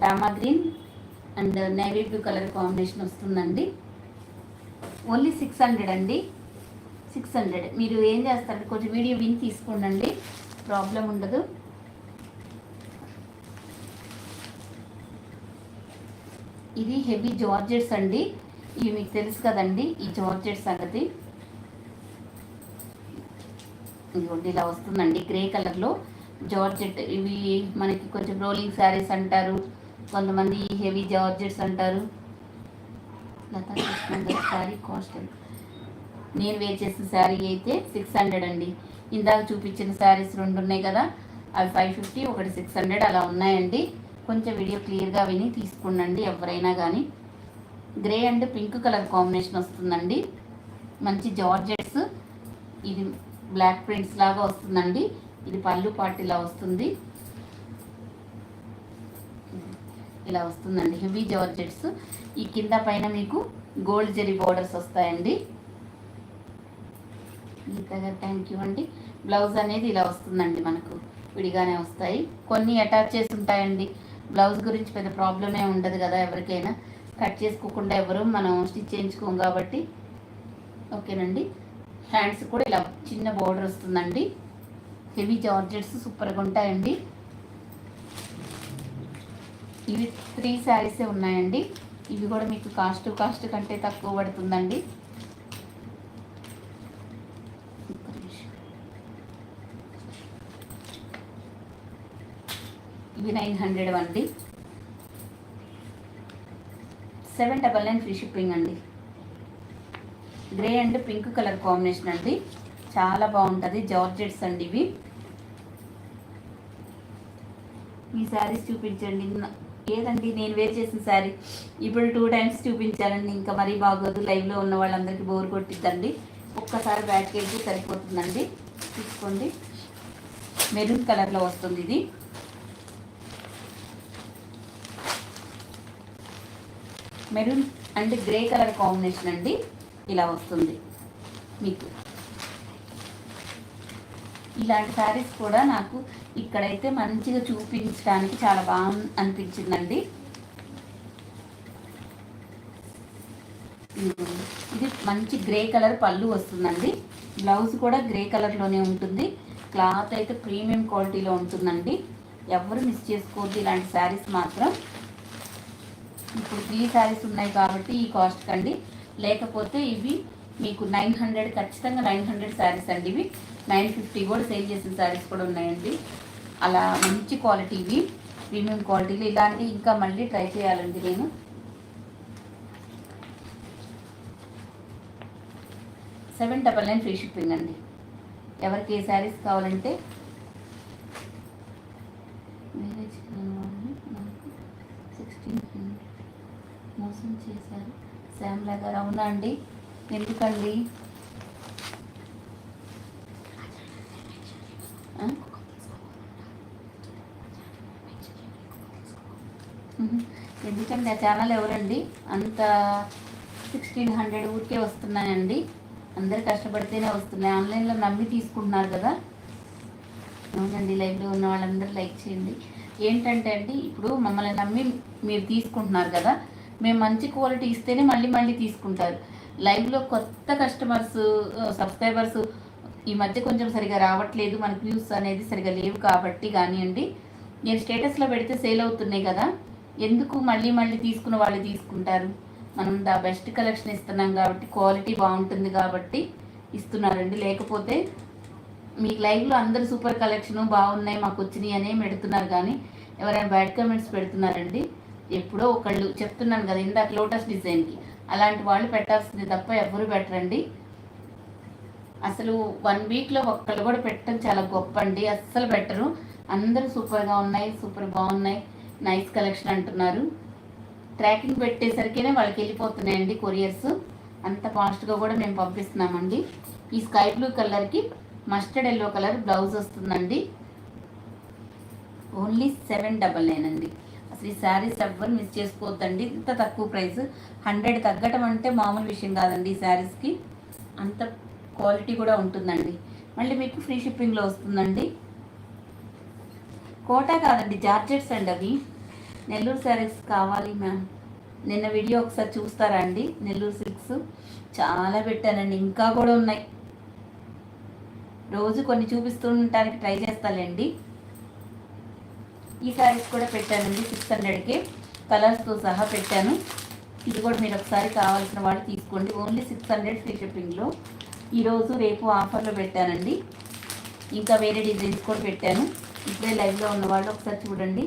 Rama green and navy blue colour combination వస్తుందండి. ఓన్లీ 600 అండి, 600. మీరు ఏం చేస్తారంటే కొంచెం వీడియో విని తీసుకోండి, ప్రాబ్లం ఉండదు. ఇది హెవీ జార్జెట్స్ అండి, ఇవి మీకు తెలుసు కదండి ఈ జార్జెట్స్ సంగతి. ఇదిగోండి ఇలా వస్తుందండి గ్రే కలర్లో జార్జెట్. ఇవి మనకి కొంచెం రోలింగ్ శారీస్ అంటారు, కొంతమంది హెవీ జార్జెట్స్ అంటారు. లతా కృష్ణ శారీ కాస్ట్ నేను వేర్ చేసిన శారీ అయితే 600 అండి. ఇందాక చూపించిన శారీస్ 2 ఉన్నాయి కదా, అవి 550, ఒకటి 600 అలా ఉన్నాయండి. కొంచెం వీడియో క్లియర్గా విని తీసుకోండి ఎవరైనా కానీ. Grey and pink colour combination వస్తుందండి, మంచి జార్జెట్స్. ఇది బ్లాక్ ప్రింట్స్ లాగా వస్తుందండి. ఇది పళ్ళు పాటు ఇలా వస్తుంది, ఇలా వస్తుందండి. Heavy georgettes. ఈ కింద పైన మీకు గోల్డ్ జరీ బోర్డర్స్ వస్తాయండి. గీతగా థ్యాంక్ యూ అండి. బ్లౌజ్ అనేది ఇలా వస్తుందండి, మనకు విడిగానే వస్తాయి. కొన్ని అటాచ్ చేసి ఉంటాయండి. బ్లౌజ్ గురించి పెద్ద ప్రాబ్లమే ఉండదు కదా, ఎవరికైనా కట్ చేసుకోకుండా ఎవరు మనం స్టిచ్ చేయించుకోం కాబట్టి. ఓకేనండి. హ్యాండ్స్ కూడా ఇలా చిన్న బోర్డర్ వస్తుందండి. హెవీ జార్జెట్స్ సూపర్గా ఉంటాయండి. ఇవి 3 శారీసే ఉన్నాయండి. ఇవి కూడా మీకు కాస్ట్ కంటే తక్కువ పడుతుందండి. ఇవి 900 అండి. 799 ఫ్రీ షిప్పింగ్ అండి. Grey and pink colour combination అండి, చాలా బాగుంటుంది. జార్జెట్స్ అండి ఇవి. ఈ శారీస్ చూపించండి. ఏదండి నేను వేర్ చేసిన శారీ ఇప్పుడు 2 టైమ్స్ చూపించాలండి, ఇంకా మరీ బాగోదు. లైవ్లో ఉన్న వాళ్ళందరికీ బోర్ కొట్టిద్దండి. ఒక్కసారి బ్యాక్ వెళ్తే సరిపోతుందండి. తీసుకోండి. మెరూన్ కలర్లో వస్తుంది ఇది. Maroon and grey colour combination అండి, ఇలా వస్తుంది మీకు. ఇలాంటి శారీస్ కూడా నాకు ఇక్కడైతే మంచిగా చూపించడానికి చాలా బాగా అనిపించిందండి. ఇది మంచి గ్రే కలర్ పళ్ళు వస్తుందండి. బ్లౌజ్ కూడా గ్రే కలర్లోనే ఉంటుంది. క్లాత్ అయితే ప్రీమియం క్వాలిటీలో ఉంటుందండి. ఎవరు మిస్ చేసుకోవద్దు ఇలాంటి శారీస్ మాత్రం. ఇప్పుడు 3 శారీస్ ఉన్నాయి కాబట్టి ఈ కాస్ట్ కండి, లేకపోతే ఇవి మీకు 900, ఖచ్చితంగా 900 శారీస్ అండి. ఇవి 950 కూడా సేల్ చేసిన శారీస్ కూడా ఉన్నాయండి. అలా మంచి క్వాలిటీ, ఇవి ప్రీమియం క్వాలిటీలు. ఇలాంటివి ఇంకా మళ్ళీ ట్రై చేయాలండి నేను. $799 ఫ్రీ షిప్పింగ్ అండి. ఎవరికి ఏ శారీస్ కావాలంటే మ్యారేజ్ వాళ్ళు 1600 మోసం చేశారు శ్యామ్లా గారు. అవునా అండి, ఎందుకండి? ఎందుకండి ఆ ఛానల్ ఎవరండి అంత 1600 ఊరికే వస్తున్నాయండి? అందరు కష్టపడితేనే వస్తున్నాయి. ఆన్లైన్లో నమ్మి తీసుకుంటున్నారు కదా. అవునండి, లైవ్లో ఉన్న వాళ్ళందరూ లైక్ చేయండి. ఏంటంటే అండి, ఇప్పుడు మమ్మల్ని నమ్మి మీరు తీసుకుంటున్నారు కదా, మేము మంచి క్వాలిటీ ఇస్తేనే మళ్ళీ తీసుకుంటారు. లైవ్లో కొత్త కస్టమర్స్, సబ్స్క్రైబర్స్ ఈ మధ్య కొంచెం సరిగా రావట్లేదు, మనకు వ్యూస్ అనేది సరిగా లేవు కాబట్టి కానివ్వండి. నేను స్టేటస్లో పెడితే సేల్ అవుతున్నాయి కదా, ఎందుకు మళ్ళీ తీసుకున్న వాళ్ళు తీసుకుంటారు. మనం ద బెస్ట్ కలెక్షన్ ఇస్తున్నాం కాబట్టి, క్వాలిటీ బాగుంటుంది కాబట్టి ఇస్తున్నారండి. లేకపోతే మీకు లైవ్లో అందరు సూపర్ కలెక్షను బాగున్నాయి మాకు వచ్చినాయి అనే పెడుతున్నారు, కానీ ఎవరైనా బ్యాడ్ కామెంట్స్ పెడుతున్నారండి. ఎప్పుడో ఒకళ్ళు చెప్తున్నాను కదా ఇందాక లోటస్ డిజైన్కి, అలాంటి వాళ్ళు పెట్టాల్సింది తప్ప ఎవరు పెట్టరండి. అసలు 1 వీక్లో ఒక్కళ్ళు కూడా పెట్టడం చాలా గొప్ప అండి. అస్సలు పెట్టరు. అందరూ సూపర్గా ఉన్నాయి, సూపర్ బాగున్నాయి, నైస్ కలెక్షన్ అంటున్నారు. ట్రాకింగ్ పెట్టేసరికేనే వాళ్ళకి వెళ్ళిపోతున్నాయండి కొరియర్స్. అంత ఫాస్ట్గా కూడా మేము పంపిస్తున్నామండి. ఈ స్కై బ్లూ కలర్కి మస్టర్డ్ ఎల్లో కలర్ బ్లౌజ్ వస్తుందండి. ఓన్లీ 799 అండి. అసలు ఈ శారీస్ ఎవ్వరు మిస్ చేసుకోవద్దండి. ఇంత తక్కువ ప్రైస్, 100 తగ్గటం అంటే మామూలు విషయం కాదండి. ఈ శారీస్కి అంత క్వాలిటీ కూడా ఉంటుందండి. మళ్ళీ మీకు ఫ్రీ షిప్పింగ్లో వస్తుందండి. కోటా కాదండి, జార్జెట్స్ అండి అవి. నెల్లూరు శారీస్ కావాలి మ్యామ్, నిన్న వీడియో ఒకసారి చూస్తారా అండి? నెల్లూరు సిల్క్స్ చాలా పెట్టానండి, ఇంకా కూడా ఉన్నాయి. రోజు కొన్ని చూపిస్తుండటానికి ట్రై చేస్తానండి. ఈ శారీస్ కూడా పెట్టానండి 600కి, కలర్స్తో సహా పెట్టాను. ఇది కూడా మీరు ఒకసారి కావాల్సిన వాళ్ళు తీసుకోండి. ఓన్లీ 600 ఫ్రీ షిప్పింగ్లో. ఈరోజు రేపు ఆఫర్లో పెట్టానండి. ఇంకా వేరే డిజైన్స్ కూడా పెట్టాను. ఇప్పుడే లైవ్లో ఉన్న వాళ్ళు ఒకసారి చూడండి.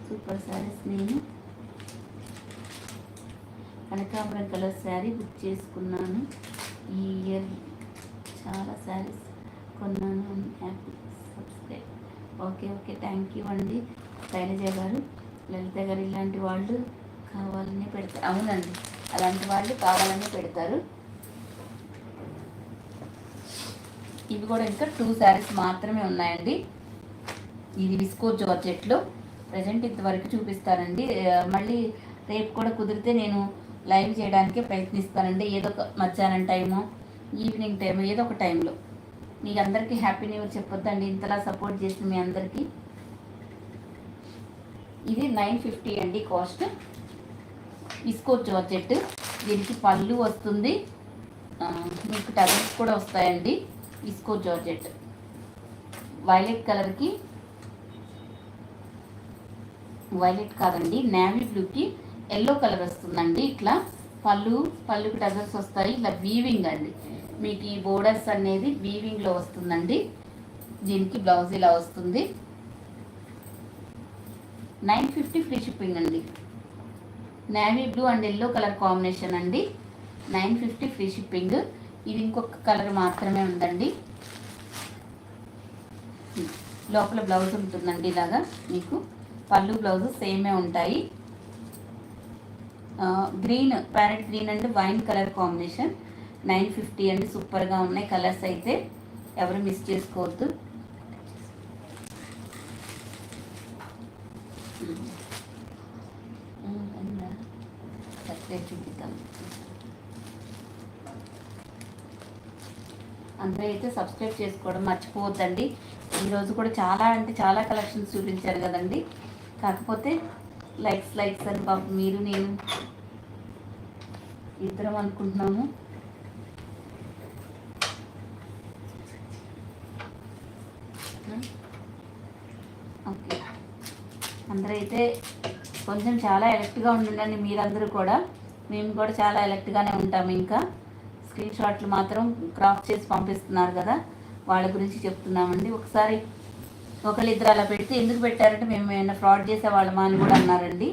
సూపర్ శారీస్. నేను కనకాంబరం కలర్ శారీ బుక్ చేసుకున్నాను. ఈ ఇయర్ చాలా శారీస్ కొన్నాను. Happy subscribe. Okay thank you అండి. శైలజ గారు, లలిత గారు, ఇలాంటి వాళ్ళు కావాలని పెడతారు. అవునండి, అలాంటి వాళ్ళు కావాలని పెడతారు. ఇవి కూడా ఇంకా 2 శారీస్ మాత్రమే ఉన్నాయండి. ఇది విస్కో జార్జెట్లో ప్రజెంట్ ఇంతవరకు చూపిస్తానండి. మళ్ళీ రేపు కూడా కుదిరితే నేను లైవ్ చేయడానికి ప్రయత్నిస్తానండి. ఏదో ఒక మధ్యాహ్నం టైము, ఈవినింగ్ టైము, ఏదో ఒక టైంలో. మీకు అందరికీ హ్యాపీ న్యూ ఇయర్ చెప్పొద్దండి, ఇంతలా సపోర్ట్ చేసి మీ అందరికీ. ఇది 950 అండి కాస్ట్. విస్కో జార్జెట్, దీనికి పళ్ళు వస్తుంది, మీకు టజల్స్ కూడా వస్తాయండి. విస్కో జార్జెట్ వైలెట్ కలర్కి, వైలెట్ కాదండి నేవీ బ్లూకి ఎల్లో కలర్ వస్తుందండి. ఇట్లా పళ్ళుకి టజల్స్ వస్తాయి. ఇట్లా వీవింగ్ అండి, మీకు ఈ బోర్డర్స్ అనేది వీవింగ్లో వస్తుందండి. దీనికి బ్లౌజ్ ఇలా వస్తుంది. 950 ఫ్రీ షిప్పింగ్ అండి. Navy blue and yellow colour combination అండి. 950 ఫ్రీ షిప్పింగ్. ఇది ఇంకొక కలర్ మాత్రమే ఉందండి. లోపల బ్లౌజ్ ఉంటుందండి. ఇలాగా మీకు పళ్ళు బ్లౌజ్ సేమే ఉంటాయి. Green, parrot green and wine colour combination. 950 అండి. సూపర్గా ఉన్నాయి కలర్స్ అయితే, ఎవరు మిస్ చేసుకోవద్దు. చూపిద్దాం. అందరూ అయితే సబ్స్క్రైబ్ చేసుకోవడం మర్చిపోవద్దండి. ఈరోజు కూడా చాలా అంటే చాలా కలెక్షన్స్ చూపించారు కదండి. కాకపోతే లైక్స్ అని పాపం మీరు నేను ఇద్దరం అనుకుంటున్నాము. ఓకే, అందరూ అయితే కొంచెం చాలా ఎలక్ట్గా ఉండండి మీరందరూ కూడా. మేము కూడా చాలా ఎలక్ట్గానే ఉంటాము. ఇంకా స్క్రీన్ షాట్లు మాత్రం క్రాప్ చేసి పంపిస్తున్నారు కదా, వాళ్ళ గురించి చెప్తున్నామండి. ఒకసారి ఒకళ్ళిద్దరు అలా పెడితే ఎందుకు పెట్టారంటే మేము ఏమైనా ఫ్రాడ్ చేసేవాళ్ళమా అని కూడా అన్నారండి.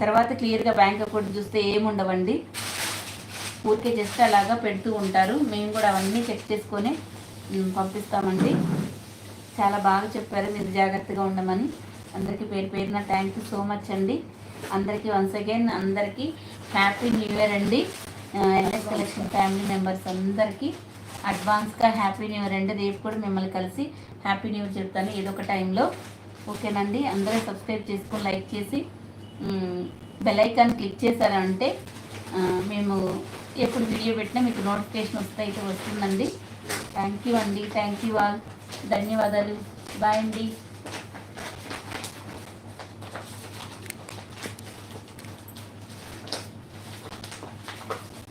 తర్వాత క్లియర్గా బ్యాంక్ అకౌంట్ చూస్తే ఏముండవండి, ఊరికే జస్ట్ అలాగా పెడుతూ ఉంటారు. మేము కూడా అవన్నీ చెక్ చేసుకొని పంపిస్తామండి. చాలా బాగా చెప్పారు, మీరు జాగ్రత్తగా ఉండమని. అందరికీ పేరు పేరున థ్యాంక్ యూ సో మచ్ అండి. అందరికీ వన్స్ అగైన్ అందరికీ హ్యాపీ న్యూ ఇయర్ అండి. ఎల్ఎస్ కలెక్షన్ ఫ్యామిలీ మెంబర్స్ అందరికీ అడ్వాన్స్గా హ్యాపీ న్యూ ఇయర్ అండి. రేపు కూడా మిమ్మల్ని కలిసి హ్యాపీ న్యూ ఇయర్ చెప్తాను ఏదో ఒక టైంలో. ఓకేనండి, అందరూ సబ్స్క్రైబ్ చేసుకొని లైక్ చేసి బెల్ ఐకాన్ క్లిక్ చేశారంటే మేము ఎప్పుడు వీడియో పెట్టినా మీకు నోటిఫికేషన్ వస్తుందండి. థ్యాంక్ యూ అండి. Thank you all. ధన్యవాదాలు. బాయ్ అండి.